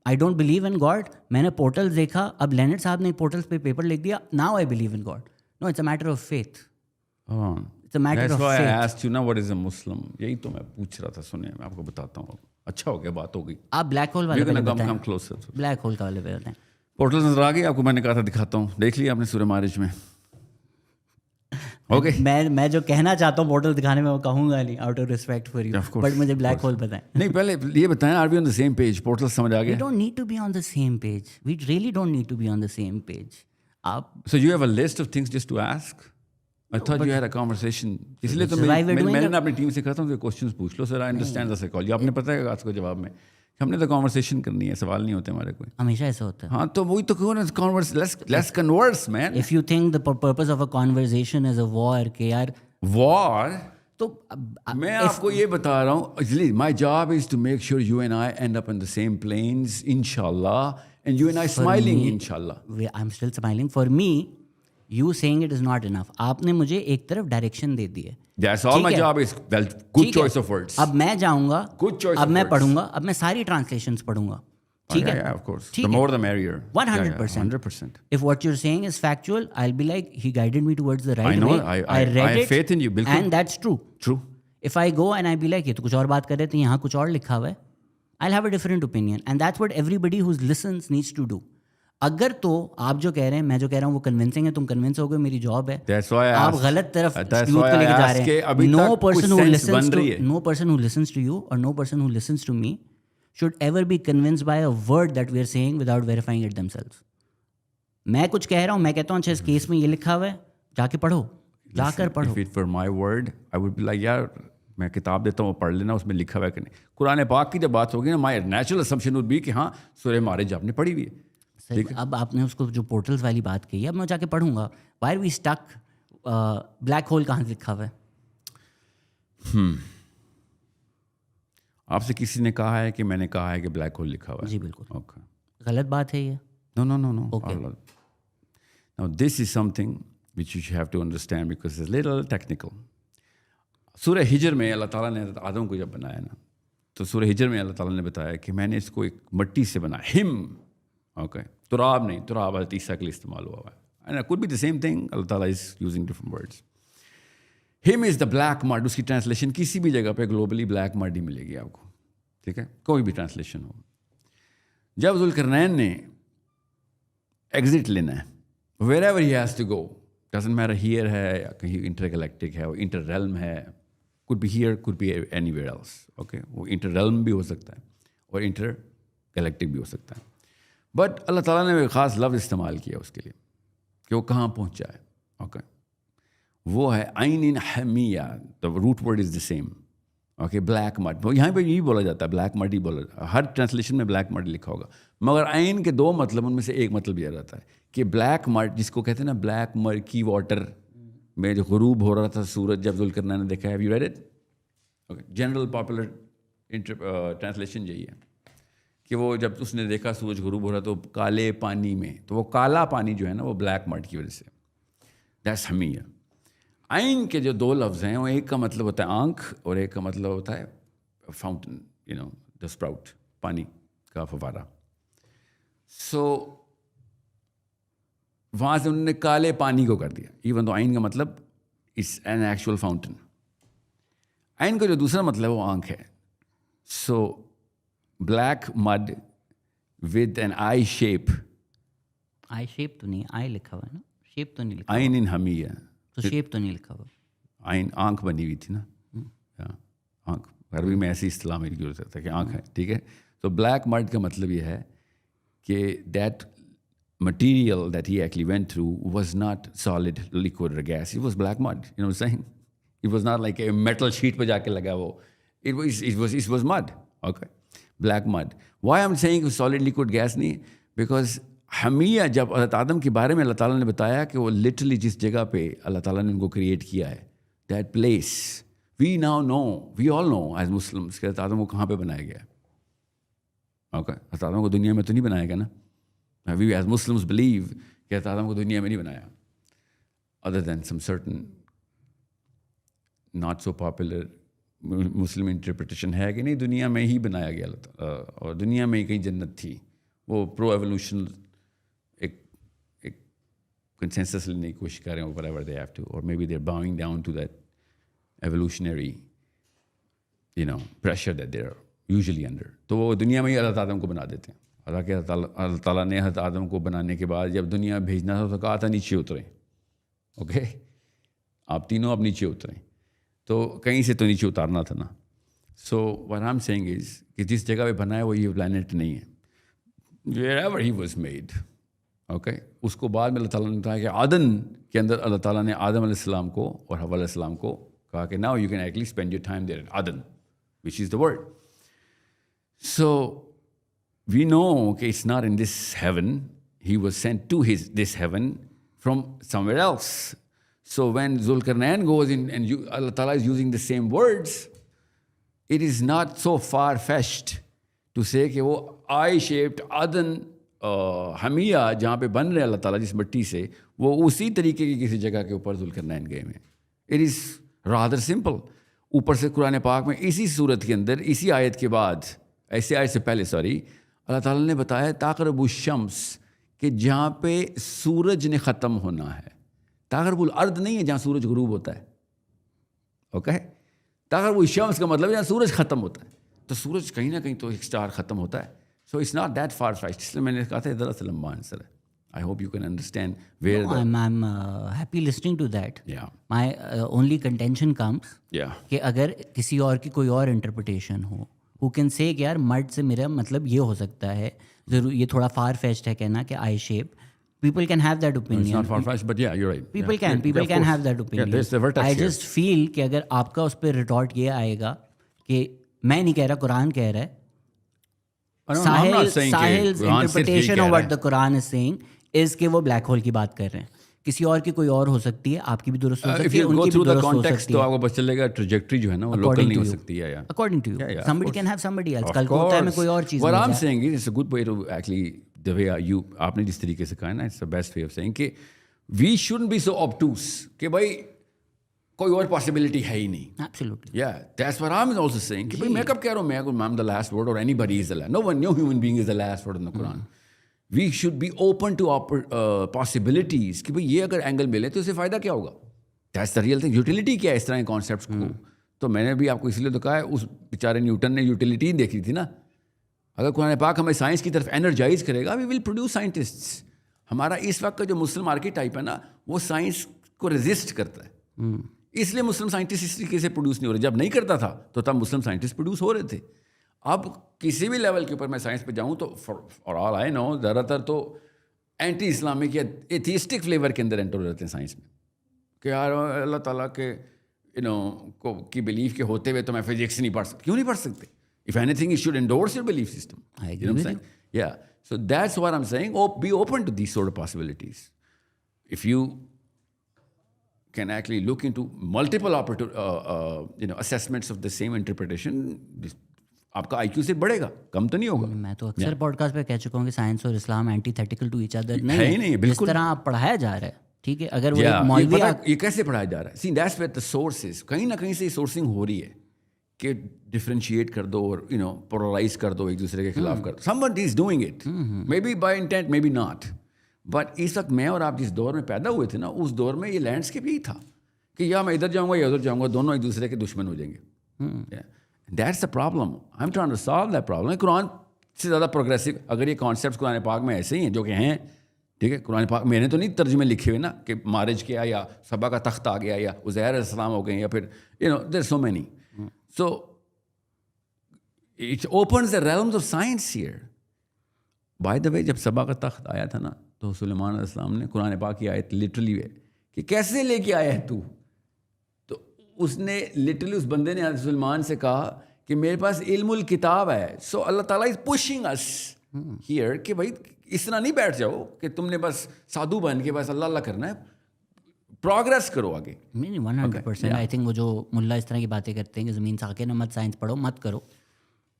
I don't believe in God, मैंने पोर्टल्स देखा, अब लेनर्ड साहब ने पोर्टल्स पे पेपर लिख दिया, now I believe in God. No, it's a matter of faith. It's a matter of faith. I asked you now what is a Muslim. यही तो मैं पूछ रहा था, सुनिए मैं आपको बताता हूँ। अच्छा हो गया, बात हो गई। आप ब्लैक होल वाले पहले बताएं। come closer. ब्लैक होल का वाले पे बताएं। पोर्टल्स नजर आ गई आपको? मैंने कहा था दिखाता हूँ, देख लिया आपने सूर्य मारिज में? ओके, मैं जो कहना चाहता हूँ पोर्टल दिखाने में वो कहूंगा नहीं, out of respect for you, but मुझे ब्लैक होल बताएं। नहीं, पहले ये बताएं, are we on the same page? Portal समझ आ गया? We don't need to be on the same page, we really don't need to be on the same page. आप so you have a list of things just to ask? I thought you had a conversation, इसलिए तो मैंने अपनी team से कहा था questions पूछ लो sir, I understand the psychology. आपने पता है आज को जवाब में हमने तो कॉन्वर्सेशन करनी है, सवाल नहीं होते हमारे कोई। हमेशा ऐसा होता है। हाँ, तो वही तो कौन converse, let's converse man. If you think the purpose of a conversation is a war, के यार वॉर, तो मैं आपको ये बता रहा हूँ, इसलिए my job is to make sure you and I end up in the same planes इंशाल्लाह, and you and I smiling इंशाल्लाह। I am still smiling. For me you saying it is not enough. आपने मुझे एक तरफ direction दे दी है। That's all my job is. Well, good choice of words. अब मैं जाऊंगा, Good choice अब of मैं words. पढ़ूंगा, अब मैं सारी ट्रांसलेशंस पढ़ूंगा, ठीक है? Yeah, of course. The more the merrier. 100%. 100%. If what you're saying is factual, I'll be like, he guided me towards the right I know. way. I read have it, faith in you. बिल्कुल. And that's true. True. If I go and I be like, ये तो कुछ और बात कर रहे थे, यहाँ कुछ और लिखा हुआ है, I'll have a different opinion. And that's what everybody who listens needs to do. अगर तो आप जो कह रहे हैं, मैं जो कह रहा हूँ वो कन्विंसिंग है, तुम कन्विंस हो गए, मेरी जॉब है। आप गलत तरफ यूथ को लेके जा रहे हैं। No person who listens to you और no person who listens to me should ever be convinced by a word that we are saying without verifying it themselves. मैं कुछ कह रहा हूँ, मैं कहता हूँ अच्छा इस केस में ये लिखा हुआ है, जाके पढ़ो, जाकर पढ़ो। If it were my word, I would be like, यार मैं किताब देता हूँ, पढ़ लेना, उसमें लिखा हुआ है कि नहीं। कुरान पाक की जब बात होगी ना, my natural assumption would be कि हाँ सूरह मारिज आपने पढ़ी हुई है। अब आपने उसको जो पोर्टल्स वाली बात कही, अब मैं जाके पढ़ूंगा। Why are we stuck? Black hole कहाँ लिखा हुआ है? आपसे किसी ने कहा है कि मैंने कहा है कि ब्लैक होल लिखा हुआ है? जी बिल्कुल। ओके, गलत बात है ये? No. Okay. Now this is something which you have to understand because it's a little technical. सूरह हिजर में अल्लाह ताला ने आदम को जब बनाया ना, तो सूरह हिजर में अल्लाह ताला ने बताया कि मैंने इसको एक मिट्टी से बनाया, हिम। ओके, तुराब नहीं, तुराब हज़रत ईसा के लिए इस्तेमाल हुआ है। And it could be the same thing. अल्लाह ताला is using different words. Him is the black mud. उसकी ट्रांसलेशन किसी भी जगह पे ग्लोबली ब्लैक मड ही मिलेगी आपको, ठीक है, कोई भी ट्रांसलेशन हो। जब ज़ुल्करनैन ने एग्जिट लेना है, wherever he has to go, doesn't matter here है या कहीं इंटरगैलेक्टिक है, वो इंटर रेल्म है, could be here, could be anywhere else. Okay, वो इंटर रेल्म भी हो सकता है और इंटर गैलेक्टिक भी हो सकता है। बट अल्लाह ताला ने एक ख़ास लफ्ज़ इस्तेमाल किया उसके लिए कि वो कहाँ पहुँचा है। ओके, वो है आइन इन हमिया, the root word is the same. Okay, black mud, वो यहाँ पे यही बोला जाता है, ब्लैक मड ही बोला, हर ट्रांसलेशन में ब्लैक मड लिखा होगा, मगर आइन के दो मतलब, उनमें से एक मतलब यह रहता है कि ब्लैक मड, जिसको कहते हैं ना ब्लैक मर्की वाटर में जो गुरूब हो रहा था सूरज, जब ज़ुल्करनैन ने देखा है, have you read it? Okay, general popular translation यही है कि वो जब उसने देखा सूरज गुरूब हो रहा तो काले पानी में, तो वो काला पानी जो है ना वो ब्लैक मड की वजह से, दैट्स हमिया। आइन के जो दो लफ्ज़ हैं, वो एक का मतलब होता है आँख और एक का मतलब होता है fountain, you know, the sprout, पानी का फवारा। सो वहाँ से उन्होंने काले पानी को कर दिया, इवन तो आइन का मतलब इस एन एक्चुअल फाउंटेन। आइन का जो दूसरा मतलब वो आँख है। So black mud with an eye shape. Eye shape तो नहीं, आई लिखा हुआ है ना, शेप तो नहीं लिखा। आइन इन हमिया, तो शेप तो नहीं लिखा हुआ। आइन आँख बनी हुई थी ना, आँख, अरबी में ऐसी इस्तेलाह मेरी ज़रूरत है कि आँख है, ठीक है। तो ब्लैक मड का मतलब ये है कि that material that he actually went through was not solid, liquid or gas. It was black mud. You know what I'm saying? It was not like a metal sheet पे जाके लगा वो. It was mud. Okay, black mud. Why I'm saying solid, liquid, gas नहीं? Because हमिया जब हज़रत आदम के बारे में अल्लाह ताला ने बताया कि वो लिटरली जिस जगह पे अल्लाह ताला ने उनको क्रिएट किया है, that place we now know, we all know as Muslims कि हज़रत आदम को कहाँ पे बनाया गया है. ओके, हज़रत आदम को दुनिया में तो नहीं बनाया गया ना. वी एज मुस्लिम्स बिलीव कि हज़रत आदम को दुनिया में नहीं बनाया, other than some certain not so popular Muslim interpretation है कि नहीं दुनिया में ही बनाया गया और दुनिया में ही कहीं जन्नत थी. वो प्रो एवोल्यूशन एक कंसेंसस लेने की कोशिश कर रहे हैं, whatever they have to, or maybe they're bowing down to that evolutionary pressure that they're usually under. तो वो दुनिया में ही अल्लाह आदम को बना देते हैं. हालांकि अल्लाह ताला ने हज़रत आदम को बनाने के बाद जब दुनिया में भेजना था तो कहा था नीचे उतरें. ओके, आप तीनों अब नीचे उतरें, तो कहीं से तो नीचे उतारना था ना. So what I am saying is कि जिस जगह पे बना है वो ये प्लैनेट नहीं है. wherever he was made, okay, उसको बाद में अल्लाह ताला ने बताया कि आदन के अंदर अल्लाह ताला ने आदम अलैहिस्सलाम को और हव्वा अलैहिस्सलाम को कहा कि now you can actually spend your time there in आदन, which is the word. So we know कि it's not in this heaven, he was sent to this heaven from somewhere else. So when Zulkarnain goes in and Allah Ta'ala is using the same words, it is not so far-fetched to say कि वो I-shaped Adan हमिया जहाँ पे बन रहे अल्लाह ताला जिस मिट्टी से, वो उसी तरीके की किसी जगह के ऊपर जुल्करनैन गए हैं. It is rather simple. ऊपर से कुरान पाक में इसी सूरत के अंदर इसी आयत के बाद, ऐसे आयत से पहले अल्लाह ताला ने बताया ताक़रबु शम्स कि जहाँ पे सूरज ने ख़त्म होना है. ताक़रबुल अर्द नहीं है जहाँ सूरज गुरूब होता है. ओके, ताक़रबुल शम्स का मतलब है जहाँ सूरज ख़त्म होता है. तो सूरज कहीं ना कहीं तो एक स्टार ख़त्म होता है. So it's not that far-fetched. इसलिए मैंने कहा था दरअसल लंबा आंसर है. I hope you can understand where no, I'm happy listening to that. Yeah. My only contention comes Yeah. कि अगर किसी और की कोई और interpretation हो, who can say कि यार मर्द से मेरा मतलब ये हो सकता है, ज़रूर ये थोड़ा far-fetched है कहना कि I shape. People can have that opinion. It's not far-fetched, but yeah, you're right. People yeah. can have that opinion. Yeah, there's the vertex I here. just feel कि अगर आपका उस पर retort ये आएगा कि मैं नहीं कह रहा, कुरान कह रहा है. Sahil's interpretation of what the Quran is saying is कि वो black hole की बात कर रहे हैं. किसी और की कोई और हो सकती है, आपकी भी दुरुस्त हो सकती है, उनकी भी दुरुस्त हो सकती है. तो आपको पता चलेगा ट्रैजेक्टरी जो है ना वो लोकल नहीं हो सकती है. According to you, somebody can have somebody else. कल को होता है मैं कोई और चीज़. What I'm saying is it's a good way to actually the way you आपने जिस तरीके से कहा है ना, it's the best way of saying कि we shouldn't be so obtuse कि भाई कोई और पॉसिबिलिटी है ही नहीं. Absolutely. Yeah, that's what I'm also saying कि भाई मैं कब कह रहा हूँ I'm the last word or anybody is the last. No human being is the last word in the Quran. We should be open to possibilities कि भाई ये अगर एंगल मिले तो इससे फ़ायदा क्या होगा. That's the real thing. Utility क्या है इस तरह के कॉन्सेप्ट को. तो मैंने भी आपको इसलिए तो कहा है, उस बेचारे न्यूटन ने यूटिलिटी देखी थी ना. अगर कुरान पाक हमें साइंस की तरफ एनर्जाइज करेगा, वी विल प्रोड्यूस साइंटिस्ट्स. हमारा इस वक्त का जो मुस्लिम आर्कीटाइप है ना, वो साइंस को रेजिस्ट करता है. इसलिए मुस्लिम साइंटिस्ट इस तरीके से प्रोड्यूस नहीं हो रहे. जब नहीं करता था तो तब मुस्लिम साइंटिस्ट प्रोड्यूस हो रहे थे. अब किसी भी लेवल के ऊपर मैं साइंस पे जाऊँ तो फॉर ऑल आई नो ज़्यादातर तो एंटी इस्लामिक या एथिस्टिक फ्लेवर के अंदर एंटर हो जाते हैं साइंस में कि यार अल्लाह ताला के को की बिलीफ के होते हुए तो मैं फिजिक्स नहीं पढ़ सकता. क्यों नहीं पढ़ सकते? If anything, you should endorse your belief system. I agree you know what I'm with saying? Yeah. So that's what I'm saying. Be open to these sort of possibilities. If you can actually look into multiple assessments of the same interpretation, आपका IQ से बढ़ेगा, कम तो नहीं होगा. मैं तो अक्सर podcast पे कह चुका हूँ कि साइंस और इस्लाम एंटीथेटिकल टू ईच अदर नहीं है. नहीं, बिल्कुल. इस तरह आप पढ़ाया जा रहा है, ठीक है. अगर वो एक मौलवी ये कैसे पढ़ाया जा रहा है? See, that's where the source is. कहीं ना कहीं से सोर्सिंग हो रही है कि डिफरेंशिएट कर दो और पोलराइज कर दो, एक दूसरे के खिलाफ कर दो. Someone is doing it, maybe by intent, maybe not. But इस वक्त मैं और आप जिस दौर में पैदा हुए थे ना, उस दौर में ये लैंडस्केप यही था कि या मैं इधर जाऊंगा या उधर जाऊंगा, दोनों एक दूसरे के दुश्मन हो जाएंगे. That's the problem. I am trying to solve that problem. Quran से ज़्यादा प्रोग्रेसिव अगर ये कॉन्सेप्ट कुरान पाक में ऐसे ही हैं जो कि हैं, ठीक है. कुरान पाक मैंने तो नहीं तर्जुमे लिखे हुए ना कि मारिज किया या सबा का तख्त आ गया या उज़ैर अलैहिस्सलाम हो गए या फिर there so many. So it opens the realms of science here. By the way, जब सबा का तख्त आया था ना, तो सुलेमान अलैहिस्सलाम ने कुरान पाक की आयत लिटरली है कि कैसे लेके आया है तू. तो उसने लिटरली उस बंदे ने सुलेमान से कहा कि मेरे पास इल्मुल किताब है. सो अल्लाह ताला इज पुशिंग अस हियर कि भाई इस तरह नहीं बैठ जाओ कि तुमने बस साधु बन के बस अल्लाह अल्लाह करना है. प्रोग्रेस करो आगे। नहीं 100%। आई थिंक वो जो मुल्ला इस तरह की बातें करते हैं कि ज़मीन से आके ना मत साइंस पढ़ो मत करो,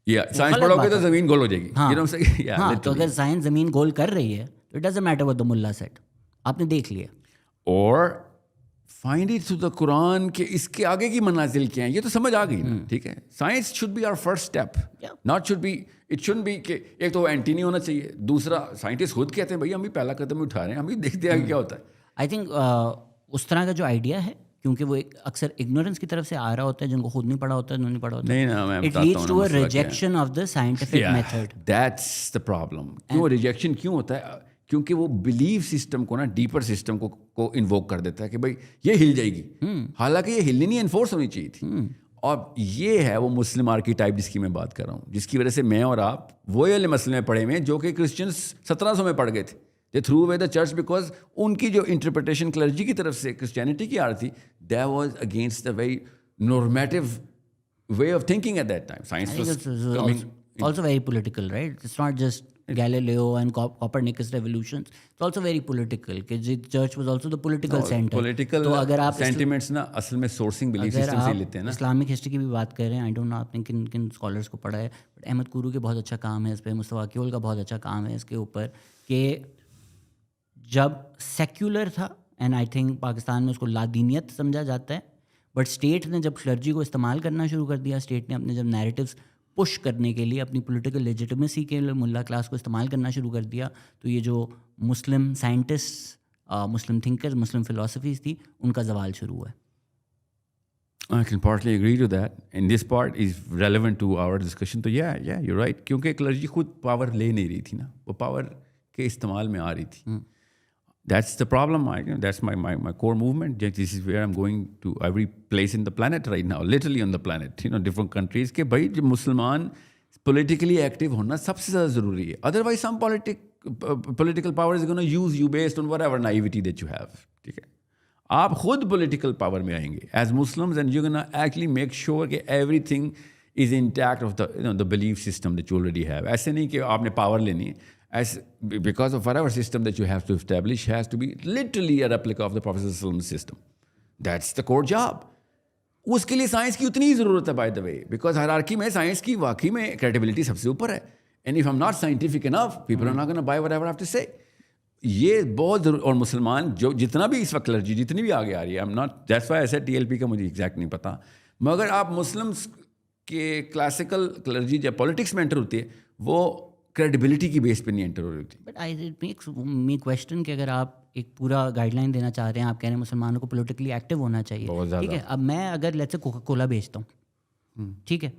साइंस पढ़ोगे तो ज़मीन गोल हो जाएगी। हाँ, You know what I'm saying? Yeah, हाँ, तो literally. अगर साइंस ज़मीन गोल कर रही है तो it doesn't matter what the मुल्ला सेड, आपने देख लिया। और find it through the Quran के इसके आगे की मनाजिल क्या है, ये तो समझ आ गई ना, ठीक है। Science should be our first step, not should be, it shouldn't be कि एक तो एंटी नहीं होना चाहिए, दूसरा साइंटिस्ट खुद कहते हैं भाई हम भी पहला कदम उठा रहे हैं, हम भी देखते हैं क्या होता है। आई थिंक उस तरह का जो आइडिया है, क्योंकि वो एक अक्सर इग्नोरेंस की तरफ से आ रहा होता है, जिनको खुद नहीं पढ़ा होता है, नहीं पढ़ा होता नहीं ना, मैं it leads to a rejection of the scientific method. That's the problem. क्यों रिजेक्शन क्यों होता है? क्योंकि वो बिलीव सिस्टम को ना, डीपर सिस्टम को इन्वोक कर देता है कि भाई ये हिल जाएगी, हालांकि ये हिलनी नहीं, एनफोर्स होनी चाहिए थी। और ये है वो मुस्लिम आर्कीटाइप जिसकी मैं बात कर रहा हूँ, जिसकी वजह से मैं और आप वो वाले मसले में पढ़े हुए हैं जो कि क्रिश्चियंस 1700 में पढ़ गए थे। They threw away the church because उनकी जो इंटरप्रिटेशन क्लर्जी की तरफ से क्रिश्चियनिटी की आ रही थी, that was against the very normative way of thinking at that time. Science was also very political, right? It's not just Galileo and Copernicus revolutions. It's also very political. कि the church was also the political center. Political तो अगर आप sentiments ना असल में sourcing belief system से लेते हैं ना। इस्लामिक हिस्ट्री की भी बात कर रहे हैं, आई डोंट नो आपने किन किन स्कॉलर्स को पढ़ा है, बट अहमद कुरू के बहुत अच्छा काम है इस पर, मुस्तफा केवल का बहुत अच्छा काम है इसके ऊपर, कि जब सेक्युलर था, एंड आई थिंक पाकिस्तान में उसको लादीनियत समझा जाता है, बट स्टेट ने जब क्लर्जी को इस्तेमाल करना शुरू कर दिया, स्टेट ने अपने जब नैरेटिव्स पुश करने के लिए अपनी पॉलिटिकल लेजिटिमेसी के लिए मुल्ला क्लास को इस्तेमाल करना शुरू कर दिया, तो ये जो मुस्लिम साइंटिस्ट, मुस्लिम थिंकर्स, मुस्लिम फिलोसफीज थी, उनका जवाल शुरू हुआ है। I can partly agree to that, and this part is relevant to our discussion. तो yeah, you're right. क्योंकि क्लर्जी खुद पावर ले नहीं रही थी ना, वो पावर के इस्तेमाल में आ रही थी। That's the problem. That's my core movement. This is where I'm going to every place in the planet right now, literally on the planet. Different countries. कि भाई जब मुसलमान politically active होना सबसे ज़्यादा ज़रूरी है. Otherwise, some political power is going to use you based on whatever naivety that you have. ठीक है? आप खुद political power में आएंगे as Muslims, and you're going to actually make sure कि everything is intact of the belief system that you already have. ऐसे नहीं कि आपने power लेनी है. Because of whatever system that you have to establish has to be literally a replica of the Prophet's system. That's the core job. उसके लिए science की उतनी ही ज़रूरत है, by the way, because hierarchy में साइंस की वाकई में क्रेडिबिलिटी सबसे ऊपर है। And if I am not scientific enough, people are not gonna buy whatever I have to say. ये बहुत जरूर। और मुसलमान जो जितना भी इस वक्त क्लर्जी जितनी भी आगे आ रही है, I am not, that's why I said TLP का मुझे एग्जैक्ट नहीं पता, मगर आप मुस्लिम्स के क्लासिकल क्लर्जी जब पॉलिटिक्स में एंटर होती है, वो क्रेडिबिलिटी की बेस पे नहीं एंटर हो रही थी। But I makes me question कि अगर आप एक पूरा गाइडलाइन देना चाह रहे हैं, आप कह रहे हैं मुसलमानों को पॉलिटिकली एक्टिव होना चाहिए, ठीक है। अब मैं अगर लेट्स से कोका कोला बेचता हूँ, ठीक है,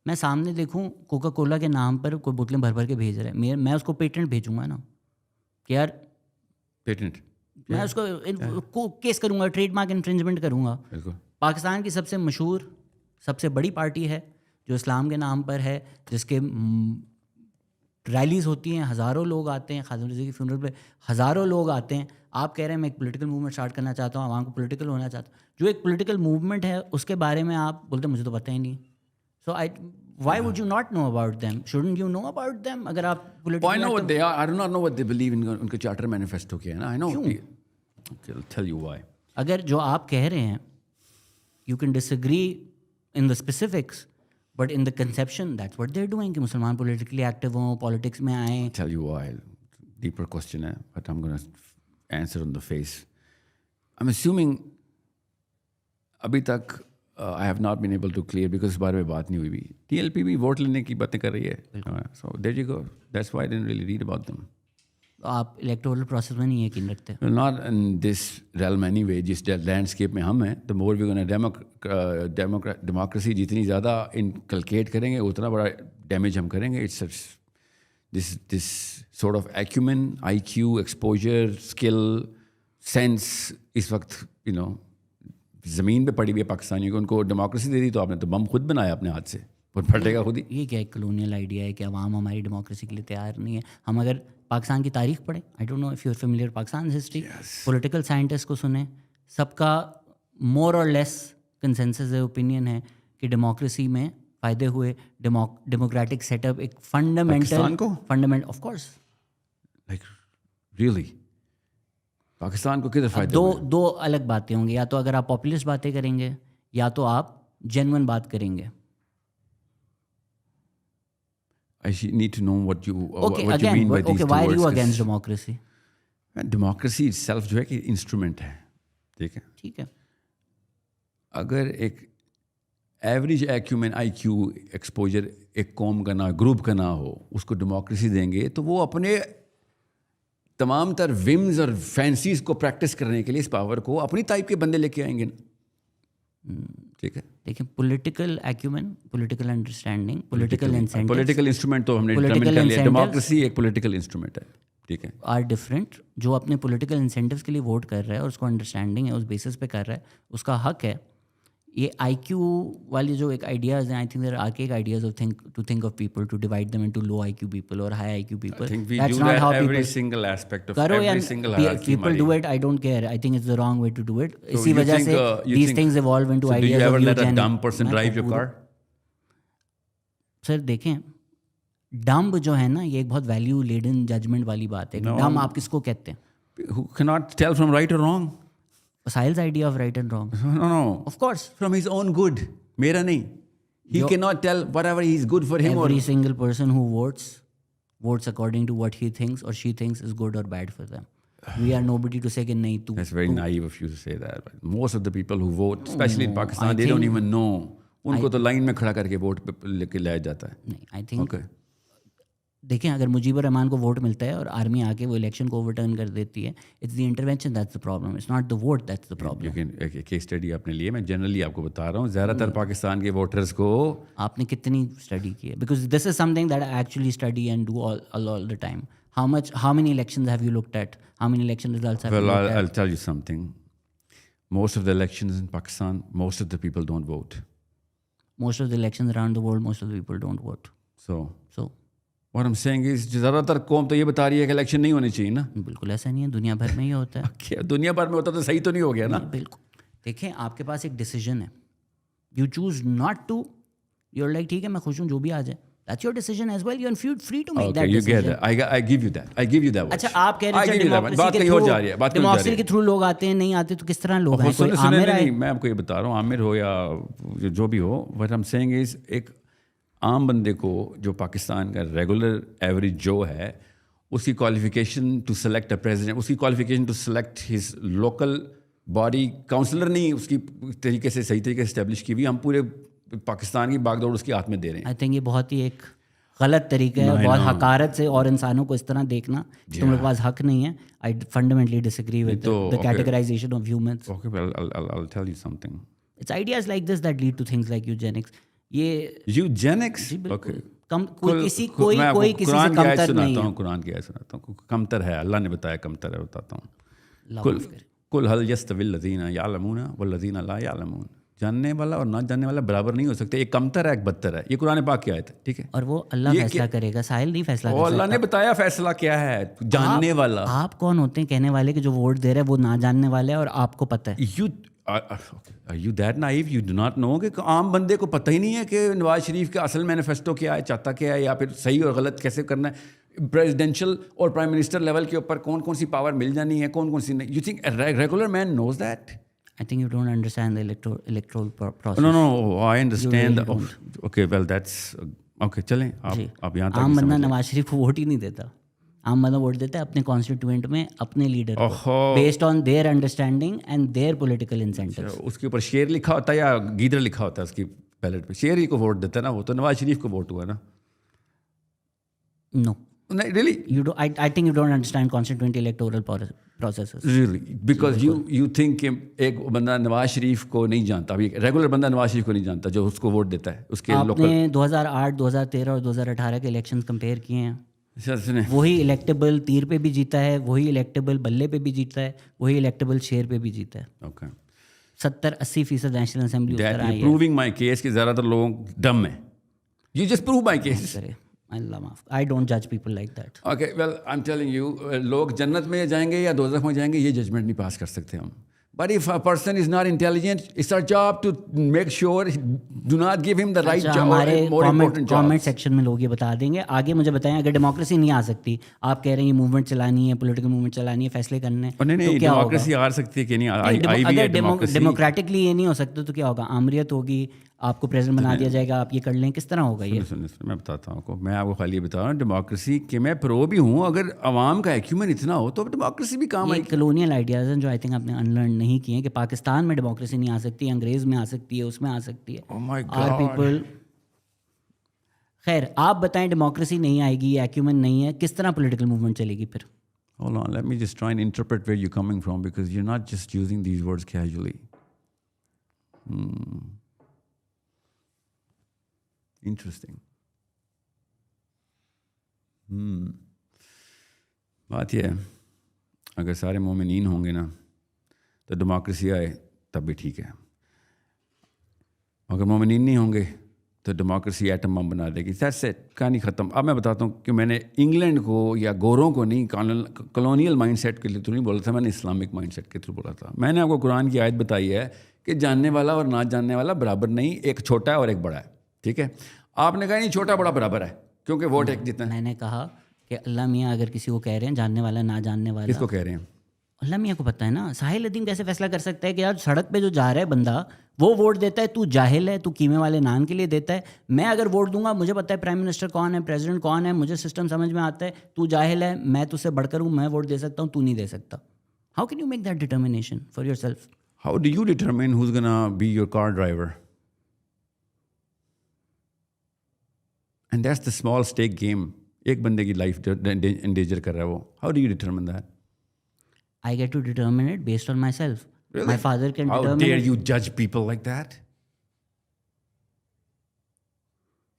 मैं सामने देखूँ कोका कोला के नाम पर कोई बोतलें भर भर के भेज रहे हैं, मैं उसको पेटेंट भेजूंगा ना कि यार पेटेंट, मैं उसको केस करूँगा, ट्रेडमार्क इन्फ्रिंजमेंट करूँगा। पाकिस्तान की सबसे मशहूर सबसे बड़ी पार्टी है जो इस्लाम के नाम पर है, जिसके रैलीज़ होती हैं, हज़ारों लोग आते हैं, खादिम रज़ी की फ्यूनरल पे हज़ारों लोग आते हैं। आप कह रहे हैं मैं एक पॉलिटिकल मूवमेंट स्टार्ट करना चाहता हूँ, आवाम को पॉलिटिकल होना चाहता हूँ। जो एक पॉलिटिकल मूवमेंट है उसके बारे में आप बोलते मुझे तो पता ही नहीं। सो why would you not know about them? Shouldn't you know about them? अगर आप political, I know what they are. I do not know what they believe in. उनका चार्टर मैनिफेस्टो क्या है ना? I know. Okay, I'll tell you why. अगर जो आप कह रहे हैं, you can disagree in the specifics, but in the conception, that's what they're doing. कि मुसलमान politically active हों, politics में आएं. Tell you why. Deeper question है, but I'm going to answer on the face. I'm assuming अभी तक I have not been able to clear because इस बारे में बात नहीं हुई भी. TLP भी वोट लेने की बातें कर रही है. So there you go. That's why I didn't really read about them. आप इलेक्टोरल प्रोसेस में नहीं यकीन रखते? Not in this realm anyway. जिस लैंडस्केप में हम हैं, the more we're going to democracy जितनी ज़्यादा inculcate करेंगे, उतना बड़ा डैमेज हम करेंगे. It's such this sort of acumen, IQ, exposure, skill, sense इस वक्त ज़मीन पे पड़ी हुई है पाकिस्तानियों को. उनको डेमोक्रेसी दे दी तो आपने तो बम खुद बनाया अपने हाथ से, और फटेगा खुद ही. ये क्या एक कॉलोनियल आइडिया है कि अवाम हमारी डेमोक्रेसी के लिए तैयार नहीं है. हम अगर पाकिस्तान की तारीख पढ़ें, I don't know if you are familiar Pakistan history, political scientist को सुने, सबका मोर और लेस कंसेंसस ओपिनियन है कि डेमोक्रेसी में फ़ायदे हुए. डेमोक्रेटिक सेटअप एक fundamental of course. Like really Pakistan को किधर फायदा दो अलग बातें होंगी, या तो अगर आप पॉपुलिस्ट बातें करेंगे या तो आप जेन्युइन बात करेंगे. I need to know what you Okay, what again, you mean by these okay, two why are words. you against democracy? Democracy itself जो है कि इंस्ट्रूमेंट है, ठीक है. ठीक है. अगर एक एवरेज एक्यूमेन IQ एक्सपोजर एक कौम का ना, ग्रुप का ना हो, उसको डेमोक्रेसी देंगे तो वो अपने तमाम तर विम्स और फैंसीज को प्रैक्टिस करने के लिए इस पावर को अपनी टाइप के बंदे लेके आएंगे ना. ठीक है. देखिए, political acumen, political understanding, political incentives, political instrument तो हमने डिटरमिन कर लिया. डेमोक्रेसी एक पॉलिटिकल इंस्ट्रूमेंट है, ठीक है. Are different. जो अपने पॉलिटिकल इंसेंटिव्स के लिए वोट कर रहा है और उसको अंडरस्टैंडिंग है, उस बेसिस पे कर रहा है, उसका हक है. ये IQ वाली जो एक आइडियाज़ हैं, I think there are archaic ideas of think of people to divide them into low IQ people और high IQ people. That's not how every single aspect of every single hierarchy. People do it. I don't care. I think it's the wrong way to do it. इसी वजह से these things evolve into ideas of eugenics. Do you ever let a eugenics. dumb person drive your car? Sir देखें, dumb जो है ना, ये एक बहुत वैल्यू लेडन जजमेंट वाली बात है. डम्ब आप किसको कहते हैं? Who cannot tell from right or wrong? Sahil's idea of right and wrong. No. Of course. From his own good. मेरा नहीं. He cannot tell whatever is good for him. Every single person who votes according to what he thinks or she thinks is good or bad for them. We are nobody to say कि नहीं तू. That's very naive of you to say that. But most of the people who vote, especially in Pakistan, they don't even know. उनको तो line में खड़ा करके vote लेके लाया जाता है. नहीं, I think. Okay. देखें, अगर मुजीबर रहमान को वोट मिलता है और आर्मी आके वो इलेक्शन को ओवरटर्न कर देती है, it's the intervention that's the problem, it's not the vote that's the problem. एक केस स्टडी आपने लिए, मैं जनरली आपको बता रहा हूँ, ज़्यादातर पाकिस्तान के वोटर्स को आपने कितनी स्टडी की है? Because this is something that I actually study and do all the time. How many elections have you looked at? How many election results have you looked at? I'll tell you something. Most of the elections in Pakistan, most of the people don't vote. Most of the elections around the world, most of the people don't vote. So what I'm saying is, ज़्यादातर कौम तो ये बता रही है कि election नहीं होनी चाहिए ना. बिल्कुल ऐसा नहीं है, दुनिया भर में ही होता है. क्या दुनिया भर में होता तो सही तो नहीं हो गया ना. बिल्कुल. देखें, आपके पास एक डिसीजन है, you choose not to, your like ठीक है मैं खुश हूँ जो भी आ जाए, that's your decision as well. You're free to make that decision. You get that. I give you that. I give you that. अच्छा, आप कह रहे हैं बात कहीं और जा रही है. डेमोक्रेसी के थ्रू लोग आते हैं, नहीं आते तो किस तरह लोग हैं? कोई आमिर है? मैं आपको ये बता रहा हूँ, आमिर हो या जो भी हो, what I'm saying is, एक आम बंदे को जो पाकिस्तान का रेगुलर एवरेज जो है, उसकी qualification to select a president, उसकी qualification to select his local body councillor नहीं उसकी तरीके से सही तरीके से इस्टेब्लिश की हुई, हम पूरे पाकिस्तान की बागडोर उसके हाथ में दे रहे हैं. आई थिंक ये बहुत ही एक गलत तरीका है, बहुत हकारत से और इंसानों को इस तरह देखना कि तुम लोग के पास हक नहीं है. I fundamentally disagree with the categorisation of humans. Okay, well I'll tell you something. It's ideas like this that lead to things like eugenics. ये यूजेनिक्स, ओके, कोई किसी से कमतर नहीं है. कुरान की आयत सुनाता हूँ. कमतर है, अल्लाह ने बताया कमतर है, बताता हूँ. कुल हल यस्तविल लज़ीना यालमून वल्लज़ीना ला यालमून. जानने वाला और ना जानने वाला बराबर नहीं हो सकते. एक कमतर है, एक बदतर है. ये कुरान पाक की आयत है, ठीक है. और वो अल्लाह फैसला करेगा, साहिल नहीं फैसला कर सकता. अल्लाह ने बताया फैसला क्या है. जानने वाला आप कौन होते हैं कहने वाले कि जो वोट दे रहे हैं वो ना जानने वाले है और आपको पता है. Are you that naive? You do not know कि आम बंदे को पता ही नहीं है कि नवाज शरीफ का असल मैनिफेस्टो क्या है, चाहता क्या है, या फिर सही और गलत कैसे करना है. प्रेसिडेंशियल और प्राइम मिनिस्टर लेवल के ऊपर कौन कौन सी पावर मिल जानी है, कौन कौन सी नहीं. You think regular man knows that? I think you don't understand the electoral process. No, I understand. Okay, well that's okay. चलें आप यहाँ तक. आम बंदा नवाज शरीफ को वोट ही नहीं देता. आम बंदा वोट देता है अपने कॉन्स्टिट्यूएंट में अपने लीडर को, based on their understanding and there political incentives. उसके ऊपर शेर लिखा होता है या गीदड़ लिखा होता है उसकी बैलेट पे, शेर ही को वोट देता है ना. वो तो नवाज शरीफ को वोट हुआ ना. No. Really? I think you don't understand constituent electoral processes. Really? Because you think कि एक बंदा नवाज शरीफ को नहीं जानता, अभी रेगुलर बंदा नवाज शरीफ को नहीं जानता जो उसको वोट देता है. उसके आपने 2008, 2013 और 2018 के इलेक्शंस कंपेयर किए हैं. वही इलेक्टेबल तीर पे भी जीता है, वही इलेक्टेबल बल्ले पे भी जीता है, वही इलेक्टेबल शेर पे भी जीता है. Okay. 70-80% नेशनल असेंबली उस तरह आई है. प्रूविंग माय केस कि ज़्यादातर लोग डम है. You just prove my case. I don't judge people like that. Okay, well, I'm telling you, लोग जन्नत में जाएंगे या दोज़ख में जाएंगे ये जजमेंट नहीं पास कर सकते हम. But if a person is not intelligent, it's our job to make sure do not give him the right job or more important job. Comment section में लोग ये बता देंगे. आगे मुझे बताएं, अगर डेमोक्रेसी नहीं आ सकती, आप कह रहे हैं ये मूवमेंट चलानी है, पॉलिटिकल मूवमेंट चलानी है, फैसले करने, नहीं, तो क्या होगा? डेमोक्रेसी आ सकती है कि नहीं? अगर डेमोक्रेटिकली ये नहीं हो सकता तो क्या होगा? आमरीत होगी, आपको प्रेसिडेंट बना दिया जाएगा, आप ये कर लें, किस तरह होगा ये? सुनिए, मैं बताता हूँ आपको. मैं आपको खाली ये बता रहा हूँ, डेमोक्रेसी के मैं प्रो भी हूँ. अगर आवाम का एक्यूमेन इतना हो तो डेमोक्रेसी भी काम आएगी. कलोनियल आइडियाज़ हैं जो आई थिंक आपने अनलर्न नहीं किए, कि पाकिस्तान में डेमोक्रेसी नहीं आ सकती, अंग्रेज़ में आ सकती है, उसमें आ सकती है. Oh my God. खैर, आप बताएं, डेमोक्रेसी नहीं आएगी, एक्यूमेन नहीं है, किस तरह पॉलिटिकल मूवमेंट चलेगी फिर? Hold on, let me just try and interpret where you're coming from, because you're not just using these words casually. Interesting. बात यह है, अगर सारे मोमिनीन होंगे ना तो डेमोक्रेसी आए तब भी ठीक है. अगर मोमिनीन नहीं होंगे तो डेमोक्रेसी एटम बम बना देगी. दैट्स इट, कहानी ख़त्म. अब मैं बताता हूँ कि मैंने इंग्लैंड को या गोरों को नहीं, कॉलोनियल माइंडसेट के लिए तो नहीं बोला था, मैंने इस्लामिक माइंडसेट के थ्रू बोला था. मैंने आपको कुरान की आयत बताई है कि जानने वाला और ना जानने वाला बराबर नहीं, एक छोटा है और एक बड़ा है. ठीक है, आपने कहा नहीं छोटा बड़ा बराबर है क्योंकि वोट एक जितना. मैंने कहा कि अल्लाह मियाँ अगर किसी को कह रहे हैं जानने वाला ना जानने वाला, किसको कह रहे हैं? अल्लाह मियाँ को पता है ना. साहिल अदीम कैसे फैसला कर सकता है कि यार सड़क पे जो जा रहा है बंदा वो वोट देता है, तू जाहिल है, तू कीमे वाले नान के लिए देता है. मैं अगर वोट दूंगा, मुझे पता है प्राइम मिनिस्टर कौन है, प्रेसिडेंट कौन है, मुझे सिस्टम समझ में आता है. तू जाहिल है, मैं तुझसे बढ़कर हूँ, मैं वोट दे सकता हूँ, तू नहीं दे सकता. How can you make that determination for yourself? How do you determine who is gonna be your car driver? And that's the small stake game. एक बंदे की लाइफ एंडेंजर कर रहा है वो. How do you determine that? I get to determine it based on myself. Really? My father can determine. How dare you judge people like that?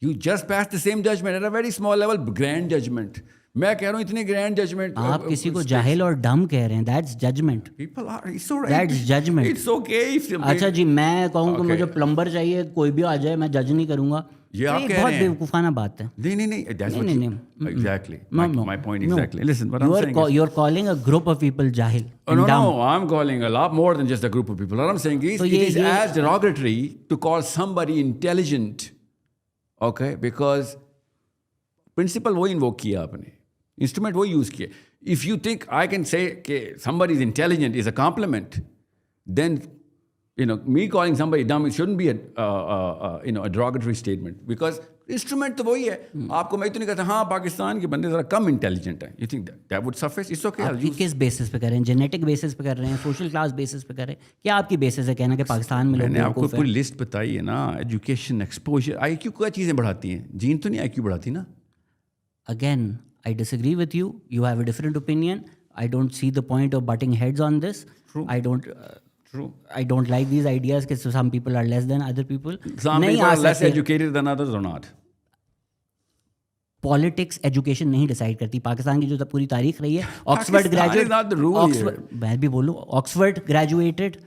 You just passed the same judgment at a very small level, grand judgment. मैं कह रहा हूँ इतने grand judgment. आप किसी को जाहिल और डम कह रहे हैं, that's judgment. People are, it's all right. That's judgment. It's okay if. अच्छा जी, मैं कहूँ कि मुझे प्लम्बर चाहिए, कोई भी आ जाए, मैं जज नहीं करूँगा. ये आप कह रहे हैं. बहुत बेवकूफाना बात है. नहीं. That's what you. Exactly. My point exactly. Listen, what I'm saying is. You're calling a group of people jahil. No. I'm calling a lot more than just a group of people. What I'm saying is, it is as derogatory to call somebody intelligent. Okay, because principle वही invoke किया आपने, instrument वही use किया. If you think I can say कि somebody is intelligent is a compliment, then me calling somebody dumb, it shouldn't be a derogatory statement, because instrument तो वही है. आपको मैं तो नहीं कहता हाँ पाकिस्तान के बंदे ज़रा कम इंटेलिजेंट हैं. You think that would suffice? It's okay. आप किस बेसिस पे कर रहे हैं? जेनेटिक बेसिस पे कर रहे हैं, सोशल क्लास बेसिस पे कर रहे हैं? क्या आपकी बेसिस है कहना कि पाकिस्तान में लोग? मैंने आपको पूरी लिस्ट बताई है ना. एजुकेशन, एक्सपोजर, IQ क्या चीज़ें बढ़ाती हैं? जीन तो नहीं IQ बढ़ाती ना. Again, I disagree with you. You have a different opinion. I don't see the point of butting heads on this. True. I don't like these ideas that some people are less than other people. Some people are less educated than others or not. Politics education नहीं decide करती. पाकिस्तान की जो पूरी तारीख रही है, Oxford graduate, मैं भी बोलूँ ऑक्सफर्ड ग्रेजुएटेड,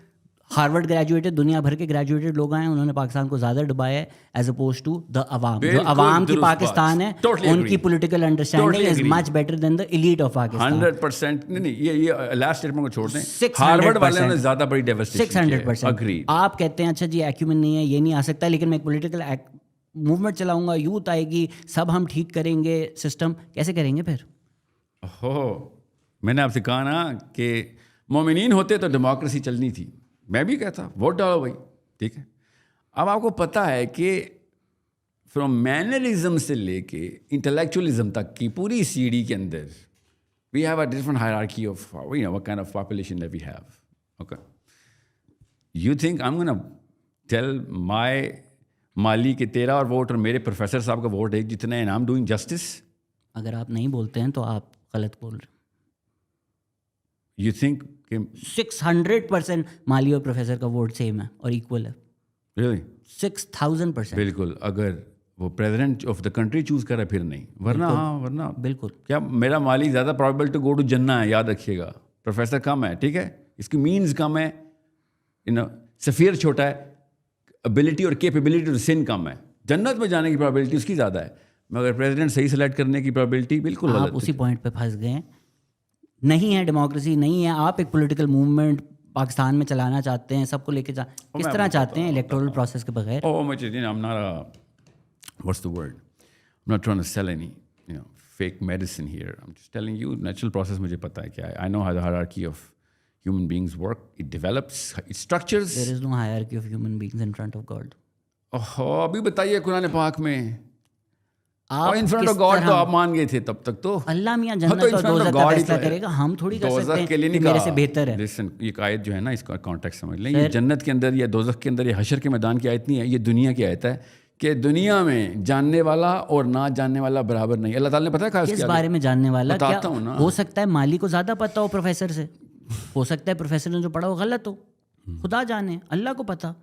हार्वर्ड ग्रेजुएटेड, दुनिया भर के ग्रेजुएटेड लोग आए, उन्होंने पाकिस्तान को ज़्यादा डुबाया है एज अपोज टू द अवाम. जो अवाम की पाकिस्तान है, उनकी political understanding is much better than the elite of Pakistan. 100%. नहीं, ये लास्ट स्टेटमेंट को छोड़ दें. हार्वर्ड वाले ने ज़्यादा बड़ी डेवस्टेशन 600%. आप कहते हैं अच्छा जी एक्यूमेन नहीं है, ये नहीं आ सकता, लेकिन मैं पॉलिटिकल मूवमेंट चलाऊंगा, यूथ आएगी, सब हम ठीक करेंगे सिस्टम. कैसे करेंगे फिर? मैंने आपसे कहा ना कि मोमिनीन होते तो डेमोक्रेसी चलनी थी. मैं भी कहता वोट डालो भाई, ठीक है. अब आपको पता है कि फ्रॉम मैनरिज्म से लेके इंटेलेक्चुअलिज्म तक की पूरी सीढ़ी के अंदर we have a different hierarchy of what kind of population that we have. Okay, you think I am gonna tell my माली के तेरा और वोट और मेरे प्रोफेसर साहब का वोट एक जितना है, नाम डूइंग जस्टिस? अगर आप नहीं बोलते हैं तो आप गलत बोल रहे हैं. यू थिंक 600% माली और प्रोफेसर का वोट सेम है और इक्वल है? Really? 6000%. बिल्कुल. अगर वो president of the country choose करे फिर नहीं, वरना बिल्कुल. क्या मेरा माली ज़्यादा प्रोबेबल टू गो टू जन्ना है, याद रखिएगा. प्रोफेसर कम है, ठीक है, इसकी मीन्स कम है, सफ़ीर छोटा है, एबिलिटी और कैपेबिलिटी टू सिन कम है. जन्नत में जाने की प्रोबेबिलिटी उसकी ज़्यादा है, मगर प्रेसिडेंट सही सेलेक्ट करने की प्रोबेबिलिटी बिल्कुल आप उसी पॉइंट पे फंस गए. नहीं है डेमोक्रेसी, नहीं है. आप एक पॉलिटिकल मूवमेंट पाकिस्तान में चलाना चाहते हैं, सबको लेके किस तरह चाहते हैं इलेक्टोरल प्रोसेस के बगैर? मुझे I'm not what's the word? I'm not trying to sell any fake medicine here. I'm just telling you natural process मुझे पता है क्या है. I know how the hierarchy of human beings work. It develops, it structures. There is no hierarchy of human beings in front of God. अभी बताइए कुरान पाक में आप इन फ्रंट ऑफ गॉड तो आप मान गए थे तब तक तो अल्लाह मियां जन्नत और दोज़ख का फैसला करेगा, हम थोड़ी कर सकते हैं के लिए नहीं मेरे से बेहतर है. लिसन, ये आयत जो है ना, इसका कॉन्टेक्स्ट समझ लें. ये जन्नत के अंदर या दोज़ख के अंदर या हशर के मैदान की आयत नहीं है, ये दुनिया की आयत है कि दुनिया में जानने वाला और ना जानने वाला बराबर नहीं. अल्लाह ताला ने पता है किस बारे में जानने वाला, क्या हो सकता है माली को ज़्यादा पता हो प्रोफेसर से, हो सकता है प्रोफेसर ने जो पढ़ा हो गलत हो, खुदा जाने, अल्लाह को पता.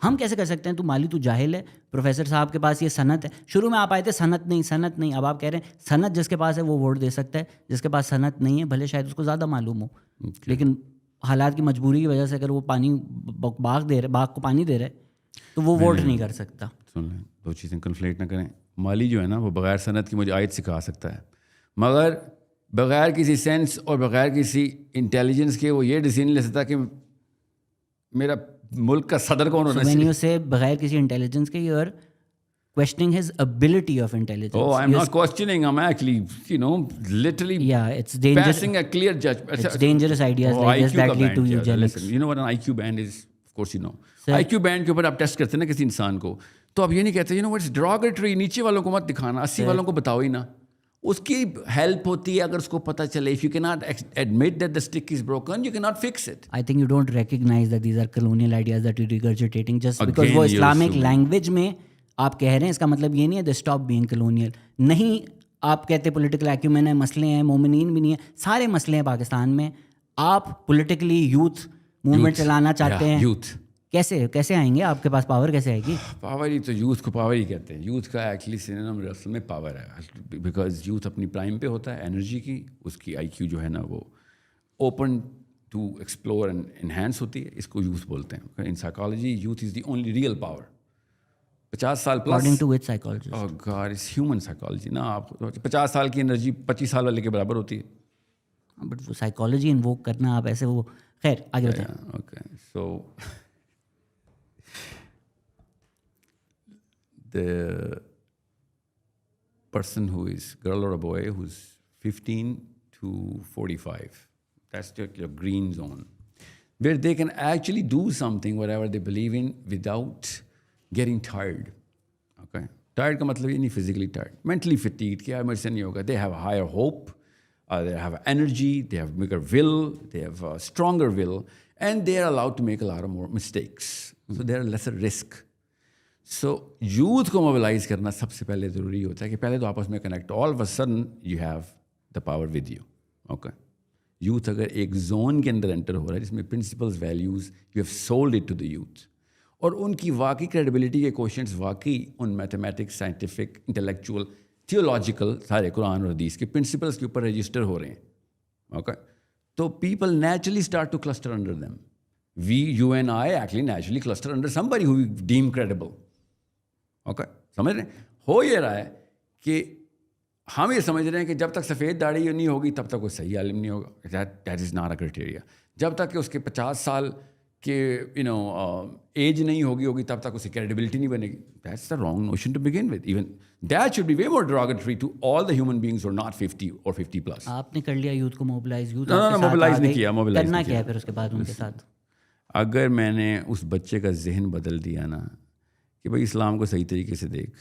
हम कैसे कर सकते हैं? तू माली, तू जाहिल है, प्रोफेसर साहब के पास ये सनत है. शुरू में आप आए थे सनत नहीं, अब आप कह रहे हैं सनत जिसके पास है वो वोट दे सकता है, जिसके पास सनत नहीं है भले शायद उसको ज़्यादा मालूम हो, लेकिन हालात की मजबूरी की वजह से अगर वो पानी बाग को पानी दे रहा है तो वो वोट नहीं कर सकता. सुन लें, दो चीज़ें कन्फ्लेट ना करें. माली जो है ना वो बग़ैर सनत की मुझे आयत सिखा सकता है, मगर बग़ैर किसी सेंस और बग़ैर किसी इंटेलिजेंस के वो ये डिसीजन ले सकता कि मेरा मुल्क का सदर कौन होना चाहिए. से बगैर किसी इंटेलिजेंस के you are questioning his ability of intelligence. Oh, I'm not questioning. I'm actually, literally it's dangerous. Passing a clear judgment. It's dangerous ideas like this that lead to eugenics. Listen, you know what an IQ band is? Of course you know. IQ band के ऊपर आप test करते हैं ना किसी इंसान को, तो आप ये नहीं कहते what's derogatory, नीचे वालों को मत दिखाना, 80 वालों को बताओ ही ना. उसकी हेल्प होती है अगर उसको पता चले. If you cannot admit that the stick is broken, you cannot fix it. I think you don't recognize that these are colonial ideas that you're regurgitating just because वो Islamic language में आप कह रहे हैं. इसका मतलब ये नहीं है they stop being colonial. नहीं, आप कहते political acumen है, मसले हैं, मोमिनीन भी नहीं है, सारे मसले हैं पाकिस्तान में. आप politically youth movement चलाना चाहते हैं. Youth कैसे आएंगे? आपके पास पावर कैसे आएगी? पावर ही तो यूथ को पावर ही कहते हैं. यूथ का एक्चुअली सिनोनिम असल में पावर है, बिकॉज यूथ अपनी प्राइम पे होता है एनर्जी की. उसकी IQ जो है ना वो open to explore and enhance होती है, इसको यूथ बोलते हैं. In psychology youth is the only real power. 50 साल plus according to which psychologist? Oh God, it's human psychology ना. आप 50 साल की एनर्जी 25 साल वाले के बराबर होती है. बट वो साइकोलॉजी इन्वोक करना आप ऐसे, वो खैर आगे बताएं. Okay, so the person who is girl or a boy who's 15 to 45, that's your green zone, where they can actually do something whatever they believe in without getting tired. Okay, tired का मतलब ये नहीं physically tired, mentally fatigued कि यार मेरे से नहीं होगा. They have a higher hope, they have energy, they have bigger will, they have a stronger will, and they are allowed to make a lot of more mistakes, so they are lesser risk. So youth को mobilise करना सबसे पहले ज़रूरी होता है कि पहले तो आपस में connect. All of a sudden you have the power with you. Okay, youth अगर एक जोन के अंदर एंटर हो रहा है जिसमें principles, values, you have sold it to the youth, और उनकी वाकई क्रेडिबिलिटी के क्वेश्चंस वाकई उन मैथमेटिक्स, साइंटिफिक, इंटेलेक्चुअल, थियोलॉजिकल सारे कुरान और हदीस के प्रिंसिपल्स के ऊपर रजिस्टर हो रहे हैं. ओके, तो people naturally start to cluster under them. You and I actually naturally cluster under somebody who we deem credible. Okay, समझ रहे हैं? हो ये रहा है कि हम ये समझ रहे हैं कि जब तक सफ़ेद दाढ़ी नहीं होगी तब तक वो सही आलिम नहीं होगा. That is not a criteria. जब तक कि उसके 50 साल के एज नहीं होगी तब तक उसकी क्रेडिबिलिटी नहीं बनेगी. That's the wrong notion to begin with. Even that should be way more derogatory to all the human beings who are not 50 और 50 प्लस. आपने कर लिया यूथ को मोबिलाइज. यूथ मोबिलाइज नहीं किया. मोबिलाइज करना क्या है फिर उसके बाद उनके साथ? अगर मैंने उस बच्चे का जहन बदल दिया ना कि भाई इस्लाम को सही तरीके से देख,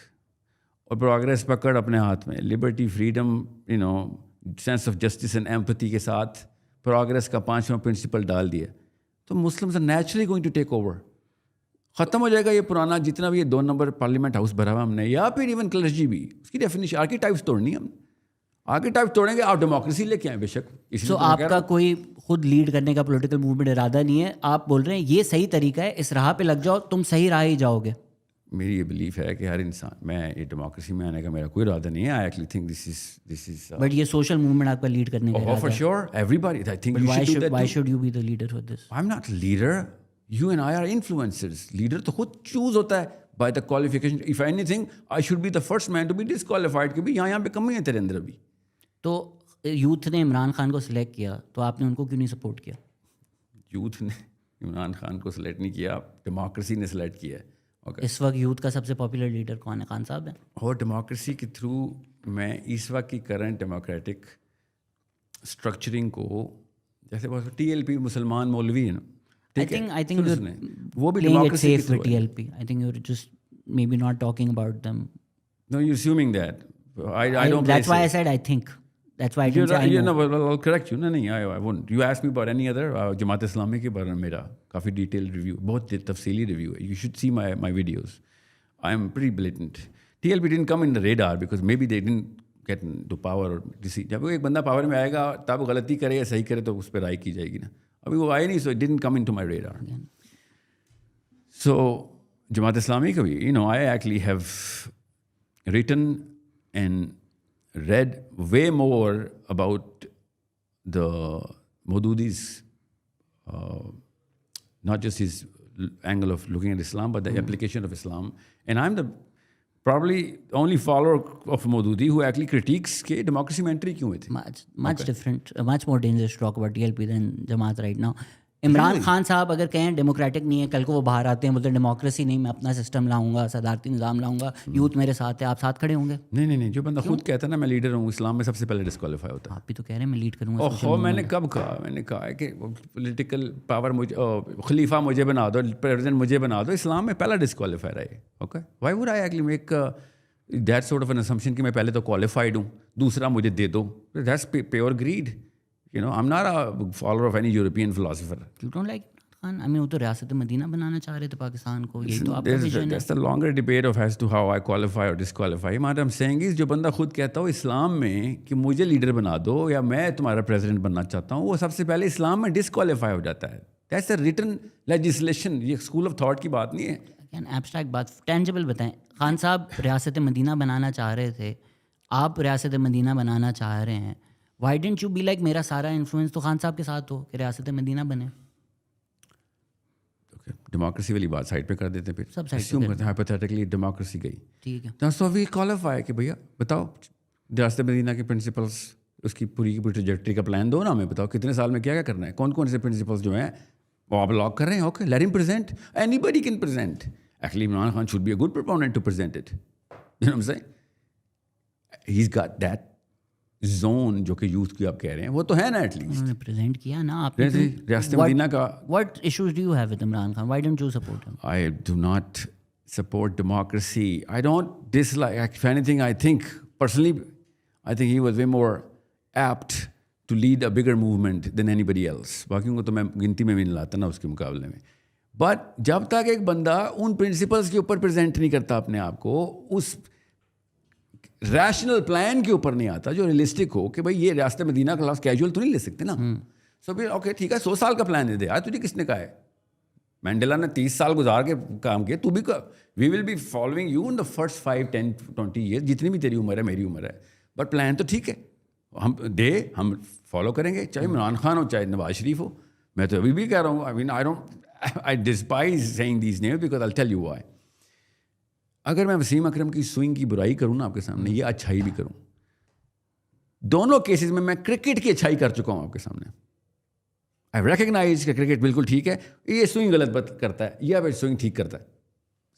और प्रोग्रेस पकड़ अपने हाथ में, liberty, freedom, sense of justice and empathy के साथ प्रोग्रेस का 5वां प्रिंसिपल डाल दिया, तो Muslims are naturally going to take over. ख़त्म हो जाएगा ये पुराना जितना भी ये 2 नंबर पार्लियामेंट हाउस भरा हुआ हमने, या फिर इवन क्लर्जी भी. उसकी डेफिनेशन आर्कीटाइप्स तोड़नी है. हम आर्कीटाइप तोड़ेंगे, आप डेमोक्रेसी लेके आए बेशक. तो आपका कोई खुद लीड करने का पॉलिटिकल मूवमेंट इरादा नहीं है. आप बोल रहे हैं ये सही तरीका है, इस राह पे लग जाओ, तुम सही राह ही जाओगे. मेरी ये बिलीफ है कि हर इंसान, मैं ये डेमोक्रेसी में आने का मेरा कोई इरादा नहीं है. I actually think this is but ये सोशल मूवमेंट आपका लीड करने का इरादा है. For sure, everybody. I think why should you be the leader for this? I am not leader. You and I are influencers. Leader तो खुद choose होता है by the qualification. If anything I should be the first man to be disqualified कि भाई यहाँ पे कमी है तेरे अंदर अभी. तो यूथ ने इमरान खान को सिलेक्ट किया, तो आपने उनको क्यों नहीं सपोर्ट किया? यूथ ने इमरान खान को सिलेक्ट नहीं किया, डेमोक्रेसी ने सिलेक्ट किया है। ओके, इस वक्त यूथ का सबसे पॉपुलर लीडर कौन है? खान साहब है। और डेमोक्रेसी के थ्रू मैं इस वक्त की करंट डेमोक्रेटिक स्ट्रक्चरिंग को, जैसे बहुत TLP मुसलमान मौलवी है ना, I think वो भी playing it democracy safe with TLP. I think you're just maybe not talking about them. No, you're assuming that. I don't. That's why I said I think. That's why I didn't say I know. No, I'll correct you. No, I won't. You asked me about any other Jamaat Islami के बारे में मेरा काफ़ी detail review, बहुत तफसीली review है. You should see my videos. I'm pretty blatant. TLP didn't come in the radar because maybe they didn't get to power or deceive. जब एक बंदा पावर में आएगा तब गलती करे या सही करे तो उस पर राय की जाएगी ना. अभी वो आए नहीं, so it didn't come into my radar. So Jamaat Islami का भी, I actually have written and read way more about the Maududi's, not just his angle of looking at Islam, but the application of Islam. And I'm the probably only follower of Maududi who actually critiques कि democracy में entry क्यों हुई थी. Much different, much more dangerous to talk about TLP than Jamaat right now. Imran Khan साहब अगर कहें democratic नहीं है, कल को वो बाहर आते हैं बोलते हैं डेमोक्रेसी नहीं, मैं अपना सिस्टम लाऊंगा, सदारती निज़ाम लाऊंगा, यूथ मेरे साथ है, आप साथ खड़े होंगे? नहीं, जो बंदा खुद कहता है ना मैं लीडर हूँ, इस्लाम में सबसे पहले डिस्क्वालीफाई होता है. आप भी तो कह रहे हैं मैं लीड करूँगा. ओहो, मैंने कब कहा? मैंने कहा है कि पॉलिटिकल पावर मुझे, खलीफा मुझे बना दो, प्रेसिडेंट मुझे बना दो, इस्लाम में पहला डिस्क्वालीफाई है. Okay, why would I actually make that sort of an assumption कि मैं पहले तो क्वालिफाइड हूँ, दूसरा मुझे दे दो? That's pure greed. I'm not a follower of any European philosopher. You don't like I mean, वो तो रियासत मदीना बनाना चाह रहे थे पाकिस्तान को, यही तो आपका विजन है. That's the longer debate of as to how I qualify or disqualify. What I'm saying is जो बंदा खुद कहता हो इस्लाम में कि मुझे लीडर बना दो या मैं तुम्हारा प्रेसिडेंट बनना चाहता हूँ, वो सबसे पहले इस्लाम में डिस्क्वालीफाई हो जाता है. That's a written legislation. ये स्कूल ऑफ थॉट की बात नहीं है. एब्स्ट्रैक्ट बात, टेंजिबल बताएं. खान साहब रियासत मदीना बनाना चाह रहे थे, आप रियासत मदीना बनाना चाह रहे हैं. Why didn't you be like मेरा सारा इन्फ्लुएंस तो खान साहब के साथ हो कि रियासत मदीना बने? डेमोक्रेसी वाली बात साइड पे कर देते हैं, फिर सब साइड assume करते हैं हाइपोथेटिकली डेमोक्रेसी गई, ठीक है. तो सो वी क्वालिफाई कि भैया बताओ रियासत मदीना के प्रिंसिपल्स, उसकी पूरी की पूरी ट्रैजेक्टरी का प्लान दो ना, हमें बताओ कितने साल में क्या क्या करना है, कौन कौन से प्रिंसिपल्स जो हैं वो आप लॉक कर रहे हैं. Okay, let him present. Anybody can present. Actually Imran Khan should be a good proponent to present it. You know what I am saying? He is got that zone जो कि यूथ की आप कह रहे हैं, वो तो है ना. एटलीस्ट उन्होंने प्रेजेंट किया ना आपने. रियासत मदीना का what issues do you have with Imran Khan? Why don't you support him? I do not support democracy. I don't dislike, if anything, I think personally, I think he was way more apt to lead a bigger movement than anybody else. बाकियों को तो मैं गिनती में भी नहीं लाता ना उसके मुकाबले में. बट जब तक एक बंदा उन प्रिंसिपल्स के ऊपर प्रेजेंट नहीं करता अपने आप को, उस रैशनल प्लान के ऊपर नहीं आता जो रियलिस्टिक हो कि भाई ये रियासत मदीना का लफ्ज़ कैजुअल तो नहीं ले सकते ना. सो फिर ओके ठीक है, 100 साल का प्लान दे दे यार, तुझे किसने कहा है? मैंडेला ने 30 साल गुजार के काम किए, तू भी we will be following you in the first 5, 10, 20 years, जितनी भी तेरी उम्र है मेरी उम्र है. बट प्लान तो ठीक है, हम फॉलो करेंगे, चाहे इमरान खान हो चाहे नवाज शरीफ हो. मैं तो अभी भी कह रहा हूँ, I mean I despise saying these names because I will tell you why. अगर मैं वसीम अकरम की स्विंग की बुराई करूँ ना आपके सामने, ये अच्छाई भी करूँ, दोनों केसेस में मैं क्रिकेट की अच्छाई कर चुका हूँ आपके सामने. आई रिकग्नाइज कि क्रिकेट बिल्कुल ठीक है, ये स्विंग गलत करता है, या फिर स्विंग ठीक करता है.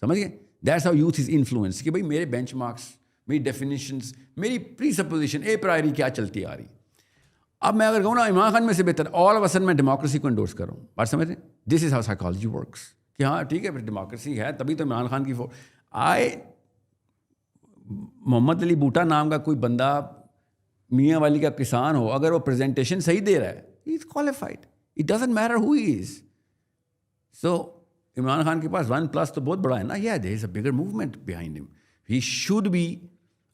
समझ गए? That's how youth is influence कि भाई मेरे बेंचमार्क्स, मेरी डेफिनेशंस, मेरी प्री सपोजिशन, ए प्रायरी क्या चलती आ रही. अब मैं अगर कहूँ ना इमरान खान में से बेहतर, ऑल ऑफ अ सडन मैं डेमोक्रेसी को एंडोर्स कर रहा हूँ. बात समझ रहे? This is how psychology works कि हाँ ठीक है, फिर डेमोक्रेसी है तभी तो इमरान खान की मोहम्मद अली बूटा नाम का कोई बंदा मियाँ वाली का किसान हो, अगर वो प्रेजेंटेशन सही दे रहा है, he is qualified. It doesn't matter who he is. So Imran Khan के पास 1+ तो बहुत बड़ा है ना. Yeah there is a bigger movement behind him. He should be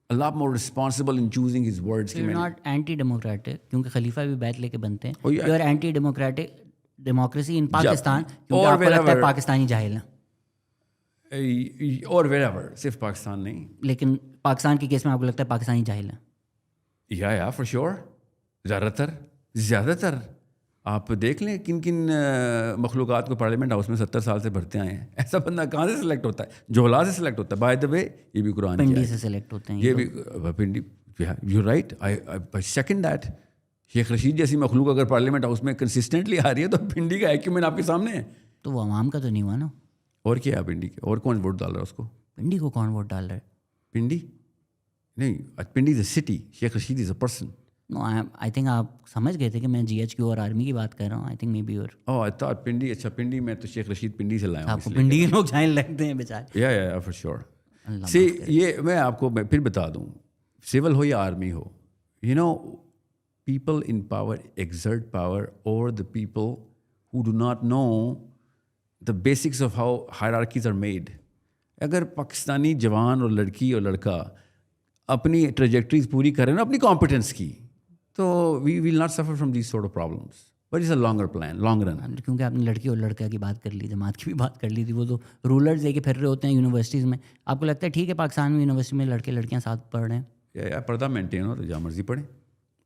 a lot more responsible in choosing his words. You're not anti-democratic क्योंकि खलीफा भी बैठ लेके बनते हैं. Oh, yeah. You're anti-democratic democracy in Pakistan क्योंकि आपको लगता है पाकिस्तानी जाहिल हैं. और wherever, सिर्फ पाकिस्तान नहीं, लेकिन पाकिस्तान के केस में आपको लगता है पाकिस्तानी जाहिल हैं. या फॉर श्योर. ज़्यादातर आप देख लें किन किन मखलूक़ात को पार्लियामेंट हाउस में 70 साल से भरते आए हैं. ऐसा बंदा कहाँ से सिलेक्ट होता है? जोहला से सिलेक्ट होता है. बाय द वे ये भी कुरान पिंडी से सिलेक्ट होते हैं ये भी. Pindi, you right, I second that. Sheikh Rashid जैसी मखलूक अगर पार्लियामेंट हाउस में कंसिस्टेंटली आ रही है तो पिंडी का एक्यूमेन आपके सामने है। तो वो अवाम का तो नहीं हुआ ना। और क्या है पिंडी के, और कौन वोट डाल रहा है उसको? पिंडी को कौन वोट डाल रहा है? पिंडी नहीं, Pindi is a city, Sheikh Rashid is a person. No, I think आप समझ गए थे कि मैं जीएचक्यू और आर्मी की बात कर रहा हूँ। I think may be. और ओह आई थॉट पिंडी, अच्छा पिंडी में तो शेख रशीद पिंडी से लाया हूँ आपको पिंडी के लोग जाने लगते हैं बेचारे। या फॉर श्योर। सी ये मैं आपको फिर बता दूँ, सिविल हो या आर्मी हो, you know people in power exert power over the people who do not know the basics of how hierarchies are made. अगर पाकिस्तानी जवान और लड़की और लड़का अपनी ट्रेजेक्टरीज पूरी करें ना अपनी कॉम्पिटेंस की, तो we will not suffer from these sort of problems, but it's a longer plan, long run. क्योंकि आपने लड़की और लड़का की बात कर ली, जमात की भी बात कर ली थी। वो तो रूलर्स लेके फिर रहे होते हैं यूनिवर्सिटीज़ में। आपको लगता है ठीक है पाकिस्तान में यूनिवर्सिटी में लड़के लड़कियाँ साथ पढ़ रहे हैं, या पर्दा मेंटेन हो तो जहाँ मर्जी पढ़ें,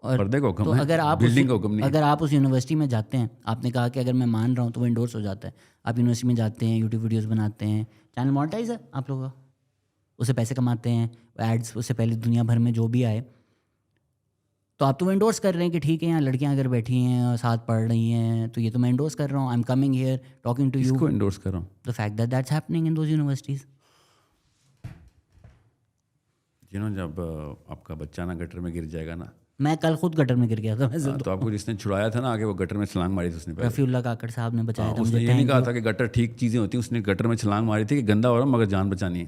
और पर्दे को हुक्म तो है, अगर आप बिल्डिंग को हुक्म नहीं। अगर आप उस यूनिवर्सिटी में जाते हैं, आपने कहा कि अगर मैं मान रहा हूँ तो वो इंडोर्स हो जाता है। आप यूनिवर्सिटी में जाते हैं, यूट्यूब वीडियोस बनाते हैं, चैनल मोनेटाइज है आप लोगों का, उससे पैसे कमाते हैं, एड्स उससे पहले दुनिया भर में जो भी आए, तो आप तो वो इंडोर्स कर रहे हैं कि ठीक है यहाँ लड़कियाँ अगर बैठी हैं और साथ पढ़ रही हैं, तो ये तो मैं इंडोर्स कर रहा हूँ। I am coming here talking to you. इसको इंडोर्स कर रहा हूँ? The fact that that's happening in those universities. जब आपका बच्चा ना गटर में गिर जाएगा ना, मैं कल खुद गटर में गिर गया था वैसे तो आपको जिसने छुड़ाया था ना आगे, वो गटर में छलांग मारी थी उसने पहले। रफ़ीउल्लाह काकड़ साहब ने बचाया था उसने मुझे। ये नहीं कहा था कि गटर ठीक चीज़ें होती हैं, उसने गटर में छलांग मारी थी कि गंदा हो रहा मगर जान बचानी है।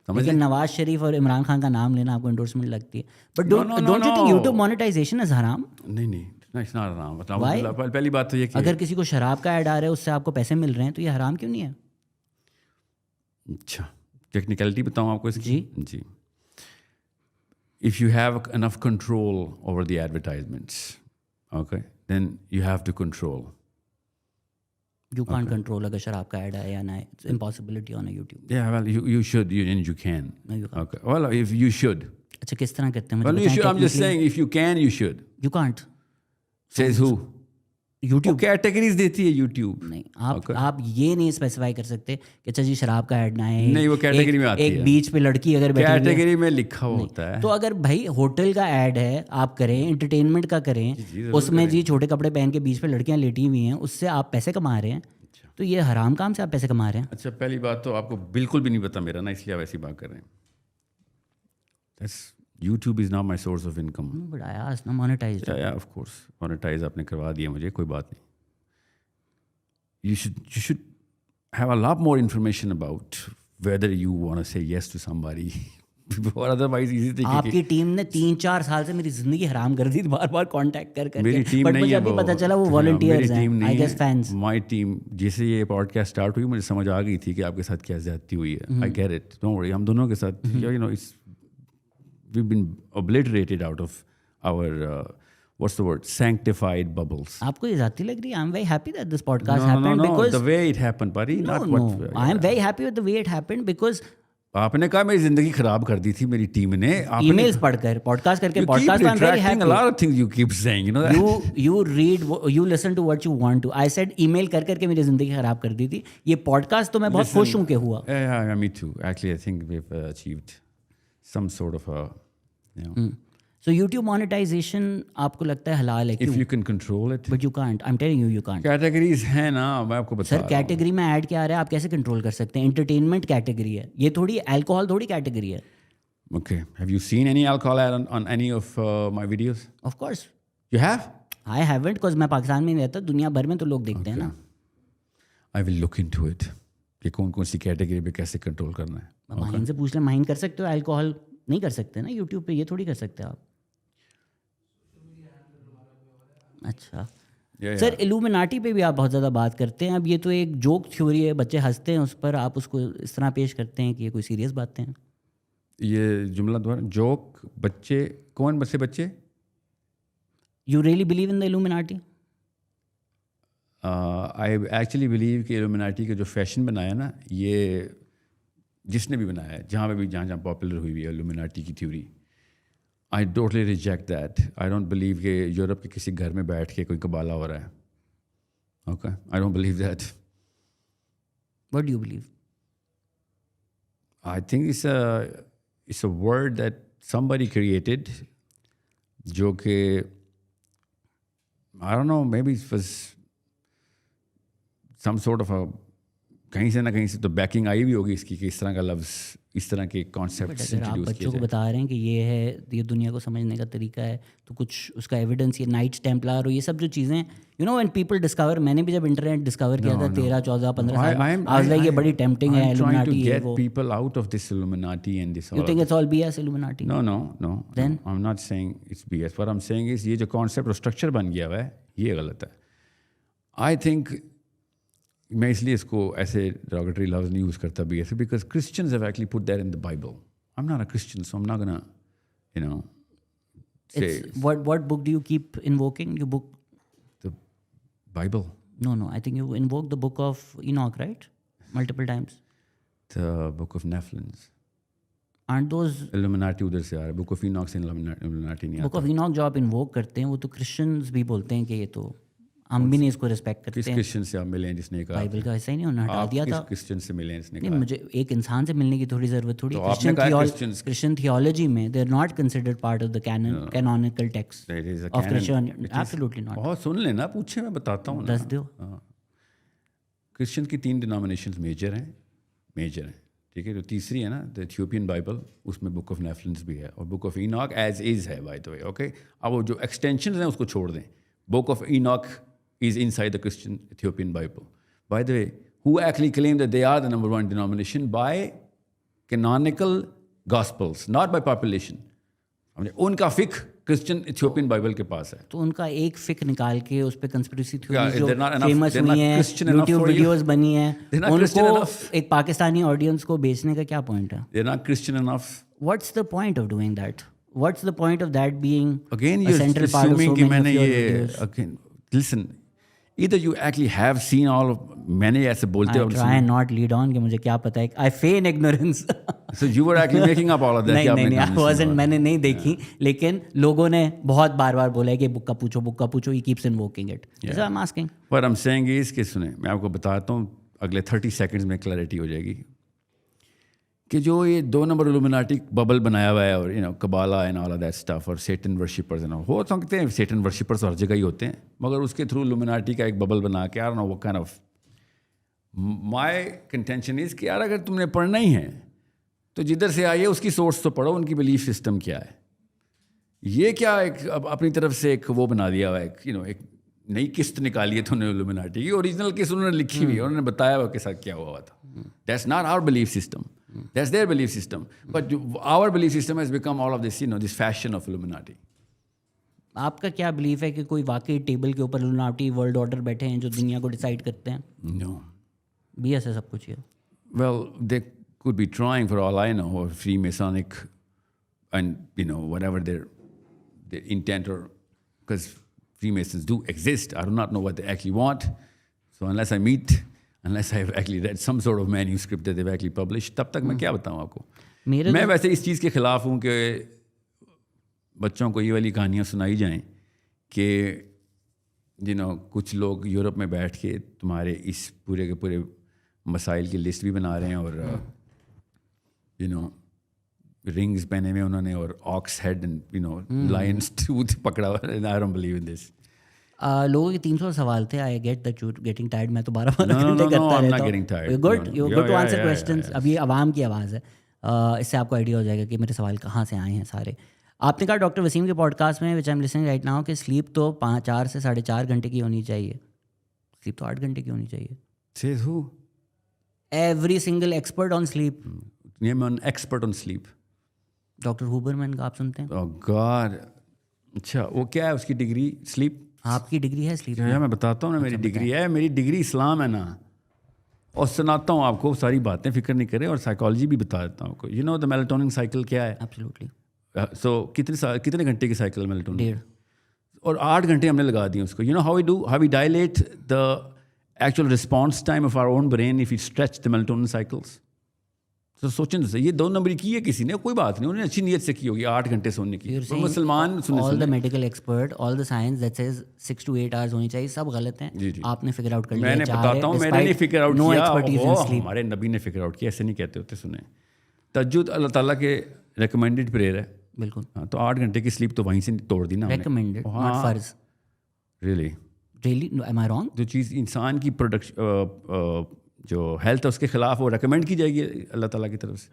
समझ लेकिन नवाज शरीफ और इमरान खान का नाम लेना आपको एंडोर्समेंट लगती है, but don't you think YouTube monetization is हराम? नहीं इट्स नॉट हराम। पहली बात तो ये कि अगर किसी को शराब का ऐड आ रहा है, उससे आपको पैसे मिल रहे हैं, तो ये हराम क्यों नहीं है? अच्छा, टेक्निकलिटी बताऊँ आपको इसकी? जी। If you have enough control over the advertisements, okay, then you have to control. You can't control अगर शराब का ऐड है या ना, it's impossibility on a YouTube. Yeah, well, you should, and you can. No, you can't. Okay, well, if you should. अच्छा, किस तरह करते हैं? Well, you should. I'm just saying, if you can, you should. You can't. Says who? YouTube categories देती है YouTube। नहीं, आप ये नहीं स्पेसिफाई कर सकते कि अच्छा जी शराब का ऐड ना है। नहीं, वो कैटेगरी में आती है। एक बीच पे लड़की अगर बैठी है, कैटेगरी में लिखा होता है। तो अगर भाई होटल का ऐड है, आप करें, एंटरटेनमेंट का करें, उसमें जी छोटे कपड़े पहन के बीच पे लड़कियां लेटी हुई हैं, उससे आप पैसे कमा रहे हैं, तो ये हराम काम से आप पैसे कमा रहे हैं। अच्छा, पहली बात तो आपको बिल्कुल भी नहीं पता मेरा ना, इसलिए आप ऐसी बात कर रहे हैं। YouTube is not my source of income. But I asked ना monetize. Yeah, of course. Monetize आपने करवा दिया मुझे, कोई बात नहीं। You should have a lot more information about whether you want to say yes to somebody. Or otherwise easy to आपकी team ने 3-4 साल से मेरी जिंदगी हराम कर दी, बार-बार कांटेक्ट कर मेरी टीम बट नहीं मुझे है अभी वो, पता चला वो वॉलंटियर्स हैं, I guess fans. My team, जैसे ये पॉडकास्ट स्टार्ट हुई मुझे समझ आ गई थी कि आपके साथ क्या ज्यादती हुई है। आई गेट इट, डोंट वरी। हम दोनों के साथ it's we've been obliterated out of our what's the word, sanctified bubbles. आपको ये जाती लग रही है? I'm very happy that this podcast No, happened because the way it happened, buddy, not no, what. I'm very happy with the way it happened because आपने कहा मेरी जिंदगी खराब कर दी थी मेरी टीम ने। ईमेल्स पढ़कर, पॉडकास्ट करके, podcast I'm very happy. A lot of things you keep saying, you know that. You read, you listen to what you want to. I said email कर करके मेरी जिंदगी खराब कर दी थी। ये पॉडकास्ट तो मैं बहुत खुश हूँ कि हुआ। Yeah, me too. Actually, I think we've achieved some sort of a, So YouTube monetization आपको लगता है हलाल है? if you can control it. But you can't. I'm telling you can't. Categories हैं ना, मैं आपको बता रहा हूँ। सर कैटेगरी में ऐड क्या आ रहा है, आप कैसे कंट्रोल कर सकते हैं? एंटरटेनमेंट कैटेगरी है ये, थोड़ी अल्कोहल थोड़ी कैटेगरी है। Okay, have you seen any alcohol ad on any of my videos? Of course. You have? I haven't, because मैं पाकिस्तान में नहीं रहता, दुनिया भर में तो लोग देखते हैं ना। I will look into it कि कौन कौन सी कैटेगरी पे कैसे कंट्रोल करना है। माहिन से पूछ ले, माहिन कर सकते हो? अल्कोहल नहीं कर सकते ना यूट्यूब पे, ये थोड़ी कर सकते आप। अच्छा सर, इल्यूमिनाटी पे भी आप बहुत ज़्यादा बात करते हैं। अब ये तो एक जोक थ्योरी है, बच्चे हंसते हैं उस पर, आप उसको इस तरह पेश करते हैं कि ये कोई सीरियस बातें हैं। ये जुमला द्वारा जोक, बच्चे कौन से बच्चे? You really believe in the illuminati? I actually believe कि इल्यूमिनाटी का जो फैशन बनाया ना, ये जिसने भी बनाया है, जहाँ पे भी जहाँ पॉपुलर हुई है इल्यूमिनाटी की theory, I totally reject that. I don't believe कि यूरोप के किसी घर में बैठ के कोई कबाला हो रहा है। Okay, I don't believe that. What do you believe? I think it's a word that somebody created जो कि I don't know, maybe it was some sort of a कहीं से ना कहीं से तो बैकिंग आई भी होगी इसकी कि इस तरह का लफ्ज़, इस तरह के कॉन्सेप्ट अगर आप बच्चों को बता रहे हैं कि ये है, ये दुनिया को समझने का तरीका है, तो कुछ उसका एविडेंस, ये नाइट्स टेम्पलर और ये सब जो चीज़ें, you know, when people discover, मैंने भी जब इंटरनेट डिस्कवर किया था 13, 14, 15 साल में, आज लाइक ये बड़ी टेम्पटिंग है, इल्यूमिनाटी है वो. people out of this Illuminati and this You think it's all BS, Illuminati? No. Then? I'm not saying it's BS. What I'm saying is ये जो कॉन्सेप्ट और स्ट्रक्चर बन गया हुआ है, ये गलत है. I think मैं इसलिए इसको ऐसे derogatory लफ्ज़ नहीं यूज़ करता BS, because Christians have actually put that in the Bible. I'm not a Christian, so I'm not gonna, you know, say What book do you keep invoking? You book the Bible. No, I think you invoke the book of Enoch, right? Multiple times. The book of Nephilim. Aren't those Illuminati उधर से आ रहा है. Book of Enoch से Illuminati नहीं book आता. of Enoch जो आप invoke करते हैं, वो तो Christians भी बोलते हैं कि ये तो हम भी नहीं इसको रिस्पेक्ट करते किस हैं. क्रिश्चियन से आप मिले हैं जिसने कहा? बाइबल का ऐसा ही नहीं, उन्होंने हटा दिया किस था. क्रिश्चियन से मिले हैं जिसने नहीं, कहा? मुझे एक इंसान से मिलने की थोड़ी ज़रूरत थोड़ी. तो आपने कहा Christians- क्रिश्चियन थियोलॉजी में they are not considered part of the canonical text It is a of canon. Christian. It is- absolutely not. बहुत सुन लेना, पूछे, मैं बताता हूँ ना. दस दो. क्रिश्चियन की 3 डिनोमिनेशंस मेजर हैं. ठीक है. जो तीसरी है ना, द इथियोपियन बाइबल, उसमें बुक ऑफ नेफलिम्स भी है और book of Enoch as is है, बाय द वे. ओके, अब वो जो एक्सटेंशन हैं उसको छोड़ दें. Book of Enoch is inside the Christian Ethiopian Bible. By the way, who actually claim that they are the number one denomination by canonical gospels, not by population. उनका फिक Christian Ethiopian Bible के पास है. तो उनका एक फिक निकाल के उस पे कंस्पिरेसी Yeah, थ्योरी जो they're not enough- famous they're not हुई है, Christian enough YouTube for you. Videos बनी है, They're not Christian उनको enough. एक पाकिस्तानी ऑडियंस को बेचने का क्या पॉइंट है? They're not Christian enough. What's the point of doing that? What's the point of that being Again, a you're central part of assuming so कि many मैंने of your ये videos? again listen. Either you actually have seen all of, मैंने ऐसे बोलते I try and not lead on कि मुझे क्या पता है. I feign ignorance. So you were actually making up all of that. नहीं, I wasn't. wasn't. मैंने नहीं देखी, लेकिन लोगों ने बहुत बार बोला है कि बुक का पूछो. He keeps invoking it. So I'm asking. What I'm saying is कि सुने, मैं आपको बताता हूँ, अगले 30 सेकंड्स में क्लैरिटी हो जाएगी कि जो ये 2 नंबर इल्यूमिनाटी बबल बनाया हुआ है और you know कबाला and all of that stuff और सेटन वर्शिपर्स एंड हो सकते हैं, सेटन वर्शिपर्स हर जगह ही होते हैं, मगर उसके थ्रू इल्यूमिनाटी का एक बबल बना के, आई don't know what kind of, my contention is कि यार अगर तुमने पढ़ना ही है तो जिधर से आई है उसकी सोर्स तो पढ़ो, उनकी बिलीफ सिस्टम क्या है. ये क्या एक अब अपनी तरफ से एक वो बना दिया हुआ है, यू नो, एक नई किस्त निकाली है तुमने इल्यूमिनाटी की. ओरिजिनल किस्त उन्होंने लिखी हुई है, उन्होंने बताया हुआ के साथ क्या हुआ था. That's not our belief system. That's their belief system. But our belief system has become all of this, you know, this fashion of Illuminati. आपका क्या बिलीफ है कि कोई वाकई टेबल के ऊपर इल्यूमिनाटी वर्ल्ड ऑर्डर बैठे हैं जो दुनिया को डिसाइड करते हैं? No. BS है सब कुछ ये. Well, they could be trying for all I know, or Freemasonic, and you know whatever their intent, or because Freemasons do exist. I do not know what they actually want. So unless I've actually read some sort of manuscript that they've actually published, तब तक मैं क्या बताऊँ आपको. मैं वैसे इस चीज़ के ख़िलाफ़ हूँ कि बच्चों को ये वाली कहानियाँ सुनाई जाएं कि यू नो कुछ लोग यूरोप में बैठ के तुम्हारे इस पूरे के पूरे मसाइल की लिस्ट भी बना रहे हैं और यू नो रिंग्स पहने हुए उन्होंने और ox head and you know lion's tooth पकड़ा हुआ है. I don't believe in this. लोगों के 300 सवाल थे. I get that you getting tired. मैं तो 12 घंटे करता रहता हूँ. Good to answer questions. अब ये आवाम की आवाज़ है, इससे आपको आइडिया हो जाएगा कि मेरे सवाल कहाँ से आए हैं सारे. आपने कहा डॉक्टर वसीम के पॉडकास्ट में, which I am listening right now, कि स्लीप तो 4 से 4.5 घंटे की होनी चाहिए. स्लीप तो 8 घंटे की होनी चाहिए. Says who? Every single expert on sleep. I'm an expert on sleep. Doctor Huberman का आप सुनते हैं? Oh God. अच्छा, वो क्या है उसकी डिग्री? स्लीप. आपकी डिग्री है स्लीप? मैं बताता हूँ ना, मेरी डिग्री है. मेरी डिग्री इस्लाम है ना, और सुनाता हूँ आपको सारी बातें, फिक्र नहीं करें, और साइकोलॉजी भी बता देता हूँ आपको. You know the melatonin cycle क्या है? एब्सोल्युटली. सो कितने घंटे की साइकिल मेलाटोनिन? 1.5. और 8 घंटे हमने लगा दिए उसको. You know how we dilate the actual response time of our own brain if you stretch the melatonin cycles. तो सोचें तो ये 2 नंबर की है किसी ने, कोई बात नहीं, उन्होंने अच्छी नीयत से की होगी 8 घंटे सोने की. मुसलमान all the medical expert, all the science that says 6 to 8 hours होनी चाहिए, सब गलत हैं. आपने फिगर आउट कर लिया. मैंने बताता हूँ, मैंने नहीं फिगर आउट किया, हमारे नबी ने फिगर आउट किया. ऐसे नहीं कहते होते. सुने, तहज्जुद अल्लाह ताला के रिकमेंडेड प्रेयर है. बिल्कुल. हाँ, तो 8 घंटे की स्लीप तो वहीं से तोड़ दी ना. रिकमेंडेड, नॉट फर्ज. Really Really? No, am I wrong? जो चीज़ इंसान की प्रोडक्शन जो हेल्थ है उसके खिलाफ वो रेकमेंड की जाएगी अल्लाह ताला की तरफ से.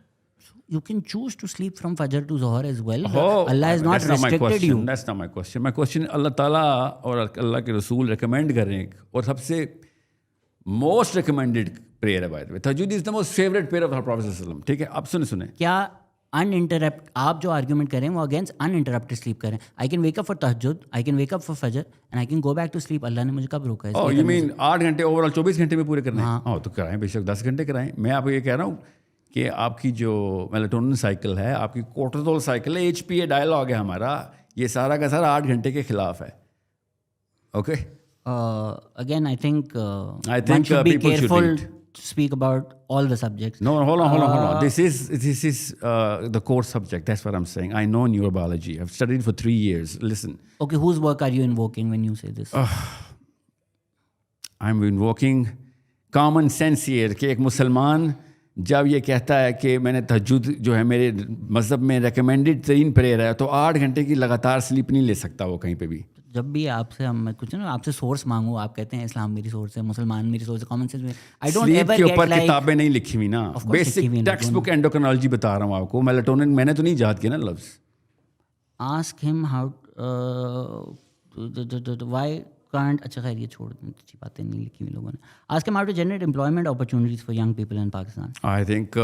You can choose to sleep from Fajr to Zohar as well. Oh, Allah has not that's not my restricted question. you. That's not my question. My question अल्लाह ताला और अल्लाह के रसूल रेकमेंड कर रहे हैं और सबसे मोस्ट रिकमेंडेड प्रेयर है. बाय द वे तहज्जुद is the most favourite prayer of our prophet सल्लल्लाहु अलैहि वसल्लम. ठीक है, अब सुने क्या अनइंटरप्ट आप जो आर्ग्यूमेंट करें वो अगेंस्ट अनइंटरप्टेड स्लीप करें. I can wake up for तहज्जुद, I can wake up for फजर and I can go back to sleep. अल्लाह ने मुझे कब रोका है? ओह यू मीन 8 घंटे ओवरऑल 24 घंटे में पूरे करने हैं? हाँ तो कराएं, बेशक 10 घंटे कराएं. मैं आपको ये कह रहा हूँ कि आपकी जो मेलाटोनिन साइकिल है, आपकी कोर्टिसोल साइकिल है, HPA डायलॉग है हमारा, ये सारा का सारा 8 घंटे के खिलाफ है. Okay Again, I think one should be people should careful read. to speak about all the subjects. No, hold on. This is the core subject. That's what I'm saying. I know neurobiology. I've studied for 3 years. Listen. Okay, whose work are you invoking when you say this? I'm invoking common sense here कि एक मुसलमान जब ये कहता है कि मैंने तहज्जुद जो है मेरे मज़हब में रिकमेंडेड तरीन प्रेयर है तो 8 घंटे की लगातार स्लीप नहीं ले सकता वो कहीं पे भी. जब भी आपसे हम कुछ ना आपसे सोर्स मांगू, आप कहते हैं इस्लाम मेरी सोर्स है, मुसलमान मेरी सोर्स है, कॉमन सेंस में. आई डोंट स्लीप एवर के गेट ऊपर लाइक किताबें नहीं लिखी हुई ना. बेसिक टेक्स्ट बुक एंडोक्रिनोलॉजी बता रहा हूँ आपको. मेलाटोनिन मैंने तो नहीं याद किया ना लफ्ज़. Ask him how why can't. अच्छा खैर ये छोड़ दें, अच्छी बातें नहीं लिखी हुई लोगों ने. Ask him how to generate employment opportunities for young people in Pakistan. I think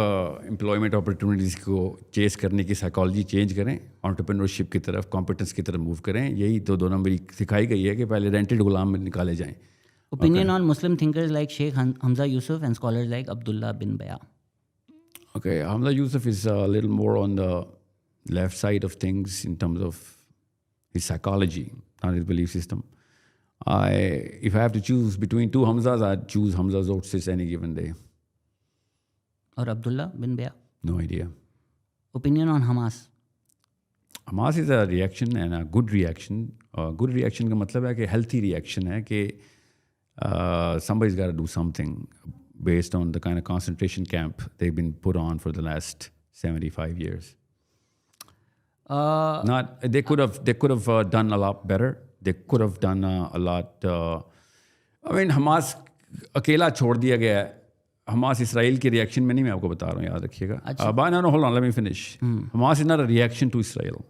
employment opportunities को चेस करने की साइकोलॉजी चेंज करें, एंटरप्रेन्योरशिप की तरफ, कॉम्पिटेंस की तरफ मूव करें. यही तो 2 नंबरी सिखाई गई है कि पहले रेंटेड गुलाम में निकाले जाएं. Opinion on Muslim thinkers like Sheikh Hamza Yusuf and scholars like Abdullah bin Bayyah. Okay, Hamza Yusuf is a little more on the left side of things in terms of his psychology, not his belief system. If I have to choose between 2 Hamzas, I'd choose Hamza Zotzis any given day. और Abdullah bin बया. No idea. Opinion on Hamas. Hamas is a reaction and a good reaction. Good reaction का मतलब है कि healthy reaction है कि somebody's got to do something based on the kind of concentration camp they've been put on for the last 75 years. They could have done a lot better. They could have done a lot. I mean, Hamas अकेला छोड़ दिया गया है. Hamas Israel के reaction में नहीं, मैं आपको बता रहा हूँ, याद रखिएगा. No, hold on, let me finish. Hamas is not a reaction to Israel.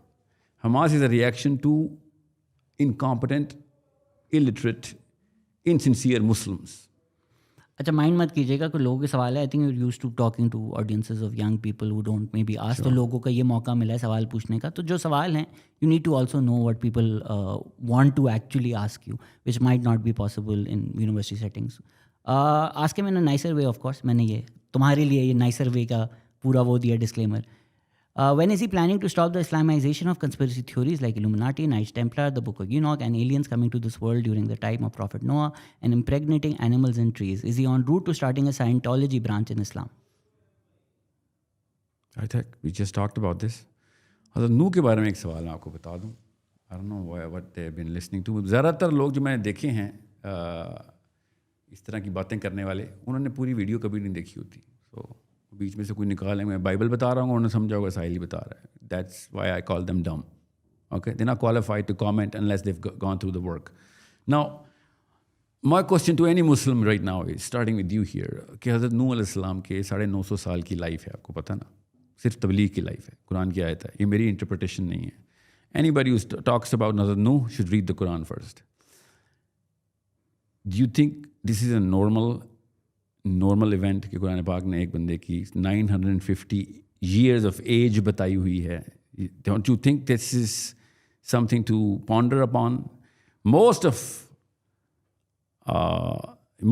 Hamas is a reaction to incompetent, illiterate, insincere Muslims. अच्छा माइंड मत कीजिएगा कि लोगों के सवाल है. I think you used to talking to audiences of young people who don't may be ask. तो लोगों का ये मौका मिला है सवाल पूछने का. तो जो सवाल हैं you need to also know what people want to actually ask you, which might not be possible in university settings. Ask him in a nicer way. Of course मैंने ये तुम्हारे लिए ये नाइसर वे का पूरा वो दिया disclaimer. When is he planning to stop the Islamization of conspiracy theories like Illuminati, Knights Templar, the Book of Enoch, and aliens coming to this world during the time of Prophet Noah and impregnating animals and trees? Is he en route to starting a Scientology branch in Islam? I think we just talked about this. हज़रत नूह के बारे में एक सवाल मैं आपको बता दूं. I don't know what they've been listening to. ज़्यादातर लोग जो मैंने देखे हैं इस तरह की बातें करने वाले, उन्होंने पूरी वीडियो कभी नहीं देखी होती. So बीच में से कोई निकाले, मैं बाइबल बता रहा हूँ, उन्होंने समझा होगा साहिल ही बता रहा है. That's why I call them dumb. Okay, they're not qualified to comment unless they've gone through the work. Now, my question to any Muslim right now is, starting with you here, कि हज़रत नूह अलैहिस्सलाम के 950 साल की life है, आपको पता ना, सिर्फ तबलीग की लाइफ है, कुरान की आयत है. ये मेरी इंटरप्रिटेशन नहीं है. Anybody who talks about हज़रत नूह should read the Quran first. Do you think this is a normal event कि कुरान पाक ने एक बंदे की 950 years of age बताई हुई है? Don't you think this is something to ponder upon? Most of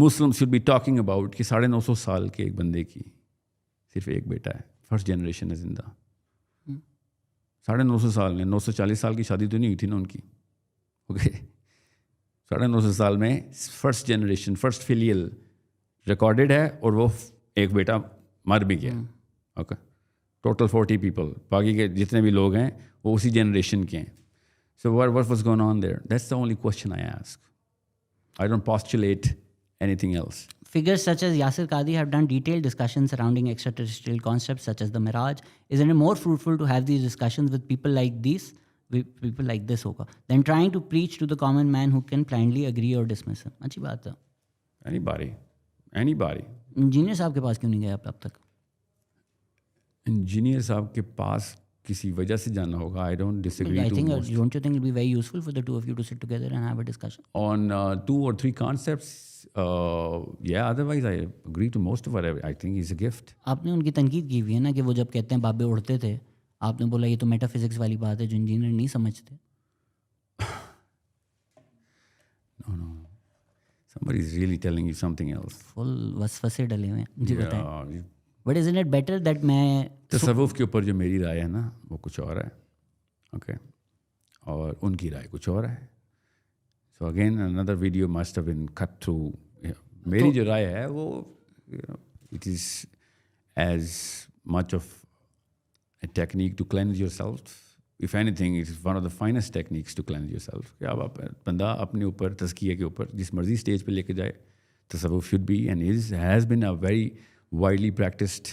Muslims should be talking about कि 950 साल के एक बंदे की सिर्फ एक बेटा है, फर्स्ट जनरेशन है जिंदा. 950 साल में 940 साल की शादी तो नहीं हुई थी ना उनकी. ओके, 950 साल में first generation, first filial recorded है और वो एक बेटा मर भी गया. ओके, टोटल 40 पीपल, बाकी के जितने भी लोग हैं वो उसी जनरेशन के हैं. सो what was going on there? That's the only question I ask. I don't postulate anything else. Figures such as Yasir Qadhi have done detailed discussions surrounding extraterrestrial concepts such as the Mirage. Isn't it more fruitful to have these discussions with people like these people like this होगा then trying to preach to the common man who can blindly agree और dismiss him. अच्छी बात है. Anybody. Engineer साहब के पास क्यों नहीं गए आप अब तक? इंजीनियर साहब के पास किसी वजह से जाना होगा. I don't disagree. I think most. don't you think it'll be very useful for the two of you to sit together and have a discussion On 2 or 3 concepts? Yeah. Otherwise, I agree to most of whatever. I think he's a gift. आपने उनकी तनकीद की हुई है ना कि वो जब कहते हैं बाबे उड़ते थे, आपने बोला ये तो मेटाफिजिक्स वाली बात है जो इंजीनियर नहीं समझते. No. Somebody is really telling you something else. Full वसवसे डले हुए हैं. जी बताएं. Yeah. But isn't it better that मैं तसव्वुफ के ऊपर जो मेरी राय है ना वो कुछ और है. ओके. और उनकी राय कुछ और है. So again another video must have been cut through. मेरी जो राय है वो it is as much of a technique to cleanse yourself. If anything, it is one of the finest techniques to cleanse yourself. कि आप बंदा अपने ऊपर तज़किया के ऊपर जिस मर्जी स्टेज पे लेके जाए. तसव्वुफ should be and has been a very widely practiced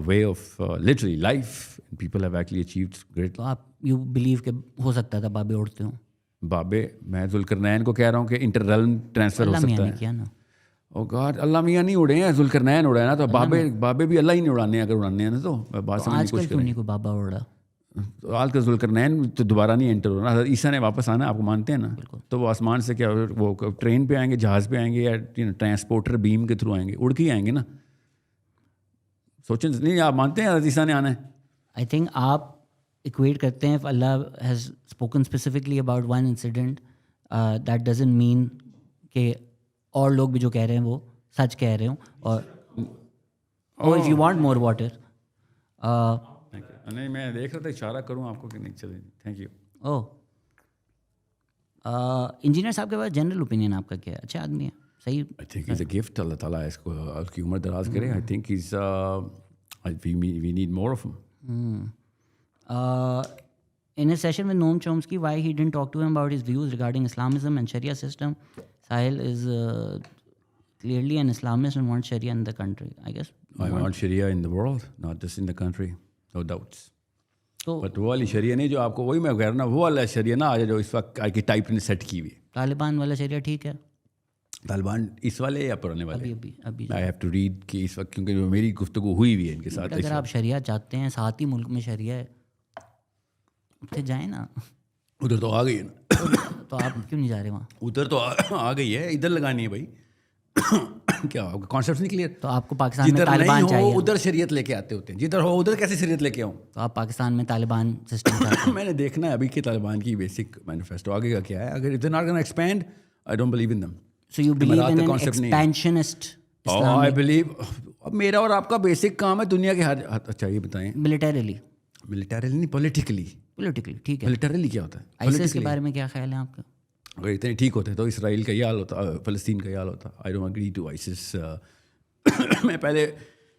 way of literally life. And people have actually achieved great. तो आप यू बिलीव के हो सकता था बाबे उड़ते हो? बाबे मैं ज़ुल्करनैन को कह रहा हूँ कि इंटररेल्म ट्रांसफ़र हो सकता है. किया ना. ओ गॉड अल्लाह मियाँ नहीं उड़े हैं, ज़ुल्करनैन उड़ा है ना. तो बाबे भी अल्लाह ही नहीं उड़ाने हैं. अगर उड़ाने हैं ना तो बात समझने की आजकल कोशिश क्यों करें. नहीं कोई बाबा उड़ा? तो आज का ज़ुल्करनैन तो दोबारा नहीं एंटर होना. ईसा ने वापस आना, आपको मानते हैं ना. तो वो आसमान से क्या वो ट्रेन पे आएंगे, जहाज़ पे आएंगे या ट्रांसपोर्टर बीम के थ्रू आएंगे? उड़ के ही आएंगे ना. सोचें नहीं, आप मानते हैं ईसा ने आना है? आई थिंक आप इक्वेट करते हैं. अल्लाह has spoken specifically about one incident, that doesn't mean कि और लोग भी जो कह रहे हैं वो सच कह रहे हो. और if you want more water. नहीं, मैं देख रहा था इशारा करूं आपको कि नहीं. चले, थैंक यू. ओह, इंजीनियर साहब के पास जनरल ओपिनियन आपका क्या है? अच्छा आदमी है, सही. I think is a gift. अल्लाह ताला इसको उसकी उम्र दराज करे. I think is we need more of him. In a session with Noam Chomsky, why he didn't talk to him about his views regarding Islamism and Sharia system? Sahil is clearly an Islamist and wants Sharia in the country, I guess. I want Sharia in the world, not just in the country, no doubts. तो but वो वाली शरिया नहीं जो आपको, वही मैं कह रहा ना, वो वाला शरिया ना आ जाए जो इस वक्त की टाइप ने सेट की हुई. तालिबान वाला शरिया ठीक है? तालिबान इस वाले या पुराने वाले? अभी आई हैव टू रीड कि इस वक्त, क्योंकि मेरी गुफ्तगू हुई हुई है इनके साथ. अगर आप शरिया चाहते हैं, साथ ही मुल्क में शरिया है, उठे जाए ना. उधर तो आ गई है ना. तो आप क्यों नहीं जा रहे वहाँ? उधर तो आ गई है, इधर लगानी है भाई. क्या आपका कॉन्सेप्ट नहीं क्लियर? तो आपको पाकिस्तान में तालिबान चाहिए. उधर शरीयत लेके आते होते हैं, जिधर हो उधर कैसे शरीयत लेके आऊँ? तो आप पाकिस्तान में तालिबान सिस्टम चाहते हैं? मैंने देखना है अभी कि तालिबान की बेसिक मैनिफेस्टो आगे का क्या है. अगर if they not gonna expand, I don't believe in them. So you believe in an expansionist Islam? I believe. अब मेरा और आपका बेसिक काम है दुनिया के हर. अच्छा ये बताएं. मिलिटरीली नहीं, पॉलिटिकली. ठीक है. मिलिटरली क्या होता है? आईएसआईएस के बारे में क्या ख्याल है आपका? अगर इतने ठीक होते तो इसराइल का ये हाल होता, फ़लस्तीन का ये हाल होता. I don't agree to ISIS. मैं पहले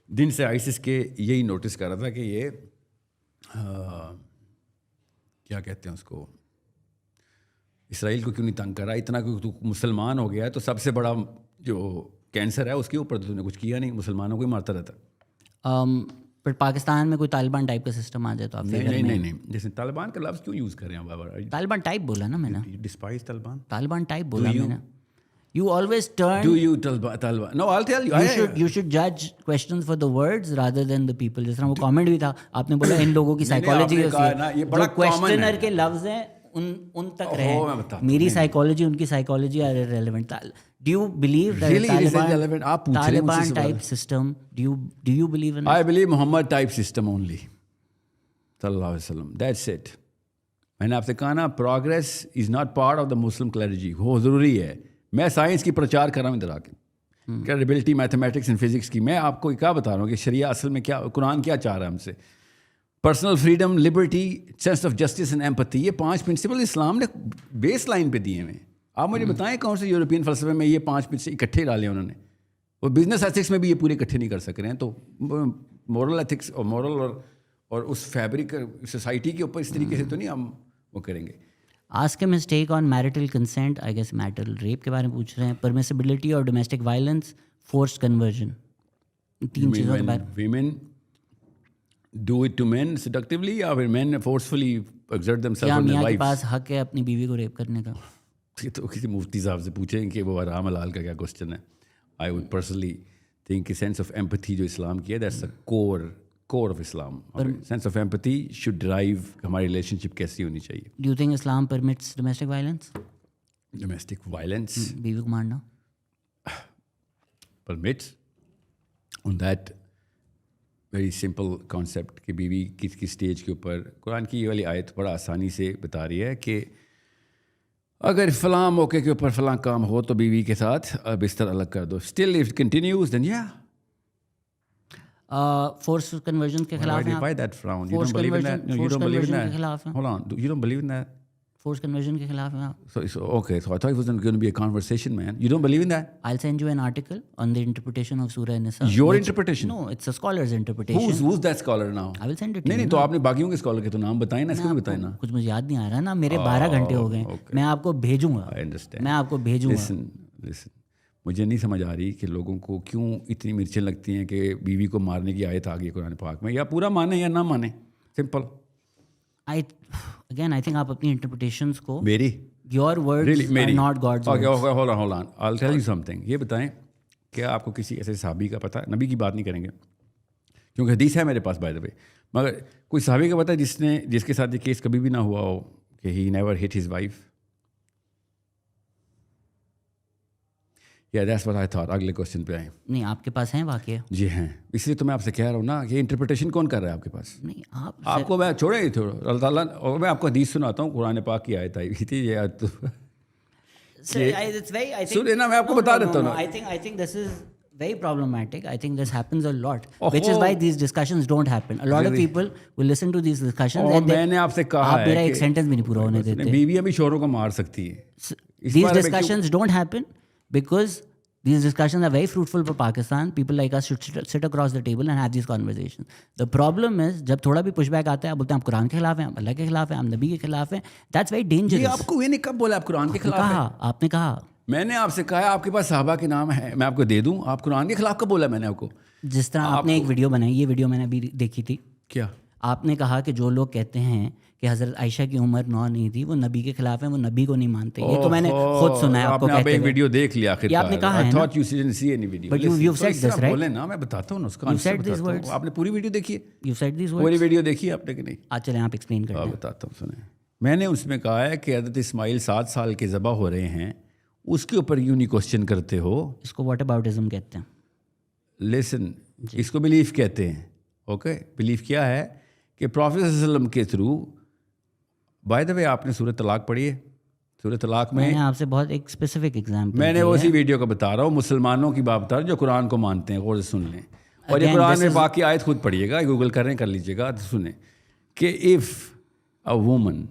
दिन से आईसिस के यही नोटिस कर रहा था कि ये क्या कहते हैं उसको, इसराइल को क्यों नहीं तंग कर रहा इतना. क्योंकि तू मुसलमान हो गया है तो सबसे बड़ा जो कैंसर है उसके ऊपर तो तूने कुछ किया नहीं, मुसलमानों को ही मारता रहता. पर पाकिस्तान में कोई तालिबान टाइप का सिस्टम आ जाए तो आप नहीं. जैसे तालिबान का लफ्ज़ क्यों यूज़ कर रहे हैं बार-बार? तालिबान टाइप बोला ना मैंने. डिस्पाइज तालिबान टाइप बोला मैंने. You always turn. Do you Taliban? No, I'll tell you. You should judge questions for the words rather than the people. जिस तरह वो कमेंट भी था, आपने बोला इन लोगों की साइकोलॉजी जो क्वेश्चनर के लफ्ज हैं उन तक रहे. मेरी साइकोलॉजी उनकी psychology are irrelevant. Do you believe that Taliban type system? Do you believe in it? I believe Muhammad type system only. Sallallahu alaihi wasallam. That's it. मैंने आपसे कहा ना, progress is not part of the Muslim clergy. वो ज़रूरी है. मैं science की प्रचार कर रहा हूँ इधर आके, क्रेडिबिलिटी मैथमेटिक्स एंड फिजिक्स की. मैं आपको क्या बता रहा हूँ कि शरिया असल में क्या, कुरान क्या चाह रहा है हमसे. Personal freedom, liberty, sense of justice and empathy, ये 5 प्रिंसिपल इस्लाम ने बेस लाइन पे दिए हैं. आप मुझे बताएं कौन से यूरोपियन फलसफे में ये 5 प्रिंसिपल इकट्ठे डाले उन्होंने. वो बिजनेस एथिक्स में भी ये पूरे इकट्ठे नहीं कर सक रहे हैं. तो मॉरल एथिक्स और मॉरल और उस फैब्रिक सोसाइटी के ऊपर इस तरीके से तो नहीं हम वो करेंगे. Ask a mistake on marital consent, I guess marital rape के बारे में पूछ रहे हैं. परमिसिबिलिटी और डोमेस्टिक वायलेंस, फोर्स्ड कन्वर्जन, 3 चीज़ों के बारे में. Women do it to men seductively, or when men forcefully exert themselves क्या on their मियाँ के wives. पास हक है अपनी बीवी को रेप करने का? ये तो किसी मुफ्ती साहब से पूछें कि वो हराम हलाल का क्या क्वेश्चन है. I would personally think कि sense of empathy जो इस्लाम की है, that's the core of Islam. Okay? Sense of empathy should drive हमारी relationship कैसी होनी चाहिए. Do you think Islam permits domestic violence? Domestic violence बीवी को मारना? permits on that very simple concept कि बीवी किस स्टेज के ऊपर. कुरान की ये वाली आयत बड़ा आसानी से बता रही है कि अगर फलां मौके के ऊपर फलां काम हो तो बीवी के साथ बिस्तर अलग कर दो. Still if it continues then yeah. Force conversion के खिलाफ हैं Why आप? that frown? You Forced don't believe in that? conversion- No, you forced don't believe in conversion के that? खिलाफ हैं. Hold on. You don't believe in that? Force conversion के खिलाफ हैं आप? So okay. So I thought it wasn't going to be a conversation, man. You don't believe in that? I'll send you an article on the interpretation of Surah Nisa. Your which- interpretation? No, it's a scholar's interpretation. Who's that scholar now? I will send it to नहीं you. नहीं तो आपने बाकियों के scholar के तो नाम बताए ना, इसको भी बताए ना. कुछ मुझे याद नहीं आ रहा ना, मेरे 12 घंटे हो गए. okay. मैं आपको भेजूंगा. I understand. मैं आपको भेजूंगा. Listen. मुझे नहीं समझ आ रही कि लोगों को क्यों इतनी मिर्चें लगती हैं कि बीवी को मारने की आयत आ गई कुरान पाक में. या पूरा माने या ना माने, सिंपल. I think आप अपनी interpretations को, मेरी your words really are मेरी not God's okay, words. okay, hold on. I'll tell you something. ये बताएं, क्या आपको किसी ऐसे सहाबी का पता है? नबी की बात नहीं करेंगे क्योंकि हदीस है मेरे पास बाय द वे, मगर कोई सहाबी का पता है जिसके साथ ये केस कभी भी ना हुआ हो कि he never hit his wife? या दैट्स व्हाट आई थॉट. अगले क्वेश्चन पे आए. नहीं, आपके पास हैं वाकई? जी हैं, इसलिए तो मैं आपसे कह रहा हूँ ना, ये इंटरप्रिटेशन कौन कर रहा है आपके पास? नहीं, आपको मैं छोड़े ही थोड़ा अल्लाह ताला. और मैं आपको हदीस सुनाता हूँ, कुरान पाक की आयत आई हुई थी ये आयत. सुनिए ना, मैं आपको बता देता हूँ ना. I think this is very problematic. I think this happens a lot, which is why these discussions don't happen. A lot of people will listen to these discussions and मैंने आपसे कहा आप मेरा है एक सेंटेंस भी नहीं पूरा होने देते. बीवियां भी शोरों को मार सकती है. These discussions don't happen because these discussions are very fruitful for Pakistan. People like us should sit across the table and have these conversations. The problem is जब थोड़ा भी pushback आता है, आप बोलते हैं आप कुरान के खिलाफ हैं, आप अल्लाह के खिलाफ हैं, आप नबी के खिलाफ हैं. That's very dangerous. ये आपको ये कब बोला आप कुरान के खिलाफ हैं? आपने कहा. मैंने आपसे कहा आपके पास सहाबा के नाम है, मैं आपको दे दूं. आप कुरान के खिलाफ कब बोला मैंने आपको? जिस तरह आपने एक वीडियो बनाई, ये वीडियो मैंने अभी देखी थी. क्या आपने कहा कि जो लोग कहते हैं कि हज़रत आयशा की उम्र 9 नहीं थी, वो नबी के खिलाफ है, वो नबी को नहीं मानते. ये तो मैंने खुद सुना है आपको कहते हुए. वीडियो देख लिया आखिर. ये आपने कहा है ना. you didn't see any video. But you've said this, right? बोले ना, मैं बताता हूँ ना उसका. You said these words. आपने पूरी वीडियो देखी है? You said these words. पूरी वीडियो देखी है आपने कि नहीं? आज चलें आप एक्सप्लेन करते हैं. बताता हूँ, सुने. मैंने उसमें कहा है कि हज़रत इस्माइल 7 साल के ज़बा हो रहे हैं, उसके ऊपर यूं नहीं क्वेश्चन करते हो. इसको व्हाट अबाउटिज्म कहते हैं. लिसन, इसको बिलीफ कहते हैं. ओके, बिलीफ क्या है कि प्रॉफेट सल्लल्लाहु अलैहि वसल्लम के थ्रू. बाय द वे, आपने सूरत तलाक पढ़ी है? सूरत तलाक में मैंने आपसे बहुत एक स्पेसिफिक एग्जांपल मैंने उसी वीडियो का बता रहा हूँ, मुसलमानों की बात बता रहा हूँ जो कुरान को मानते हैं. गौर से सुन लें. और ये कुरान में बाकी आयत खुद पढ़िएगा, गूगल कर लीजिएगा तो सुने कि if a woman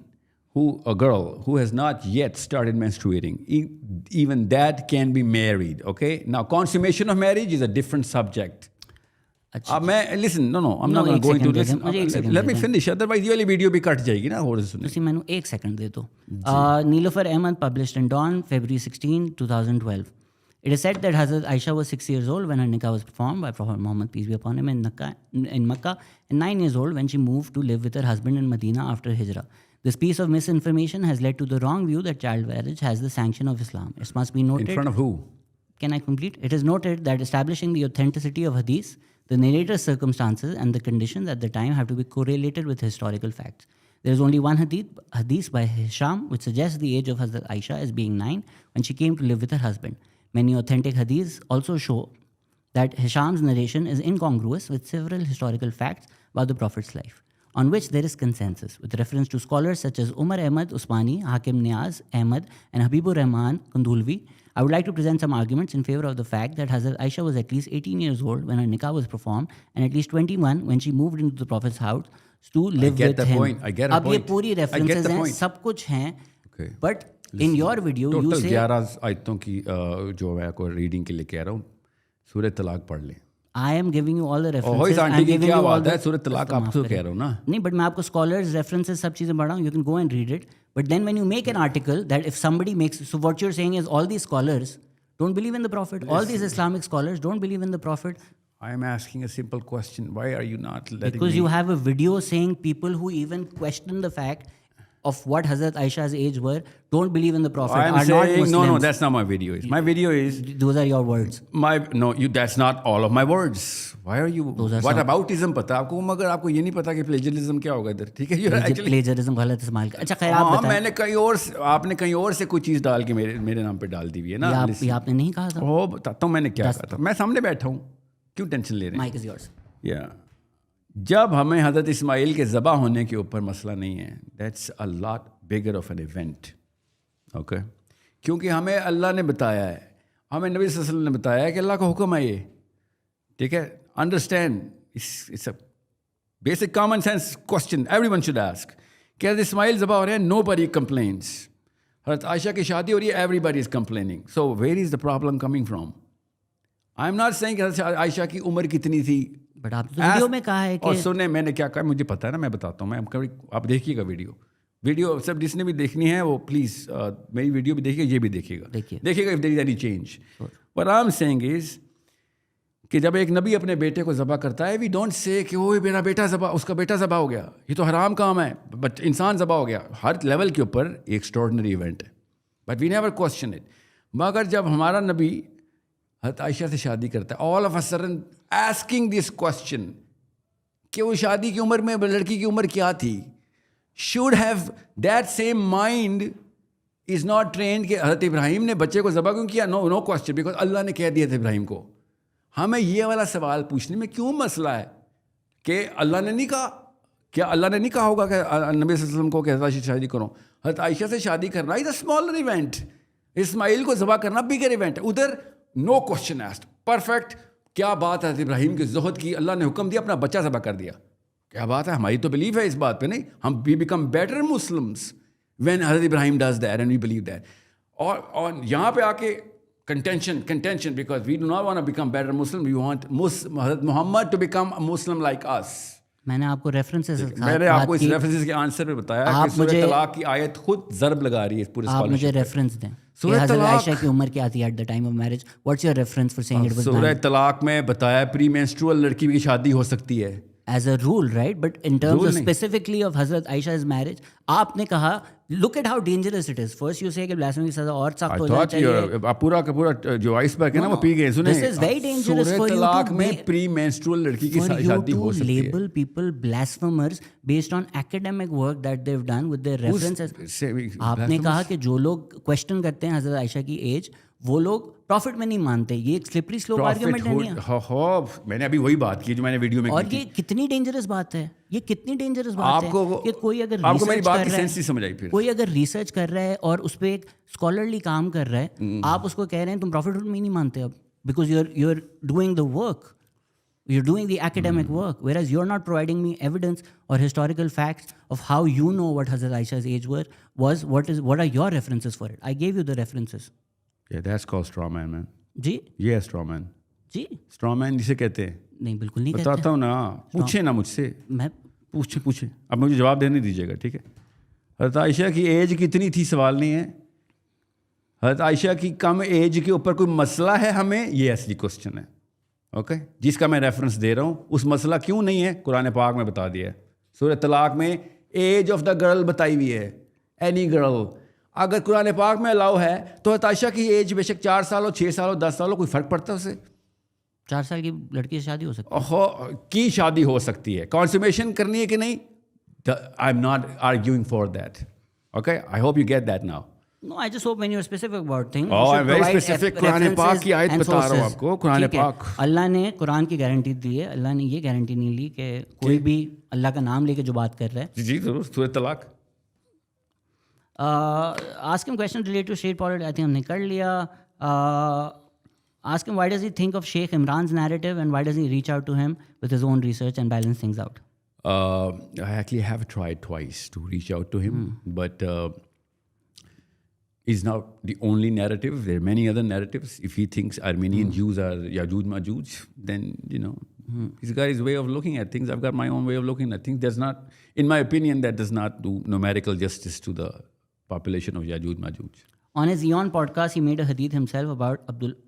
a girl who has not yet started menstruating, even that can be married. Okay, now consummation of marriage is a different subject. अब मैं listen, no, I'm not going to go into this. Let me finish, otherwise ये वाली video भी cut जाएगी ना. और सुनिए, ਤੁਸੀਂ ਮੈਨੂੰ 1 सेकंड दे दो. Niloufar Ahmed published in Dawn, February 16, 2012. It is said that Hazrat Aisha was 6 years old when her nikah was performed by Prophet Muhammad, peace be upon him, in Makkah, and 9 years old when she moved to live with her husband in Medina after Hijrah. This piece of misinformation has led to the wrong view that child marriage has the sanction of Islam. It must be noted. In front of who? Can I complete? It is noted that establishing the authenticity of hadith, the narrator's circumstances, and the conditions at the time have to be correlated with historical facts. There is only one hadith by Hisham, which suggests the age of Hazrat Aisha as being 9 when she came to live with her husband. Many authentic hadiths also show that Hisham's narration is incongruous with several historical facts about the Prophet's life, on which there is consensus, with reference to scholars such as Umar Ahmad Usmani, Hakim Niaz Ahmad, and Habibur Rahman Kandulvi. I would like to present some arguments in favor of the fact that Hazrat Aisha was at least 18 years old when her nikah was performed, and at least 21 when she moved into the Prophet's house to live with him. I get the point. अब ये पूरी references हैं, सब कुछ हैं, but in your video you say 11 आयतों की जो मैं आपको रीडिंग के लिए कह रहा हूँ, सूरत तलाक पढ़ लें. I am giving you all the references. ओह, इस आंटी की क्या बात है, सूरत तलाक आप तो कह रहा हूँ ना. नहीं, but मैं आपको scholars references सब चीज़ें पढ़ा हूँ. You can go and read it. But then when you make an article that if somebody makes, so what you're saying is all these scholars don't believe in the Prophet. All these Islamic scholars don't believe in the Prophet. I am asking a simple question. Why are you not letting Because me? you have a video saying people who even question the fact of what Hazrat Aisha's age were don't believe in the Prophet I'm are not saying, Muslims. no, that's not my video. My video is, Those are your words. that's not all of my words. Why are you, what aboutism पता है आपको, मगर आपको ये नहीं पता कि plagiarism क्या होगा इधर, ठीक है? You're actually Plagiarism गलत इस्तेमाल कर. अच्छा खैर आप बताएं. मैंने आपने कहीं और से कोई चीज़ डाल के मेरे नाम पे डाल दी हुई है ना. ये आपने नहीं कहा था. ओ बताता हूँ मैंने क्या कहा था. मैं सामने बैठा हूँ, क्यों टेंशन ले रहे हैं? Mic is yours. जब हमें हज़रत इस्माइल के ज़बा होने के ऊपर मसला नहीं है, that's a lot bigger of an event. Okay, क्योंकि हमें अल्लाह ने बताया है, हमें नबी सल्लल्लाहु अलैहि वसल्लम ने बताया है कि अल्लाह का हुक्म है ये, ठीक है? Understand, it's a basic common sense question everyone should ask. कि हज़रत इस्माइल ज़बा हो रहे हैं, नोबडी कंप्लेन्स. हज़रत आयशा की शादी हो रही है, everybody is complaining. So where is the problem coming from? I am not saying कि हज़रत आयशा की उम्र कितनी थी, बट आपने तो वीडियो में कहा है कि, और सुने मैंने क्या कहा, मुझे पता है ना, मैं बताता हूँ. मैं कभी, आप देखिएगा वीडियो सब जिसने भी देखनी है वो प्लीज़ मेरी वीडियो भी देखिएगा, ये भी देखिएगा if there is any change. What I am saying is कि जब एक नबी अपने बेटे को ज़बा करता है, वी डोंट से कि वो मेरा बेटा ज़बा, उसका बेटा ज़बा हो गया, ये तो हराम काम है, बट इंसान ज़बा हो गया. हर लेवल के ऊपर एक्स्ट्राऑर्डिनरी इवेंट है, but we never question it. मगर जब हमारा नबी हज़रत आयशा से शादी करता है, all of a sudden asking this question कि वो शादी की उम्र में लड़की की उम्र क्या थी, should have that same mind is not trend कि हज़रत इब्राहिम ने बच्चे को ज़बा क्यों किया. नो क्वेश्चन, बिकॉज अल्लाह ने कह दिया था इब्राहिम को. हमें ये वाला सवाल पूछने में क्यों मसला है कि अल्लाह ने नहीं कहा? क्या अल्लाह ने नहीं कहा होगा कि नबी सल्लल्लाहु अलैहि वसल्लम को कैसा शादी करो? हज़रत आयशा से शादी करना is a smaller event, Ismail को ज़बा करना बिगर इवेंट है. उधर नो क्वेश्चन आस्क्ड, परफेक्ट. क्या बात है, इब्राहिम की ज़ुहद की, अल्लाह ने हुक्म दिया, अपना बच्चा ज़बा कर दिया. क्या बात है, हमारी तो बिलीव है इस बात पे. नहीं, हम we become better Muslims when हज़रत इब्राहिम does that and we believe that. और यहाँ पे आके contention because we do not want to become better Muslim, we want Hazrat Muhammad to become a Muslim like us. मैंने आपको references मैंने आपको इस रेफरेंसेस के आंसर में बताया कि सूरह तलाक की आयत खुद ज़रब लगा रही है इस पूरे. आप मुझे रेफरेंस दें. सूरह आयशा की उम्र क्या थी at the time of marriage? What's your reference for saying it was? सूरह तलाक में बताया प्री मेंस्ट्रुअल लड़की की शादी हो सकती है as a rule, right? But in terms of specifically of Hazrat Aisha's marriage, आपने कहा, look at how dangerous it is. First you say कि blasphemy की सज़ा और सख्त हो जाना चाहिए. आप पूरा का पूरा जो आइसबर्ग है ना वो पी गए. सुने, this is very dangerous for you तलाक में प्री मेंस्ट्रुअल लड़की की शादी हो सकती है. label people blasphemers based on academic work that they've done with their references. आपने कहा कि जो लोग क्वेश्चन करते हैं हज़रत आयशा की एज, वो लोग प्रॉफिट में नहीं मानते. ये एक स्लिपरी स्लोप आर्गुमेंट है. नहीं, मैंने अभी वही बात की जो मैंने वीडियो में की. और ये कितनी डेंजरस बात है, ये कितनी डेंजरस बात है कि कोई अगर आपको मेरी बात की सेंस नहीं समझ आई. फिर कोई अगर रिसर्च कर रहा है और उस पर एक स्कॉलरली काम कर रहा है, आप उसको कह रहे हैं तुम प्रॉफिट में नहीं मानते अब, because you are doing the work, you're doing the academic work, whereas you're not providing me evidence or historical facts of how you know what Hazrat Aisha's age was. What are your references for it? I gave you the references. Yeah, that's called straw man, man. Ji? Yeah, straw man. Ji? Straw man जिसे कहते हैं. नहीं, बिल्कुल नहीं कहते. बताता हूँ ना, पूछे ना मुझसे. मैं पूछे. अब मुझे जवाब देने दीजिएगा, ठीक है? हज़रत आयशा की एज कितनी थी सवाल नहीं है. हज़रत आयशा की कम एज के ऊपर कोई मसला है हमें, ये असली क्वेश्चन है. ओके, जिसका मैं रेफरेंस दे रहा हूँ उस मसला क्यों नहीं है, कुरान पाक में बता दिया है. सूरह तलाक में एज ऑफ द गर्ल बताई हुई है, एनी गर्ल. अगर कुरान पाक में अलाउ है तो हज़रत आयशा की एज बेशक 4 साल हो, 6 साल हो, 10 साल हो, कोई फ़र्क पड़ता है उससे? 4 साल की लड़की से शादी हो सकती है. की शादी हो सकती है, कॉन्सुमेशन करनी है कि नहीं. आई am not arguing for that. Okay, I hope you get that now. No, I just hope when you're specific about things. Oh, I'm very specific. Quran पाक की आयत बता रहा हूँ आपको. कुरान पाक. अल्लाह ने कुरान की गारंटी दी है. अल्लाह ने ये गारंटी नहीं ली कि कोई भी अल्लाह का नाम लेके जो बात कर रहा है. जी जरूर. सूरह तलाक. Ask him question related to state politics. I think हमने कर लिया. Ask him why does he think of Sheikh Imran's narrative and why does he reach out to him with his own research and balance things out? I actually have tried twice to reach out to him, but is not the only narrative. There are many other narratives. If he thinks Armenian Jews are Yajuj Majuj, then, you know, he's got his way of looking at things. I've got my own way of looking at things. There's not, in my opinion, that does not do numerical justice to the population of Yajuj Majuj. On his Eon podcast, he made a hadith himself about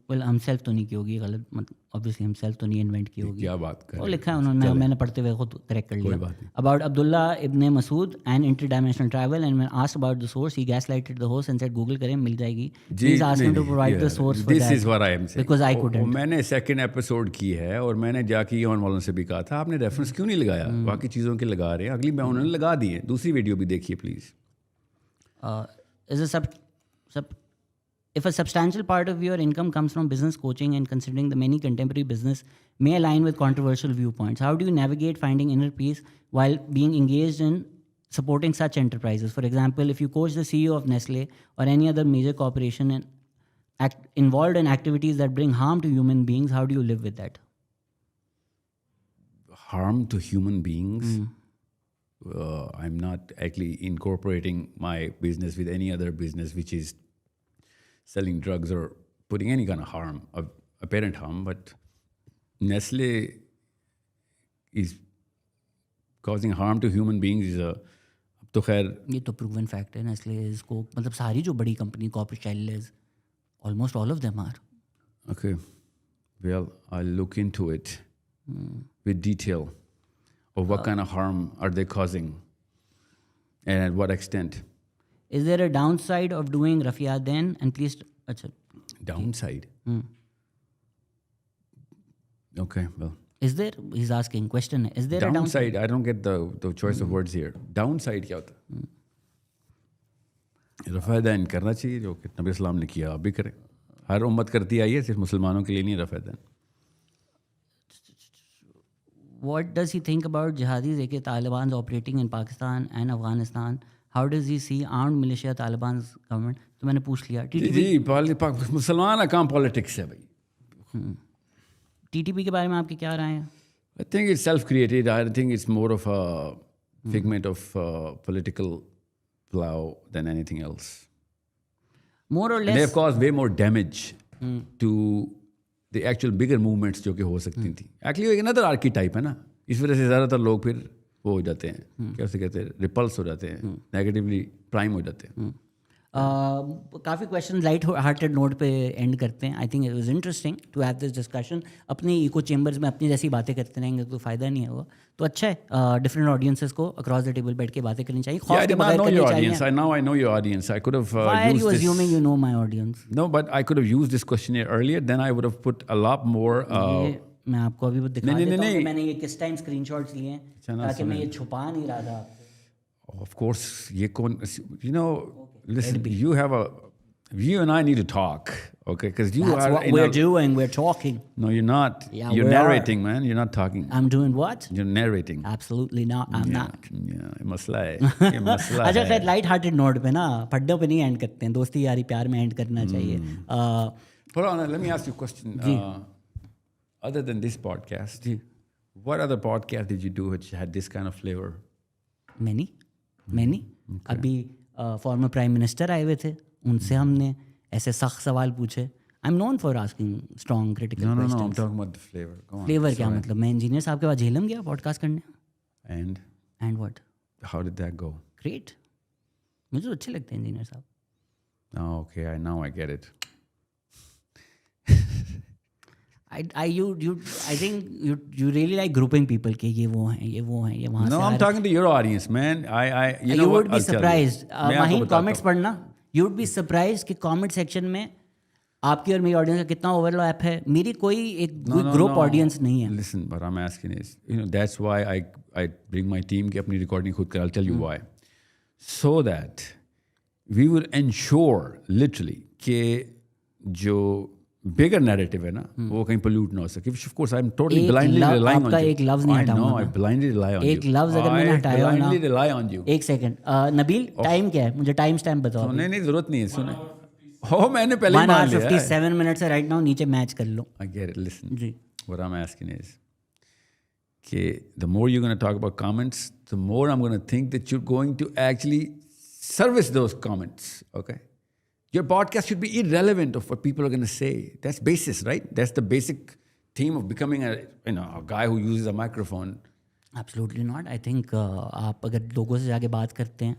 himself तो नहीं की होगी, गलत मतलब obviously himself तो नहीं invent की होगी, क्या बात कर वो लिखा है उन्होंने, मैंने पढ़ते हुए खुद correct कर लिया. About Abdullah ibn Masood and interdimensional travel, and when asked about the source, he gaslighted the host and said Google करें मिल जाएगी. Please ask him to provide the source for that. This is what I am saying. Because I couldn't. मैंने second episode की है और मैंने जाके Eon वालों से भी कहा था आपने reference क्यों नहीं लगाया, बाकी चीज़ों के लगा रहे हैं, अगली मैं उन्होंने लगा दी है. दूसरी वीडियो भी देखिए please. If a substantial part of your income comes from business coaching and considering the many contemporary business may align with controversial viewpoints, how do you navigate finding inner peace while being engaged in supporting such enterprises? For example, if you coach the CEO of Nestle or any other major corporation and involved in activities that bring harm to human beings, how do you live with that? Harm to human beings? I'm not actually incorporating my business with any other business which is selling drugs or putting any kind of harm, apparent harm, but Nestle is causing harm to human beings is a तो खैर ये तो proven fact है. Nestle is Coke, मतलब सारी जो बड़ी company corporate child almost all of them are. Okay, well I'll look into it with detail of what kind of harm are they causing and at what extent. Is there a downside of doing Rafia then? And please, अच्छा. Downside? Okay, well. Is there, he's asking, question है, is there a downside? I don't get the choice of words here. Downside क्या होता है? रफ़ा then करना चाहिए जो कि नबी इस्लाम ने किया, आप भी करें. हर उम्मत करती आई है, सिर्फ मुसलमानों के लिए नहीं रफ़ा then. What does he think about jihadis, aka Taliban operating in Pakistan and Afghanistan? How does he see armed militia Taliban's government? तो मैंने पूछ लिया. जी मुसलमान काम पॉलिटिक्स है भाई. TTP के बारे में आपकी क्या राय है? I think it's self-created. I think it's more of a figment of political plow than anything else. More or less. They have caused way more damage to the actual bigger movements जो कि हो सकती थी. Actually एक another archetype है ना. इस वजह से ज़्यादातर लोग फिर वो हो जाते हैं, क्या उसे कहते हैं, रिपल्स हो जाते हैं, नेगेटिवली प्राइम हो जाते हैं. काफ़ी क्वेश्चन लाइट हार्टेड नोट पे एंड करते हैं. I think it was interesting to have this discussion. अपनी इको चेम्बर्स में अपनी जैसी बातें करते रहेंगे तो फ़ायदा नहीं है वो. तो अच्छा है डिफरेंट ऑडियंसेस को अक्रॉस द टेबल बैठ के बातें करनी चाहिए. Yeah, I did not know your audience. Now I know your audience. I could have Why are used you this. assuming you know my audience? No, but I could have used this questionnaire earlier. Then I would have put a lot more. मैं आपको अभी दिखा देता हूँ नहीं. मैंने ये किस टाइम स्क्रीनशॉट्स लिए हैं ताकि मैं ये छुपा नहीं रहा था. Of course, ये कौन, you know, listen, you and I need to talk, okay? Because you That's are. what we're doing. We're talking. No, you're not. Yeah, you're we narrating, man. You're not talking. I'm doing what? You're narrating. Absolutely not. I'm not. Yeah, ये मसला है. ये मसला है. अच्छा खैर light hearted note पे ना फड्डों पे नहीं एंड करते हैं. दोस्ती यारी प्यार में एंड करना चाहिए. Hold on, let me ask you a question. Other than this podcast, what other podcast did you do which had this kind of flavor? Many. अभी फॉर्मर प्राइम मिनिस्टर आए हुए थे, उनसे हमने ऐसे सख्त सवाल पूछे. I am known for asking strong critical questions. No, I'm talking about the flavor. Go on. Flavour क्या मतलब? मैं इंजीनियर साहब के पास झेलम गया पॉडकास्ट करने. And what? How did that go? Great. मुझे तो अच्छे लगते हैं इंजीनियर साहब. Oh, okay, now I get it. I think you really like grouping people के ये वो हैं ये वहाँ से. No, I'm talking to your audience, man. You know would what? be surprised. वहीं comments पढ़ना. You would be surprised कि comment section में आपकी और मेरी ऑडियंस का कितना ओवरलैप है. मेरी कोई एक ग्रुप ऑडियंस नहीं है. Listen, what I'm asking is, that's why I bring my team कि अपनी रिकॉर्डिंग खुद कर. I'll tell you why. So that we will ensure literally कि जो bigger narrative है ना वो कहीं pollute ना हो सके. Of course, I'm totally blindly relying on you. आपका एक लफ्ज नहीं हटाऊंगा. I know, I blindly rely on you. एक लफ्ज अगर मैंने हटाया ना. I blindly rely on you. एक सेकंड. नबील टाइम क्या है? मुझे टाइम स्टैम्प बताओ. नहीं जरूरत नहीं है. सुने हो मैंने पहले ही मान लिया. 57 मिनट्स है राइट नाउ. नीचे मैच कर लो. I get it. Listen. Ji. What I'm asking is कि the more you're going to talk about comments, the more I'm going to think that you're going to actually service those comments. Okay. Your podcast should be irrelevant of what people are going to say. That's basis, right? That's the basic theme of becoming a guy who uses a microphone. Absolutely not. I think आप अगर लोगों से जाके बात करते हैं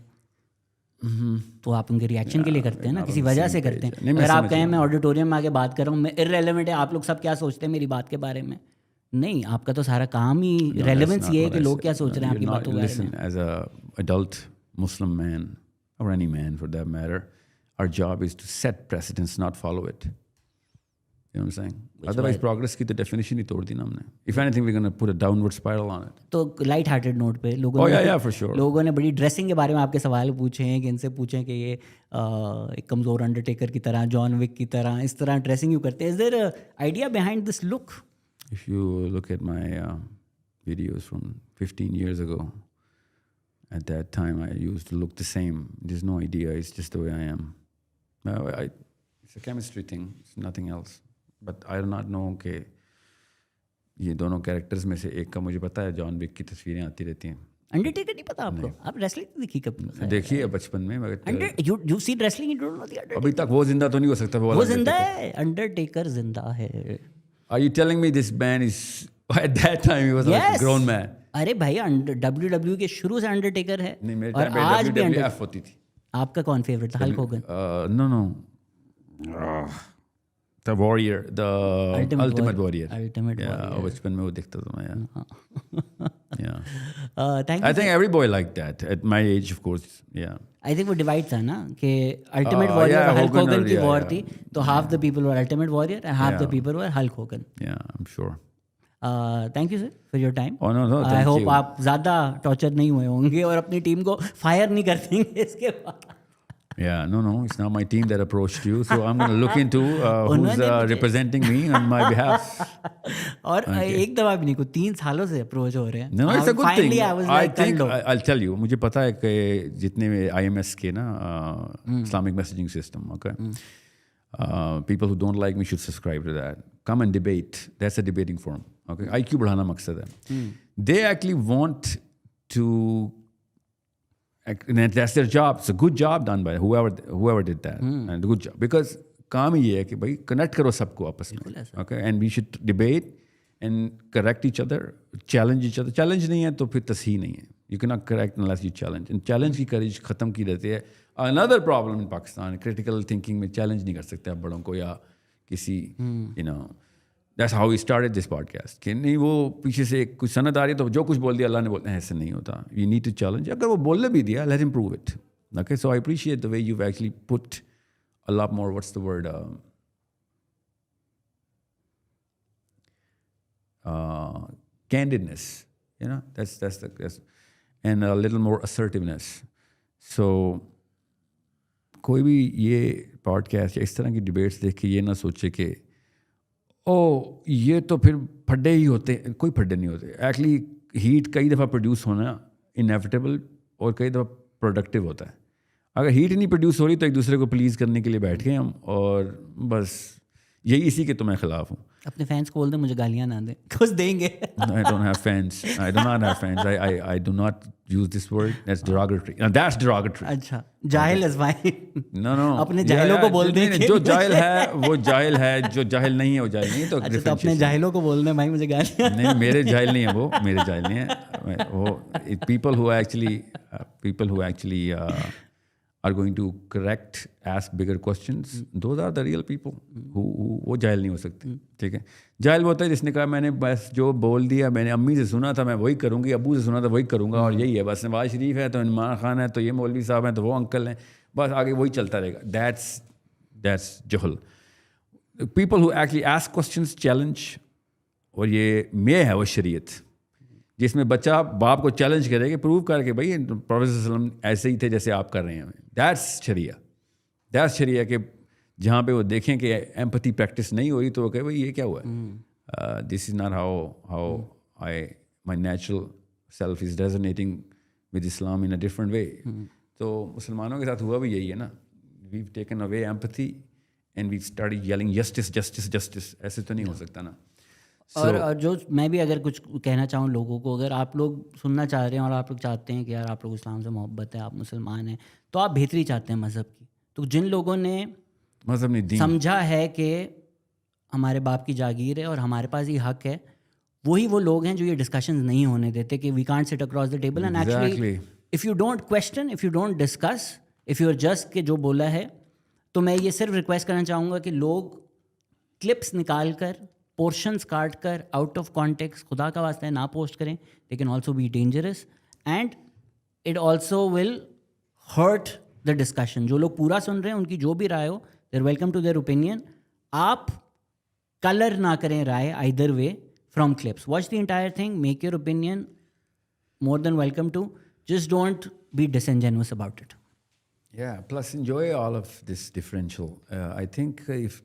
तो आप उनके रिएक्शन के लिए करते हैं ना, किसी वजह से करते हैं। अगर आप कहें मैं ऑडिटोरियम में आके बात कर रहा हूँ, मैं इररेलेवेंट है, आप लोग सब क्या सोचते हैं मेरी बात के बारे में, नहीं, आपका तो सारा काम ही रेलेवेंस ये है कि लोग क्या सोच रहे हैं आपकी बातों के बारे में। As a adult Muslim man or any man for that matter, our job is to set precedents, not follow it. You know what I'm saying? Otherwise, progress की तो definition ही तोड़ दी ना हमने. If anything, we're going to put a downward spiral on it. तो light hearted note पे लोगों ने yeah, for sure. लोगों ने बड़ी ड्रेसिंग के बारे में आपके सवाल पूछे हैं कि इनसे पूछें कि ये एक कमज़ोर अंडरटेकर की तरह, जॉन विक की तरह, इस तरह ड्रेसिंग क्यों करते हैं? Is there an idea behind this look? If you look at my videos from 15 years ago, at that time I used to look the same. There's no idea. It's just the way I am. It's a chemistry thing. It's nothing else. But I do not know कि ये दोनों characters में से एक का मुझे पता है, जॉन विक की तस्वीरें आती रहती हैं. अंडरटेकर नहीं पता आपको? आप रेसलिंग देखी कब? देखी है बचपन में, मगर you see wrestling, you don't know the Undertaker. अभी तक वो जिंदा तो नहीं हो सकता. वो जिंदा है, अंडरटेकर जिंदा है. Are you telling me this man is at that time he was like a grown man? अरे भाई WWE के शुरू से अंडरटेकर है. नहीं, मेरे और टाइम आज भी WWF होती थी. आपका कौन फेवरेट था? Hulk Hogan? No. The Warrior, the Ultimate Warrior. Ultimate Warrior. बचपन में वो देखता था मैं. Yeah. Thank you. I think every boy liked that at my age, of course. Yeah. I think वो डिवाइड था ना कि अल्टीमेट वॉरियर और हल्क होगन की वॉर थी, तो half the people were ultimate warrior and half the people were Hulk Hogan. Yeah, I'm sure. Thank you sir for your time. Oh no, I hope आप ज़्यादा torture नहीं हुए होंगे और अपनी टीम को फायर नहीं कर देंगे इसके बाद. Yeah, no, it's not my team that approached you, so I'm going to look into who's representing me on my behalf. और एक दफा भी नहीं, को 3 सालों से अप्रोच हो रहे हैं. No, it's a good thing. I think I'll tell you, मुझे पता है कि जितने IMS के ना Islamic messaging system, okay, people who don't like me should subscribe to that. Come and debate. That's a debating forum. Okay, IQ बढ़ाना मकसद है. They actually want to. And that's their job. It's a good job done by whoever did that. And good job. Because काम ही ये है कि भाई connect करो सबको आपस में. Okay, and we should debate and correct each other, challenge each other. Challenge नहीं है तो फिर तस्हीह नहीं है. You cannot correct unless you challenge. And challenge की courage खत्म की रहती है. Another problem in Pakistan, critical thinking में challenge नहीं कर सकते आप बड़ों को या किसी, you know. That's how we started this podcast. कि नहीं वो पीछे से कुछ सनद आ रही है तो जो कुछ बोल दिया अल्लाह ने बोलते हैं, ऐसे नहीं होता. You need to challenge. अगर वो बोलने भी दिया, let him prove it. Okay, so I appreciate the way you've actually put a lot more, what's the word? Candidness. You know, that's and a little more assertiveness. So कोई भी ये podcast या इस तरह की debates देख के ये ना सोचे कि ये तो फिर फड्डे ही होते हैं. कोई फड्डे नहीं होते. एक्चुअली हीट कई दफ़ा प्रोड्यूस होना इनएविटेबल और कई दफ़ा प्रोडक्टिव होता है. अगर हीट नहीं प्रोड्यूस हो रही तो एक दूसरे को प्लीज़ करने के लिए बैठ गए हम, और बस यही इसी के तो मैं ख़िलाफ़ हूँ. अपने फैंस को बोल दें मुझे गालियाँ ना दें, कुछ देंगे. I don't have fans. I do not have fans. I do not use this word. That's derogatory. Now that's derogatory. अच्छा, जाहिल is fine. No. अपने जाहिलों को बोल दें. जो जाहिल है वो जाहिल है, जो जाहिल नहीं है वो जाहिल नहीं है. तो अच्छा, तो अपने जाहिलों को बोल दें भाई मुझे गालियाँ. नहीं, मेरे जाहिल नहीं है वो, मेरे जाहिल नहीं है वो. People who actually are going to correct, ask bigger questions. Those are the real people who वो जाहिल नहीं हो सकते. ठीक है. जाहिल होता है जिसने कहा मैंने बस जो बोल दिया, मैंने अम्मी से सुना था मैं वही करूँगी, अबू से सुना था वही करूँगा, और यही है बस. नवाज शरीफ है तो इमरान खान है तो ये मौलवी साहब हैं तो वो अंकल हैं, बस आगे वही चलता रहेगा. That's Jahl. People who actually ask questions, challenge, और ये में है वो शरीयत जिसमें बच्चा बाप को चैलेंज करे कि प्रूव करके भाई प्रोफेसर सल्लम ऐसे ही थे जैसे आप कर रहे हैं. दैट्स शरिया कि जहाँ पे वो देखें कि एम्पैथी प्रैक्टिस नहीं हो रही तो वो कहे भाई ये क्या हुआ है. This is not how my natural self is resonating with Islam in a different way. तो मुसलमानों के साथ हुआ भी यही है ना. We taken away empathy and we started yelling justice justice justice. ऐसे तो नहीं हो सकता ना. और जो मैं भी अगर कुछ कहना चाहूँ लोगों को, अगर आप लोग सुनना चाह रहे हैं और आप लोग चाहते हैं कि यार आप लोग इस्लाम से मोहब्बत है, आप मुसलमान हैं, तो आप बेहतरी चाहते हैं मज़हब की, तो जिन लोगों ने मज़हब नहीं समझा है कि हमारे बाप की जागीर है और हमारे पास ये हक है, वही वो लोग हैं जो ये डिस्कशन नहीं होने देते कि we can't sit across the table. And actually if you don't question, if you don't discuss, if you're just के जो बोला है, तो मैं ये सिर्फ रिक्वेस्ट करना चाहूँगा कि लोग क्लिप्स निकाल कर, पोर्शंस काट कर, आउट ऑफ कॉन्टेक्स्ट, खुदा का वास्ता है ना पोस्ट करें. They can also be dangerous and it also will hurt the discussion. जो लोग पूरा सुन रहे हैं उनकी जो भी राय हो, they're welcome to their opinion. आप कलर ना करें राय either way from clips. Watch the entire thing, make your opinion more than welcome to. Just don't be disingenuous about it. Yeah, plus enjoy all of this differential. I think if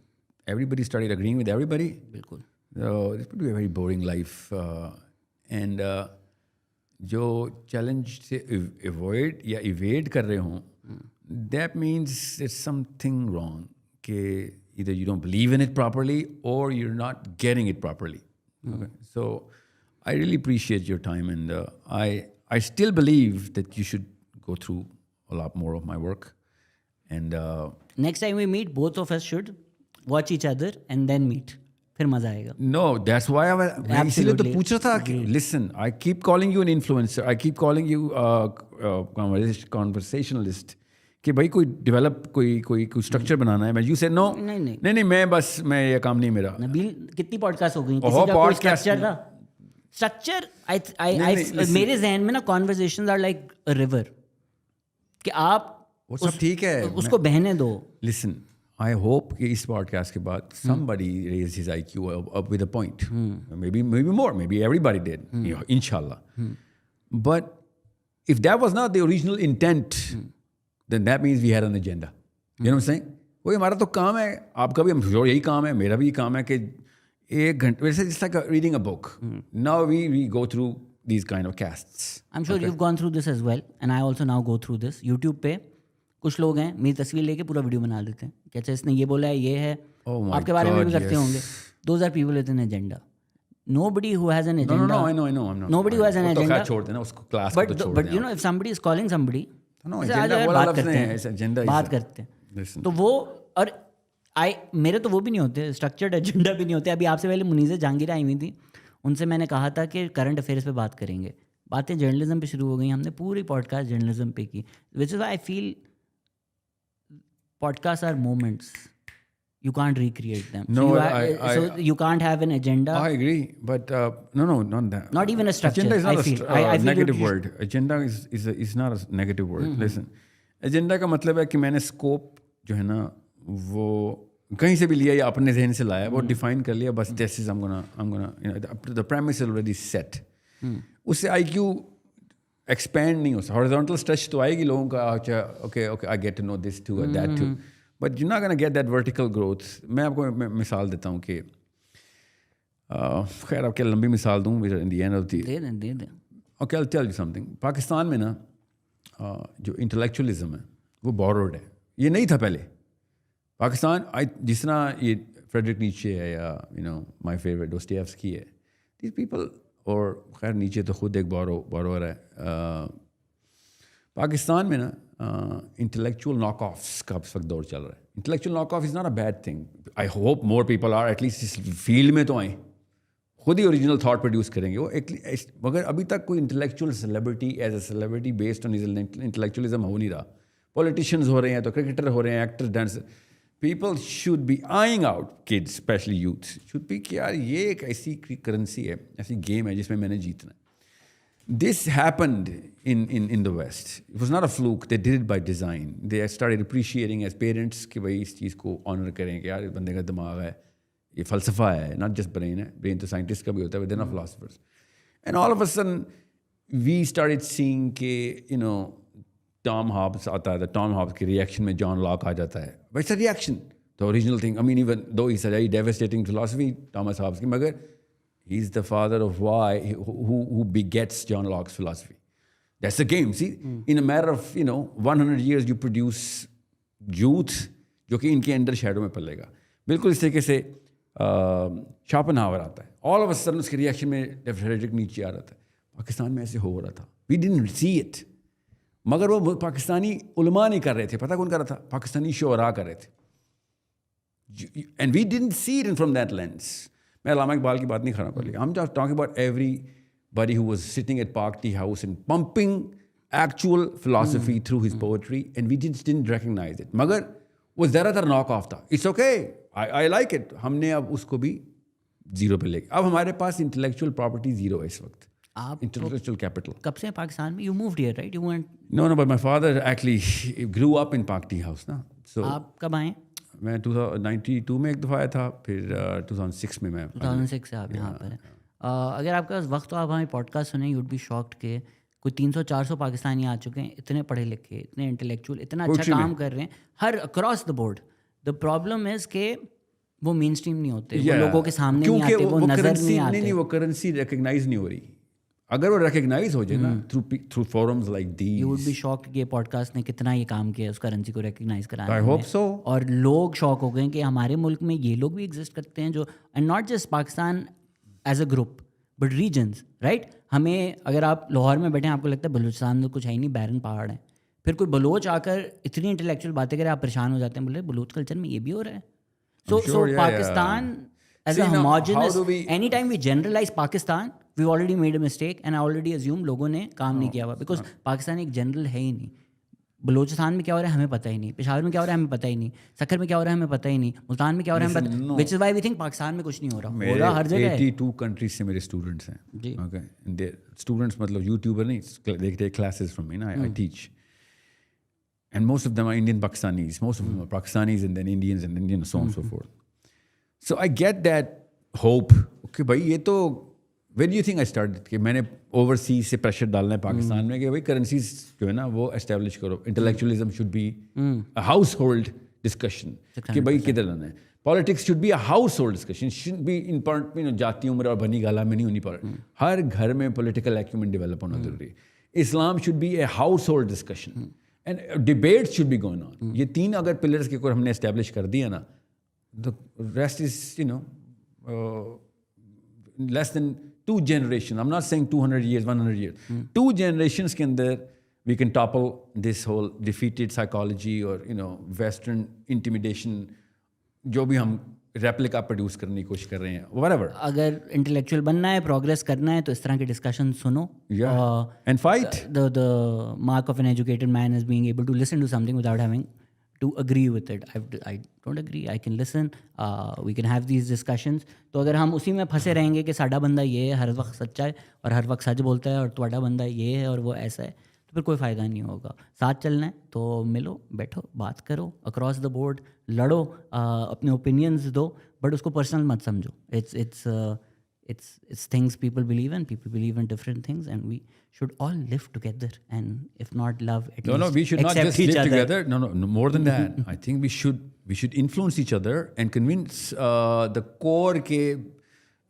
everybody started agreeing with everybody, बिल्कुल. It would be a very boring life. And जो challenge से avoid या evade कर रहे हों, that means there's something wrong. कि either you don't believe in it properly or you're not getting it properly. Okay? So I really appreciate your time, and I still believe that you should go through a lot more of my work. And Next time we meet, both of us should watch each other and then meet. फिर मजा आएगा. No, that's why मैं इसीलिए तो पूछ रहा था कि listen, I keep calling you an influencer, I keep calling you conversationalist. कि भाई कोई डेवलप कोई स्ट्रक्चर बनाना है. You said no. नहीं मैं ये काम नहीं मेरा. नबील, कितनी पॉडकास्ट हो गई, किसी का कोई स्ट्रक्चर था? स्ट्रक्चर मेरे जहन में ना conversations are like a river, कि आप वो सब ठीक है, उसको बहने दो. लिसन, आई होप कि इस पॉडकास्ट के बाद somebody raised his IQ up with a point. Maybe more, maybe everybody did, inshallah. But if that was not the original intent, then that means we had an agenda. You know what I'm saying? वही हमारा तो काम है, आपका भी यही काम है, मेरा भी काम है कि एक घंटे वैसे it's like reading a book. Now we go through these kind of casts. I'm sure you've gone through this as well, and I also now go through this. YouTube पे कुछ लोग हैं मेरी तस्वीर लेके पूरा वीडियो बना देते हैं कि अच्छा इसने ये बोला है, ये है, आपके बारे में भी करते होंगे. Those are people with an agenda. Nobody who has an agenda. No, I know. I'm not. Nobody who has an agenda. छोड़ देना उसको, क्लास को तो छोड़ देना. But you know, if somebody is calling somebody, no, agenda वाला लफ्ज़ नहीं है, agenda बात करते हैं. तो वो और मेरे तो वो भी नहीं होते, स्ट्रक्चर्ड एजेंडा भी नहीं होते. अभी आपसे पहले मुनीज़ा जहांगीर आई हुई थी, उनसे मैंने कहा था कि करंट अफेयर्स पे बात करेंगे. बातें जर्नलिज्म पे शुरू हो गई, हमने पूरी पॉडकास्ट जर्नलिज्म पे की. Which is I feel podcast are moments, you can't recreate them. No, so you can't have an agenda. I agree, but no, not that. Not even a structure. Agenda is not I feel negative word. Agenda is not a negative word. Listen, agenda का मतलब है कि मैंने scope जो है ना वो कहीं से भी लिया या अपने जहन से लाया, वो डिफाइन कर लिया, बस this is I'm gonna the premise is already set. उससे IQ expand नहीं हो सकता. Horizontal stretch तो आएगी लोगों का, अच्छा okay I get to know this too or that too. But you're not going to get that vertical growth. मैं आपको मिसाल देता हूँ कि खैर आपके लंबी मिसाल दूँ in the end of the they they. Okay, I'll tell you something. Pakistan में ना जो intellectualism है वो borrowed है. ये नहीं था पहले. पाकिस्तान जिस तरह ये फ्रेडरिक नीचे है या my favorite Dostoevsky है. These people और खैर नीचे तो खुद एक borrower है. पाकिस्तान में ना इंटेलेक्चुअल नॉक ऑफ्स का इस वक्त दौर चल रहा है. Intellectual knock off is not a bad thing. I hope more people are at least इस फील्ड में तो आए, खुद ही ओरिजिनल थॉट प्रोड्यूस करेंगे वो. मगर अभी तक कोई intellectual celebrity as a celebrity based on intellectualism हो नहीं रहा. पॉलिटिशियंस हो रहे हैं तो क्रिकेटर हो रहे हैं, actor, dancer. People should be eyeing out, kids specially youth should be कि यार ये एक ऐसी करेंसी है, ऐसी गेम है जिसमें मैंने जीतना है. This happened in the West. It was not a fluke. They did it by design. They started appreciating as parents कि भाई इस चीज़ को ऑनर करें कि यार इस बंदे का दिमाग है, ये फ़लसफ़ा है, not just brain है. Brain तो साइंटिस्ट का भी होता है, but they're not philosophers. And all of a sudden we started seeing कि Tom Hobbes आता है, तो Tom Hobbes की reaction में John Locke आ जाता है. But it's a reaction. The original thing. I mean, even though he's a very devastating philosophy, Thomas Hobbes की, मगर he's the father of why, who begets John Locke's philosophy. That's the game. See, in a matter of 100 years, you produce youth जो कि इनके under shadow में पलेगा. बिल्कुल इस तरीके से शॉपेनहावर आता है. All of a sudden उसके रिएक्शन में फ्रेडरिक नीचे आ रहा था. पाकिस्तान में ऐसे हो रहा था. We didn't see it. मगर वो पाकिस्तानी उलमा नहीं कर रहे थे. पता कौन कर रहा था? पाकिस्तानी शोरा कर रहे थे. And we didn't see it from that lens. मैं अल्लामा इकबाल की बात नहीं खराब कर लिया. I'm just talking about everybody who was sitting at Park Tea House and pumping actual philosophy through his poetry, and we just didn't recognize it. मगर वो ज़्यादातर knock off था. It's okay, I like it. हमने अब उसको भी zero पे लेके, अब हमारे पास इंटेलेक्चुअल प्रॉपर्टी जीरो है इस वक्त. आप इंटेलेक्चुअल कैपिटल. कब से पाकिस्तान में? You moved here, right? You went. No, but my father actually grew up in Park Tea House ना. So आप कब आए? मैं 1992 में एक दफ़ा आया था, फिर 2006 में मैं 2006 से आप यहाँ पर हैं. अगर आपके पास वक्त तो आप हमें पॉडकास्ट सुने, यूड बी शॉक्ड के कोई 300-400 पाकिस्तानी आ चुके हैं, इतने पढ़े लिखे, इतने इंटेलेक्चुअल, इतना अच्छा काम कर रहे हैं हर across the board. The problem is के वो मेन स्ट्रीम नहीं होते, वो लोगों के सामने नहीं आते, वो नजर नहीं आते. नहीं, वो करेंसी रिकग्नाइज नहीं हो रही. अगर वो रिकग्नाइज हो जाए ना through forums like these, you would be shocked कि पॉडकास्ट ने कितना ये काम किया उस करेंसी को रिकग्नाइज कराने में. I hope so. और लोग शॉक हो गए कि हमारे मुल्क में ये लोग भी एग्जिस्ट करते हैं, जो and not just Pakistan as a group but regions, right. हमें अगर आप लाहौर में बैठे हैं, आपको लगता है बलूचिस्तान में कुछ है ही नहीं, बैरन पहाड़ है. फिर कोई बलोच आकर इतनी इंटेलेक्चुअल बातें करे, आप परेशान हो जाते हैं, बोले बलोच कल्चर में ये भी हो रहा है. सो Pakistan as a homogeneous, anytime we generalize Pakistan, we've already made a mistake, and I already assume लोगों ने काम नहीं किया हुआ, because पाकिस्तान एक जनरल है ही नहीं. बलोचिस्तान में क्या हो रहा है हमें पता ही नहीं, पेशावर में क्या हो रहा है हमें पता ही नहीं, सक्खर में क्या हो रहा है हमें पता ही नहीं, मुल्तान में क्या हो रहा है हमें पता, which is why we think Pakistan में कुछ नहीं हो रहा हर जगह है. 82 कंट्रीज से मेरे स्टूडेंट्स हैं. ओके, स्टूडेंट्स मतलब यूट्यूबर नहीं, they take classes from me, I teach, and most of them are Indian Pakistanis, most of them are Pakistanis and then Indians and then so on and so forth. So I get that hope. Okay, भाई ये तो when do you think I started कि मैंने overseas से pressure डालना है पाकिस्तान में कि भाई करेंसीज जो है ना वो एस्टेब्लिश करो. Intellectualism should be a house hold discussion कि भाई किधर लाना है. Politics should be a house hold discussion, should be in part जाति उम्र और बनी गाला में नहीं होनी पड़ी. हर घर में पॉलिटिकल एक्यूमेंट डेवलप होना जरूरी है. Islam should be a household discussion and debate should be going on. ये तीन अगर पिलर्स के ऊपर हमने एस्टेब्लिश कर दिया ना, the rest is, less than 2 generations. I'm not saying 200 years, 100 years. 2 generations के अंदर we can topple this whole defeated psychology or, Western intimidation, जो भी हम रेप्लिका प्रोड्यूस करने की कोशिश कर रहे हैं, whatever. अगर इंटेलेक्चुअल बनना है, प्रोग्रेस करना है, तो इस तरह के डिस्कशन सुनो. And fight. The mark of an educated man is being able to listen to something without having to agree with it. I don't agree, I can listen, we can have these discussions. तो अगर हम उसी में फंसे रहेंगे कि साडा बंदा ये है, हर वक्त सच्चा है और हर वक्त सच बोलता है, और तुम्हारा बंदा ये है और वो ऐसा है, तो फिर कोई फ़ायदा नहीं होगा. साथ चलना है तो मिलो, बैठो, बात करो, अक्रॉस द बोर्ड लड़ो, अपने ओपिनियंस दो, बट उसको पर्सनल मत समझो. It's things people believe in. People believe in different things, and we should all live together. And if not love, at least we should not just live other. together. No, more than that. I think we should influence each other and convince the core के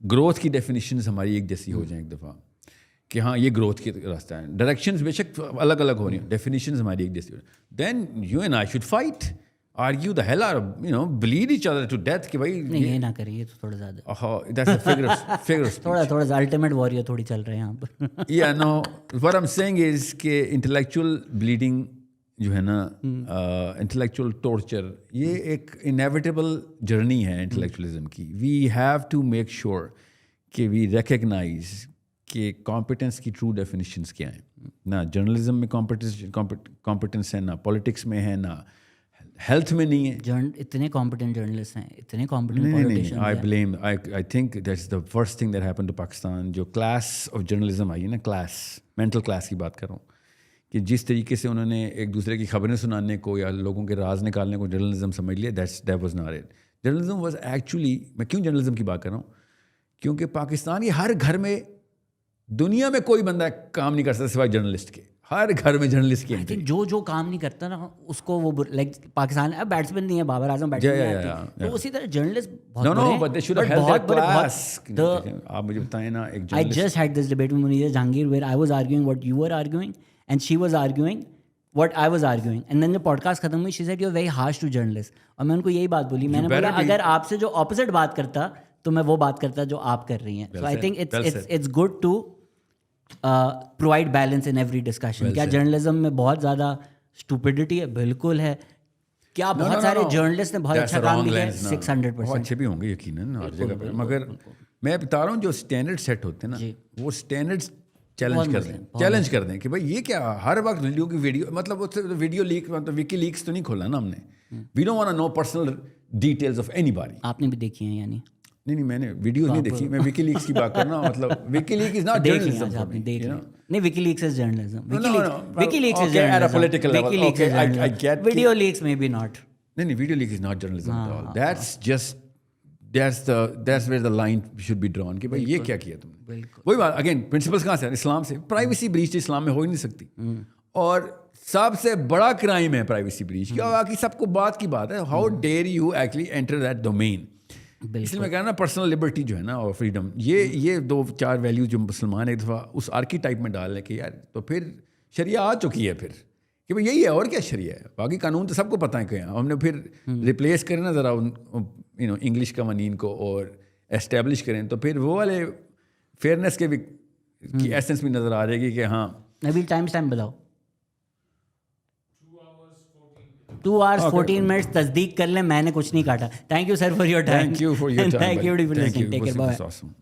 growth की definitions हमारी एक जैसी हो जाए एक दफ़ा, कि हाँ ये growth की रास्ता है. Directions बेशक अलग अलग हो रही हैं, definitions हमारी एक जैसी हो रही. Then you and I should fight. Argue the hell out of, bleed each other to death कि भाई नहीं ये ना करिए तो थोड़ा ज़्यादा. That's a figure of speech. थोड़ा अल्टीमेट वॉरियर थोड़ी चल रहे हैं यहाँ पर. Yeah, no, what I'm saying is कि intellectual bleeding जो है ना, intellectual torture, ये एक inevitable journey है intellectualism की. We have to make sure कि we recognize कि competence की true definitions क्या हैं. ना journalism में competence है, ना politics में है, ना हेल्थ में नहीं है. इतने कॉम्पिटेंट जर्नलिस्ट हैं, इतने कॉम्पिटेंट पॉलिटिशियंस हैं. I think that's the first thing that happened to Pakistan. जो क्लास ऑफ जर्नलिज्म आई है ना, क्लास, मेंटल क्लास की बात कर रहा हूँ, कि जिस तरीके से उन्होंने एक दूसरे की खबरें सुनाने को या लोगों के राज निकालने को जर्नलिज्म समझ लिया, that was not it. Journalism was actually, मैं क्यों जर्नलिज्म की बात कर रहा हूँ, क्योंकि पाकिस्तान के हर घर में, दुनिया में कोई बंदा काम नहीं कर सकता सिवाय जर्नलिस्ट के. हर घर में जर्नलिस्ट की. जो काम नहीं करता ना उसको वो लाइक पाकिस्तान अब बैट्समैन नहीं है, बाबर आजम बैट्समैन नहीं आती, तो उसी तरह जर्नलिस्ट बहुत आप मुझे बताएं ना. एक I just had this debate with Munir Jahangir where I was arguing what you were arguing and she was arguing what I was arguing, and then जब पॉडकास्ट खत्म हुई she said you are very harsh to journalist. और मैं उनको यही बात बोली, मैंने बोला अगर आपसे जो ऑपोजिट बात करता तो मैं वो बात करता जो आप कर रही हैं. So I think it's good to provide balance in every discussion. क्या जर्नलिज्म में बहुत ज़्यादा स्टूपिडिटी है? बिल्कुल है. क्या बहुत सारे जर्नलिस्ट ने बहुत अच्छा काम किया है? 600% अच्छे भी होंगे यकीनन हर जगह पे, मगर मैं बता रहा हूँ जो स्टैंडर्ड सेट होते हैं ना, वो स्टैंडर्ड्स चैलेंज कर दें कि भाई ये क्या हर वक्त वीडियो की वीडियो मतलब उससे वीडियो लीक मतलब विकी लीक्स तो नहीं खोला ना हमने. We don't want to know personal details of anybody. आपने भी देखी है यानी? नहीं मैंने वीडियो नहीं देखी, मैं विकी लीक्स की बात कर रहा हूँ. मतलब Vicky leak is not journalism. आपने देख लिया? नहीं, Vicky leaks is journalism. Vicky leaks is journalism at a political level. Okay, I get. Video leaks maybe not. नहीं video leak is not journalism at all. That's just that's where the line should be drawn कि भाई ये क्या किया तुमने. वही बात again principles कहाँ से? इस्लाम से. प्राइवेसी ब्रीच इस्लाम में हो ही नहीं सकती. और सबसे बड़ा क्राइम है प्राइवेसी ब्रीच. क्या बाकी सबको बात की बात है. How dare you actually enter that domain. इसलिए मैं कह रहा ना पर्सनल लिबर्टी जो है ना और फ्रीडम ये 2-4 वैल्यूज जो मुसलमान एक दफ़ा उस आर्कीटाइप में डाल लें कि यार तो फिर शरिया आ चुकी है फिर कि भाई यही है और क्या शरिया है. बाकी कानून तो सबको पता है कि हमने फिर रिप्लेस करें ना ज़रा उन इंग्लिश कवानीन को और एस्टेब्लिश करें तो फिर वो वाले फेयरनेस के भी की एसेंस भी नज़र आ जाएगी कि हाँ. अभी टाइम बताओ. 2 hours 14 minutes तस्दीक कर लें, मैंने कुछ नहीं काटा. Thank you sir for your time. Thank you for your time. Thank you for listening. Take care. Bye. Awesome.